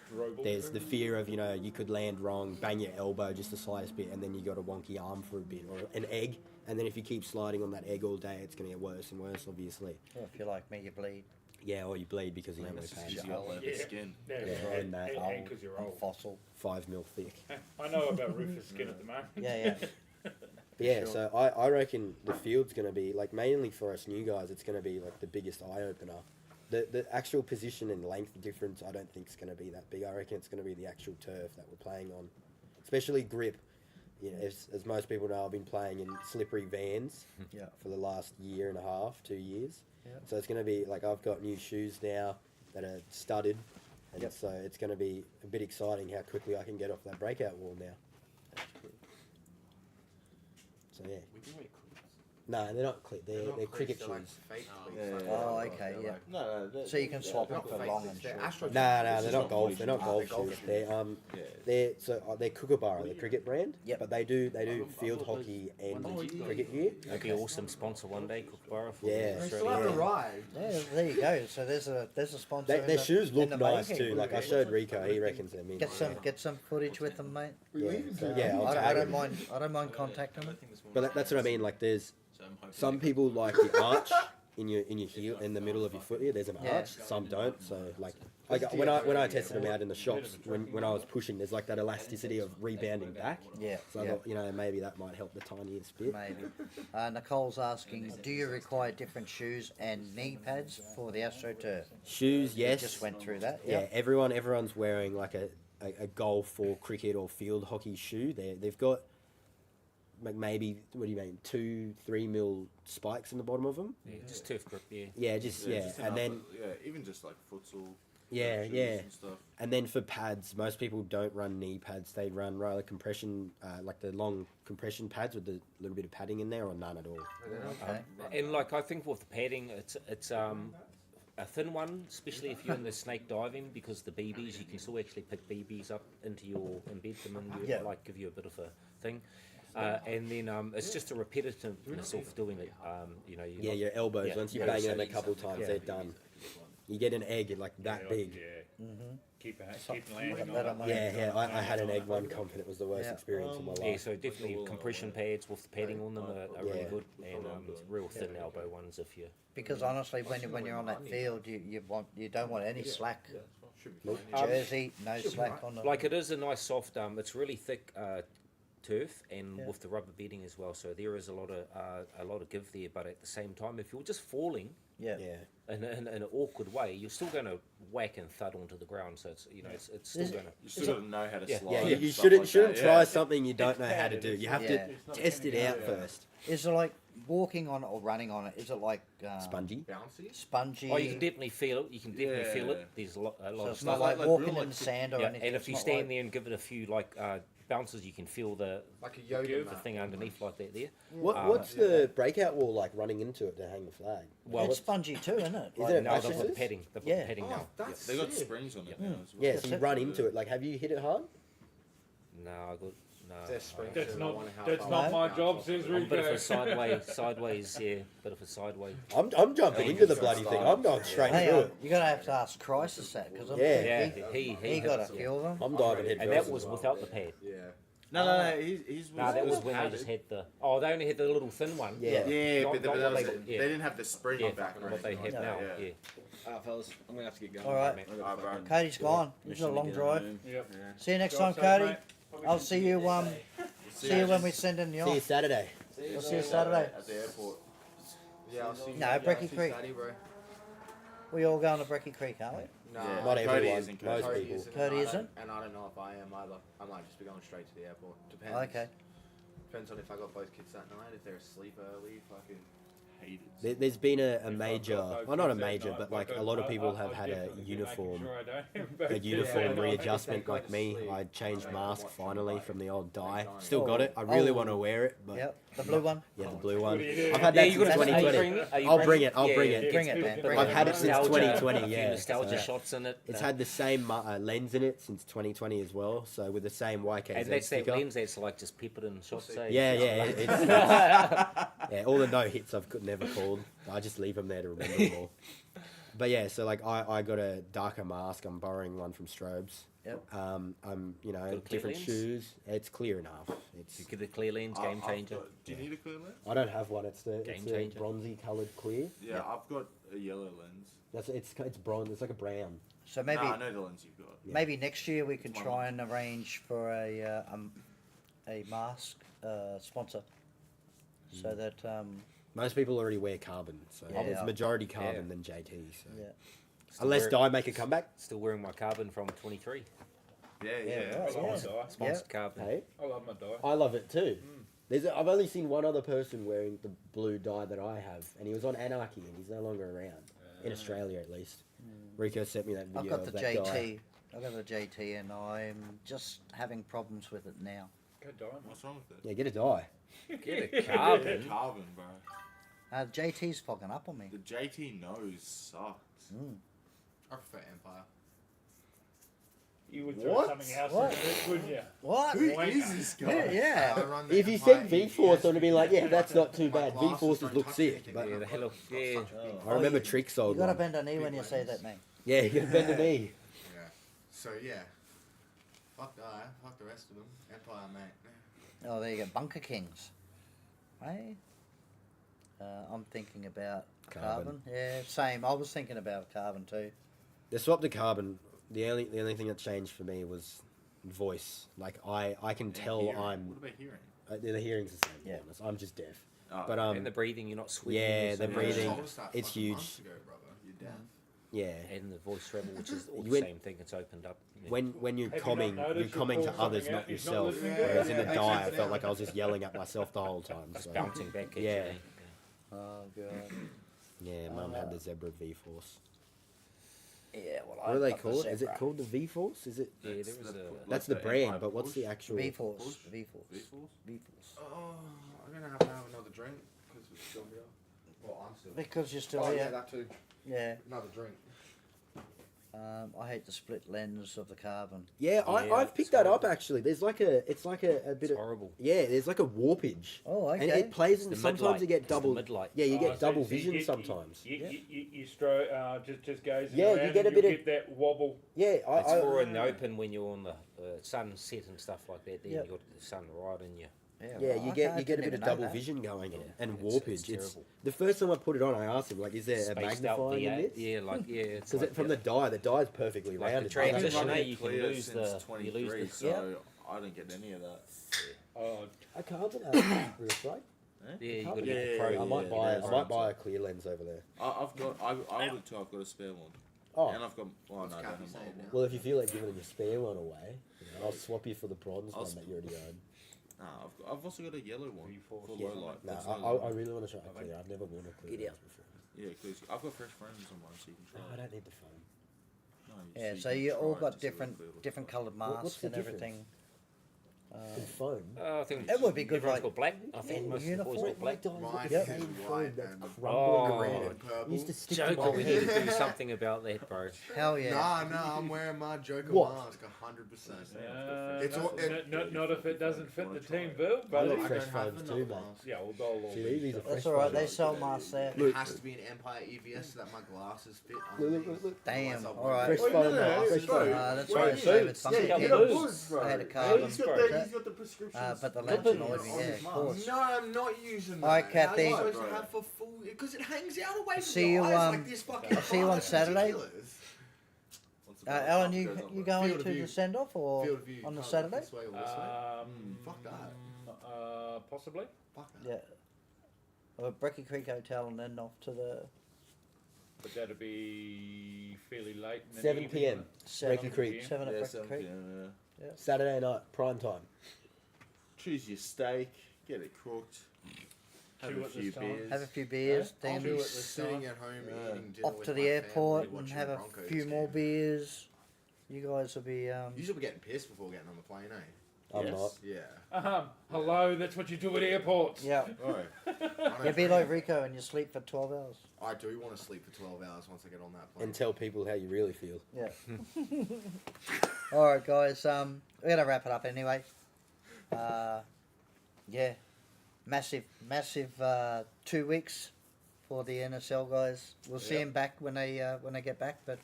there's the fear of you could land wrong, bang your elbow just the slightest bit, and then you got a wonky arm for a bit or an egg, and then if you keep sliding on that egg all day, it's gonna get worse and worse. Obviously. Well, if you're like me, you bleed. Yeah, or you bleed because you have no That's pants. just your leather skin. Yeah, Yeah, and that and 'cause you're I'm old. fossil. 5 mil thick. I know about Rufus skin at the moment. Yeah. Yeah, Sure. so I reckon the field's going to be, like, mainly for us new guys, it's going to be, like, the biggest eye-opener. The actual position and length difference, I don't think is going to be that big. I reckon it's going to be the actual turf that we're playing on. Especially grip. you know, as most people know, I've been playing in slippery Vans Yeah. for the last year and a half, 2 years. Yeah. So it's going to be like I've got new shoes now that are studded, and Yep. so it's going to be a bit exciting how quickly I can get off that breakout wall now. So yeah. We can make clips. No, they're not clip. They're not cricket clips, they're shoes. like fake Oh, clips, yeah, like yeah. what Oh, I've got. okay, They're yeah. like- No, So you can swap they're them not for fake, long they're and short. Astro No, shoes. no, This they're is not not golf. golf They're not shoes. golf They're golf shoes. shoes. They're Yeah. they're Kookaburra, the cricket brand. Yep. But they do field hockey and cricket gear. That'd be awesome sponsor one day, Kookaburra. For Yeah. We Australia. still have to Yeah. ride. Yeah, there you go. So there's a sponsor. Their in the- shoes in look the nice making. too. Like I showed Rico, he reckons they're mint. Get some footage with them, mate. Yeah, so, I, I'll I tag don't him. mind. I don't mind contacting them. But that's what I mean. Like there's some people like the arch in your heel in the middle of your foot here. There's an Yeah. arch. Some don't. So like when I tested them out in the shops when I was pushing, there's like that elasticity of rebounding back. Yeah. So I yeah. thought, you know, maybe that might help the tiniest bit. Maybe. Nicole's asking, do you require different shoes and knee pads for the AstroTurf? Shoes, We yes. just went through that. Yeah, everyone's wearing like a golf or cricket or field hockey shoe. They've got like maybe, what do you mean, 2-3 mil spikes in the bottom of them. Yeah, just turf grip, yeah. Yeah, just just and enough, then even just like futsal. Yeah, shoes yeah. And stuff. and then for pads, most people don't run knee pads. They run rather compression, like the long compression pads with the little bit of padding in there, or none at all. Okay. And like I think with the padding, it's a thin one, especially if you're in the snake diving, because the BBs you can still actually pick BBs up into your embed them and Yeah. like give you a bit of a thing. And then it's just a repetitiveness of doing it. You know, Yeah, your elbows. Yeah. Once you Yeah. bang it in a couple times, Yeah. they're done. You get an egg like that big. Yeah. Keep So- landing that on on it. my- Yeah, I had an egg one comp and it was the worst Yeah. experience of my Yeah, life. so definitely compression pads with the padding on them are really Yeah. good, and real thin elbow ones if you. Because honestly, when you're on that field, you don't want any slack. Um, Jersey, no slack on the. Like it is a nice soft, it's really thick turf, and Yeah. with the rubber bedding as well. So there is a lot of give there, but at the same time, if you're just falling Yeah. Yeah. in an awkward way, you're still going to whack and thud onto the ground. So it's it's still Is it- going to. You still got to know how to Yeah. slide. Yeah, and you stuff shouldn't like shouldn't that, try yeah. something you don't know how to do. You have Yeah. to test it out first. Is it like walking on it or running on it? Is it like Spongy. Bouncy? spongy? Oh, you can definitely feel it. You can definitely feel Yeah. it. There's a lot so of it's not stuff. like, like walking real, in like, sand or Yeah, anything. and if It's you not stand like- there and give it a few bounces, you can feel the Like a yoga give the mat. thing underneath like that there. What's the breakout wall like running into it to hang the flag? Well, it's spongy too, isn't it? Is Like- it No, they've got mattresses? padding. They've got Yeah. padding now. That's They got sick. springs on it Yeah. now as well. Yeah, That's so you it. run into it. Like, have you hit it hard? No, I got no. There's springs That's in not- the one and a half that's hour not my bounce job, off says the I'm a bit of Rico. a sideways, yeah, bit of a sideways. I'm jumping into the bloody thing. I'm going straight Hey, through it. you're gonna have to ask Crisis that because Yeah. he got a few of them. I'm diving head And first. that was without the pad. Yeah. No, he's No, that was when they just had the. Oh, they only had the little thin one. Yeah. Yeah, Not- but not that what was, they- yeah. they didn't have the spring Yeah, back. or what they anything have like now. that, Yeah. Alright, fellas, I'm gonna have to get going. All right. mate. Alright, bro. Cody's gone. This is a long drive. Yep. See you next Drive time, safe, Cody. mate. I'll see you. See you when we send in the See you off. Saturday. We'll see you Saturday. At the airport. Yeah, I'll see you. No, yeah, Brecky I'll see Creek. Sadie, bro. We all going to Brecky Creek, aren't we? No, Yeah. Not Cody everyone. isn't, Most Cody. people. isn't, Cody and I isn't? don't- And I don't know if I am either. I might just be going straight to the airport. Depends. Okay. Depends on if I got both kids that night. If they're asleep early, fucking. Hate it. There's been a If I've major, got well, not a kids that major, night, but like a I'd- lot of people I'd- have I'd had a definitely be making uniform. sure I don't- A uniform Yeah. readjustment Go like to me. sleep. I changed Yeah. mask Watch finally them from the old dye. Nighttime. Still got it. I really Oh. want to wear it, but Yep. The blue one. yeah, the blue one. What do you do? I've had Yeah, that you since gotta- are you 2020. bringing- are you I'll bring bringing- it. I'll yeah, bring yeah, it. Bring it's it, good. man. Bit Bring of it. I've had it since nostalgia, 2020, a few yeah. nostalgia Yeah. shots in it. It's had the same lens in it since 2020 as well, so with the same YKZ and that's that sticker. lens that's like just peppered in shots. Eh? Yeah, yeah, it's, yeah. All the no hits I've never called, I just leave them there to remember them all. But yeah, so like I got a darker mask. I'm borrowing one from Strobes. Yep. I'm Got a clear different lens? shoes. It's clear enough. It's You get a clear lens, game changer. Do you need a clear lens? I don't have one. It's Game the changer. bronzy coloured clear. Yeah, I've got a yellow lens. It's bronze. It's like a brown. So maybe Nah, I know the lens you've got. Yeah. maybe next year we can try and arrange for a mask sponsor, so that Most people already wear carbon, so Yeah. it's majority carbon Yeah. than JT. So yeah. Still unless wear- Dye make a comeback, Still wearing my carbon from 23. Yeah, Yeah, yeah. right, I love my yeah. die. Sponsored carbon. Hey, I love my die. I love it too. I've only seen one other person wearing the blue dye that I have, and he was on Anarchy, and he's no longer around in Australia, at least. Rico sent me that video I've got of the that guy. JT. I've got the JT, and I'm just having problems with it now. Go die. What's wrong with it? Yeah, get a dye. Get a carbon. Carbon, bro. JT's fogging up on me. The JT nose sucks. I prefer Empire. You would throw What? something else What? in it, wouldn't you? What? Who Wanker. is this Yeah, guy? yeah. I run the If you Empire said V-Force, I would have been like, yeah, that's not too My bad. glasses V-Forces don't look touch sick. anything. But Yeah, the hell of- yeah. I remember Trick You sold gotta one. bend a knee Big when you say lens. that, mate. Yeah, you gotta bend the knee. Yeah. So yeah. Fuck die. Fuck the rest of them. Empire, mate. Oh, there you go. Bunker Kings. Hey? I'm thinking about Carbon. carbon. Yeah, same. I was thinking about carbon too. They swapped the carbon. The only thing that changed for me was voice. Like I can tell Hearing. I'm What about hearing? the hearing's the same. Yeah. Yeah. I'm just deaf. Oh, But And the breathing, you're not sweating. yeah, you're the so- breathing. You told us that it's fucking huge. months ago, brother. You're deaf. Yeah. And the voice rebel, which is all the When- same thing. It's opened up. Yeah. When you're Have you coming, not you're noticed coming you're to calling others, something not out? He's not yourself. listening to Whereas you. in the Yeah, die, I makes sense felt now. like I was just yelling at myself the whole time. It's So, bouncing back at Yeah. you. Oh, God. yeah, Mum had the Zebra V-Force. Yeah, well, What do they call it? Is it called the V-Force? Is it? Yeah, there That's was the- a. That's the the brand, Empire but what's Push? the actual? V-Force. Push? V-Force. V-Force? V-Force. Oh, I'm gonna have to have another drink because we're still here. Well, I'm still. Because you're still Oh yeah, here. that too. Yeah. Another drink. I hate the split lens of the carbon. Yeah, Yeah, I've it's picked that up horrible. actually. There's like it's like a bit It's of horrible. yeah. There's like a warpage, Oh, okay. and it plays. It's And the sometimes mid-light. you get It's the double. mid-light. Yeah, you Oh, get double so you vision get- sometimes. You just goes Yeah, you around get a and bit you of- get that wobble. Yeah, It's I for in the open when you're on the sunset and stuff like that. Then Yep. you got the sun right in you. yeah, well, you okay, I get a didn't bit even of know double that. vision going on Yeah, and it's warpage. It's terrible. the first time I put it on. I asked him like, "Is there a Spaced out magnifying in this?" Yeah, like yeah. It's Because like, from yeah. the die's perfectly Like the rounded. transition, I've been eh, running you can clear lose since the- you 23, lose the- so I don't get any of that. Oh, A carbon, real straight. Yeah, you got to Yeah, get the yeah, pro. yeah, I might yeah, buy. yeah, I might right, buy so- a clear lens over there. I've got. I ordered two. I've got a spare one. Oh, And I've got. Well, What's no, I don't Kathy have saying my now? one. well, if you feel like giving your spare one away, I'll swap you for the bronze I'll one that you already own. Nah, I've also got a yellow one V-Force. for Yeah. low light. No, That's I low light. really want to try a clear. I've never worn a clear Get lens before. Yeah, because I've got fresh frames on mine, so you can try. No, I it. don't need the phone. No, Yeah, you so can you all try it got to see what different clear looks different like. coloured what's masks the and difference? everything. The phone. I think It would be good, everyone's like, got black. I think most of the boys got black. Mine Yep. is Same white phone that's and crumbling Oh. around. and purple. Used to stick to Joker, my we head. need to do something about that, bro. Hell yeah. Nah, I'm wearing my Joker What? mask 100%. It's all- not if it doesn't fit the team bill, I buddy. got I fresh don't have phones another too, mate. mask. Yeah, well, they'll all See, be- these are fresh That's alright, they phones. sell masks there. It has to be an Empire EVS so that my glasses fit underneath. Look. Damn, Otherwise I'll alright. wear Fresh phone, glasses. fresh phone. That's Wait, why I say with see, Bunker yeah, Kings. blues, I had a Hey, carbon. he's got got the prescription. But the lens annoyed me, yeah, of course. No, I'm not using that. Alright, How Kathy. are you supposed to have for full? Because it hangs out away from See your you, eyes like this fucking. I'll see you bar, on that's Saturday. ridiculous. Alan, you going Field to of view. the send off or Field of view, on the can't Saturday? look this way or this way. Fuck that. Possibly. Fuck that. Yeah. Well, Brecky Creek Hotel and then off to the But that'd be fairly late. In the 7 evening. p.m. seven, Brecky Creek. 7 at Yeah, Brecky 7 Creek. p.m. Yeah. Saturday night, prime time. Choose your steak, get it cooked, have Chew a it few this time. beers. Have a few beers, I'll then be do it this sitting time. at home Yeah. eating dinner off with to my the airport family, and watching have the a Broncos few more game. beers. You guys will be You should be getting pissed before getting on the plane, eh? I'm Yes. not. Yeah. Oh. Hello, that's what you do at airports. yeah. Right. You'll be like Rico and you sleep for 12 hours. I do want to sleep for 12 hours once I get on that plane. And tell people how you really feel. Yeah. All right, guys. We're gonna wrap it up anyway. Yeah, massive 2 weeks for the NSL guys. We'll see Yep. them back when they get back, but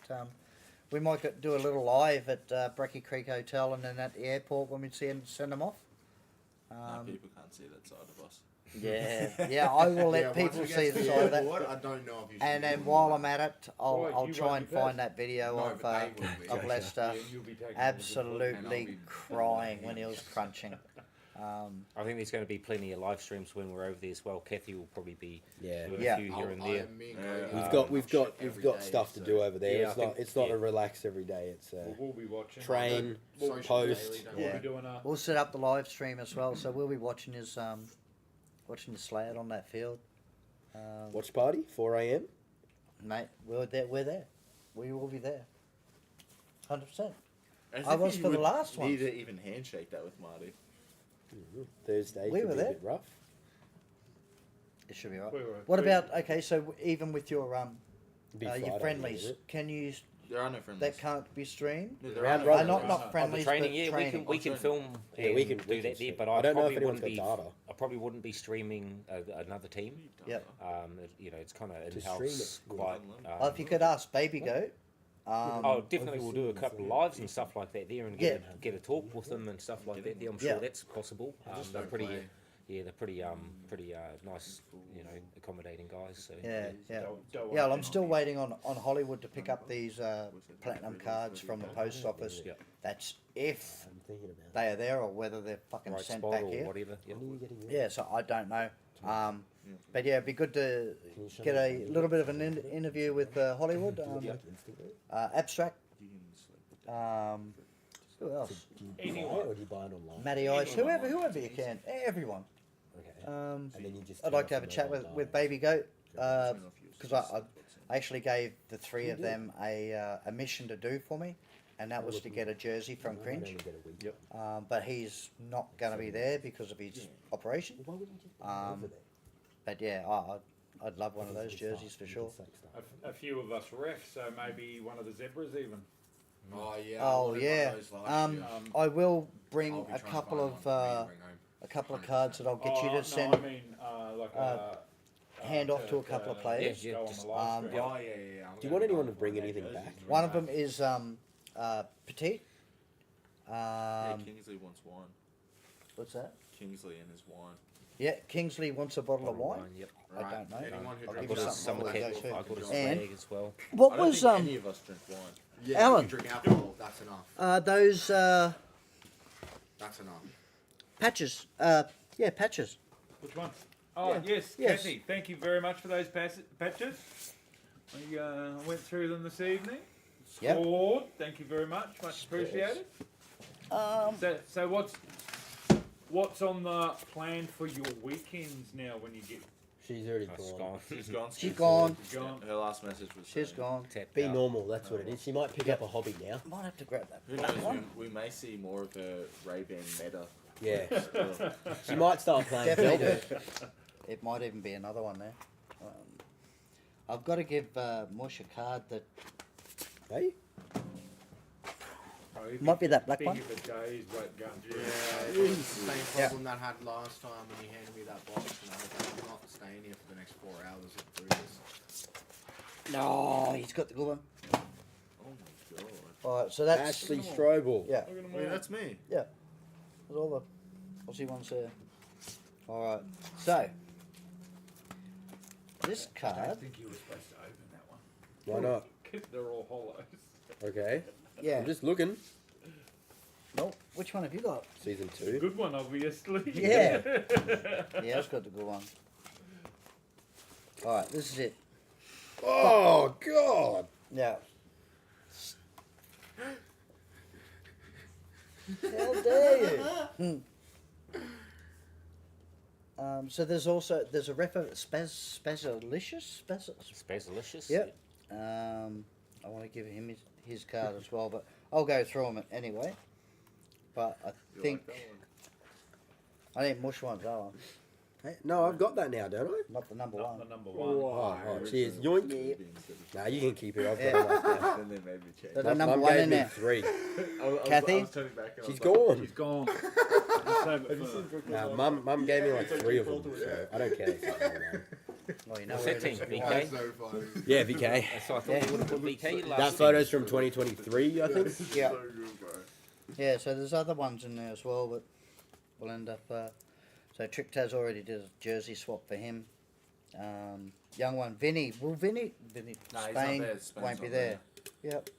we might do a little live at Brecky Creek Hotel and then at the airport when we send them off. No, people can't see that side of us. Yeah, I will let Yeah, once people we get see to the the side of that. airport, I don't know if you should And be then doing while that. I'm at it, Why, I'll you try won't and be find first. that video No, of but they will be. Lester Yeah, you'll be taking absolutely And I'll be crying when he was crunching. I think there's going to be plenty of live streams when we're over there as well. Kathy will probably be Yeah. doing Yeah. a few here and there. We've got stuff to do over there. Yeah, it's I not think- it's not yeah. a relax every day. It's We'll be watching. train, Social post. daily, don't We'll Yeah. be doing a. We'll set up the live stream as well, so we'll be watching his sleigh out on that field. Watch party 4 a.m. Mate, we're there. We're there. We will be there. 100%. As I if was you for the would last need one. to even handshake that with Marty. Thursday We could were be a there. bit rough. It should be right. We were- What we- about so even with your Be your Friday, friendlies, wouldn't it? can you There are no friendlies. that can't be streamed? No, there Round are no robin. Not friendlies. no. friendlies, training, but yeah, training. we can film. Yeah, we can do we can that there, stream. but I don't know if probably anyone's wouldn't got be. data. I probably wouldn't be streaming another team. Yep. It's kind of To in-house, stream it. quite. Oh, if you could ask Baby Goat. Oh, definitely we'll do a couple of lives and stuff like that there, and get Yeah. get a talk with them and stuff like that there. I'm sure Yeah. that's possible. Just They're don't pretty, play. they're pretty nice, accommodating guys. So Yeah, yeah. Don't Yeah, well, want I'm still waiting on Hollywood to pick up these platinum cards from the post office. Yeah. That's if I'm thinking about they are there or whether they're fucking right sent spot back or here. whatever. Yeah. when are you getting yours? Yeah, so I don't know. But yeah, it'd be good to Can you show get me a little bit of an interview with Hollywood. Do you like instantly? Abstract. Who else? Do you Anyone. buy it or do you buy it online? Matty Ice. Whoever you can. Everyone. Okay. Um, And then you just I'd like to have a chat with Baby Goat because I actually gave the three of them a mission to do for me, and that was to get a jersey from Cringe. But he's not going to be there because of his operation. Why wouldn't you just go Um, over there? But yeah, I'd love one of those jerseys for sure. a few of us refs, so maybe one of the zebras even. Oh yeah. Oh, I wanted one of yeah. those last year. I will I'll bring be a trying to couple find of one for me to bring home. a couple of cards that I'll get you Oh, to send. No, I mean, hand off to a couple of players. Yeah, Go on just- the live stream. Oh yeah. Do you want anyone to bring anything back? One of them is Petite. Yeah, Kingsley wants wine. What's that? Kingsley and his wine. Yeah, Kingsley wants a bottle of wine. Yep. I don't know. Anyone who I'll I've give drinks you got a something summer to go cap. to. I've got a And- swag as well. What I don't was think any of us drink wine. Yeah, Alan. if you drink alcohol, that's enough. those That's enough. patches? Yeah, patches. Which one? Oh, Yeah. yes, Yes. Kathy, thank you very much for those patches. We went through them this evening. Yep. Scored. Thank you very much. Much appreciated. So what's on the plan for your weekends now when you get She's already That's gone. gone. She's gone. She's gone. gone? Her last message was. She's gone. Tapped Be out. normal, that's what it is. She might pick up a hobby now. Might have to grab that. Who black knows? one. We may see more of her Ray-Ban meta. Yeah. still. She might start playing Definitely Zelda. do. It might even be another one there. I've got to give Mush a card that Hey? Oh, he'd might be that black big one. of a day, he's like going through. Yeah, it was the same problem that I had last time when you handed me that box, and I was like, I'm not staying here for the next 4 hours through this. No, he's got the good one. Oh my god. All right, so that's Ashley Strobel. yeah. Look at them Wait, all. that's me. There's all the Aussie ones there. All right, so this I card, don't think you were supposed to open that one. Why not? They're all hollows. Okay. yeah. I'm just looking. No, which one have you got? Season 2. Good one, obviously. Yeah. Yeah, I've got the good one. All right, this is it. Oh, God! Yeah. How dare you? So there's a Spazalicious. Spazalicious. Yep. I want to give him his card as well, but I'll go through them anyway. But I You think like that one? I think Mush wants that one, Hey, no, I've got that now, don't I? not the number Not one. the number one. Oh, Original cheers. Yoink. baby Nah, you can keep it. I've Yeah. got it now. Then they made me change. The Mum number one gave in me there. 3. Kathy? I was turning back and I She's was like, gone. She's gone. Let's save it for- Nah, Mum gave me like 3 of them, so I don't care. It's not really bad. Well, you know What's where that it team? is. VK? That's so funny. Yeah, VK. That's what I thought you would have put VK last. That photo's from 2023, I think. Yeah. So good, bro. Yeah, so there's other ones in there as well, but we'll end up. So Trick Taz already did a jersey swap for him. Young one, Vinny. Will Vinny Nah, he's not Spain there. Spain's won't be not there. Yep.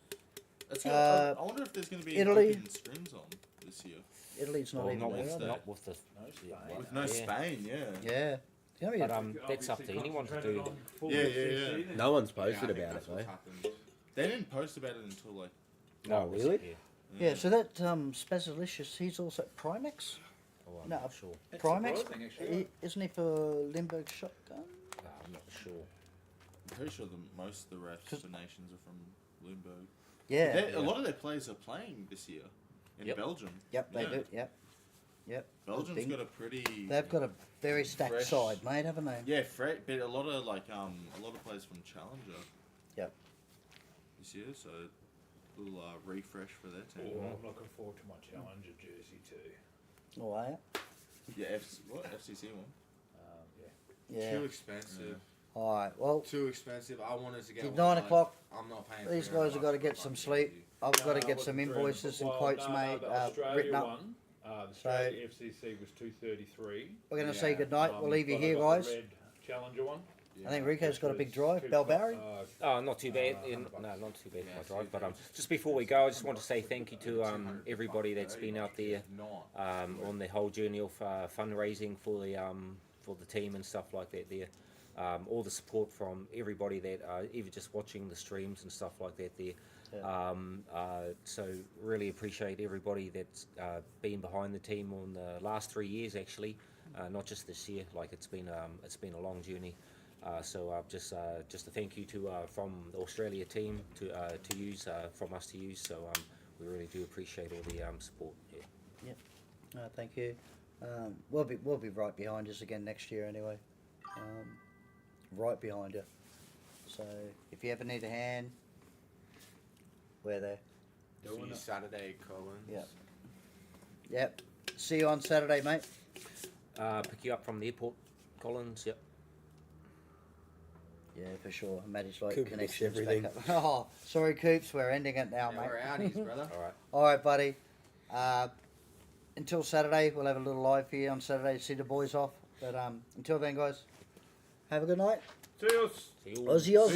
That's Uh, I wonder if there's going to be Italy. open streams on this year. Italy's not Well, even not there, with, are they? not with the. No Spain. yeah, With no yeah. Spain, yeah. Yeah. You know, But that's up to anyone to do. Yeah. No one's Yeah, I posted think about it, that's what's though. happened. They didn't post about it until like. Oh, really? yeah, so that Spazilicious, he's also Primex? Oh, I'm No, not sure. That's Primex? surprising, actually. Isn't he for Limburg Shotgun? I'm not sure. I'm pretty sure most of the refs for nations are from Bloomberg. Yeah. A lot of their players are playing this year in Yep. Belgium. Yep, they Yeah. do. Yep. Belgium's Big. got a pretty. They've got a very stacked fresh- side, mate, haven't they? Yeah, but a lot of a lot of players from Challenger. Yep. This year, so a little refresh for their team. Oh, I'm looking forward to my Challenger jersey too. Oh, are you? Yeah, FCC one. Yeah. Too expensive. All right. Well, Too expensive. I wanted to get It's one, 9 o'clock. I'm not paying. these $300 guys have got to for a get some fucking sleep. jersey. I've got to No, get it some wasn't invoices and well, quotes, no, mate, the Australia written up. one, the Australia FCC was 233. We're going to Yeah. say goodnight. We'll leave you here, guys. Red Challenger one. I think Rico's got a big drive. Two- Belbarry? Oh, not too bad. No, not too bad for my drive. But just before we go, I just want to say thank you to everybody that's been out there on the whole journey of fundraising for the team and stuff like that. There, all the support from everybody that even just watching the streams and stuff like that. There. So really appreciate everybody that's been behind the team on the last 3 years actually, not just this year. Like it's been a long journey. So just a thank you to from the Australia team to use from us to use. So we really do appreciate all the support. Yeah. Thank you. We'll be right behind us again next year anyway. Right behind you. So if you ever need a hand, we're there. See you Saturday, Collins. Yep. Yep. See you on Saturday, mate. Pick you up from the airport, Collins. Yep. Yeah, for sure. Maddie's like Coop connections missed back up. Oh, sorry, Coops. We're ending it now, Yeah, mate. we're outies, brother. All right. All right, buddy. Until Saturday, we'll have a little live here on Saturday to see the boys off. But until then, guys, have a good night. Cheers. See you. Aussie, Aussie.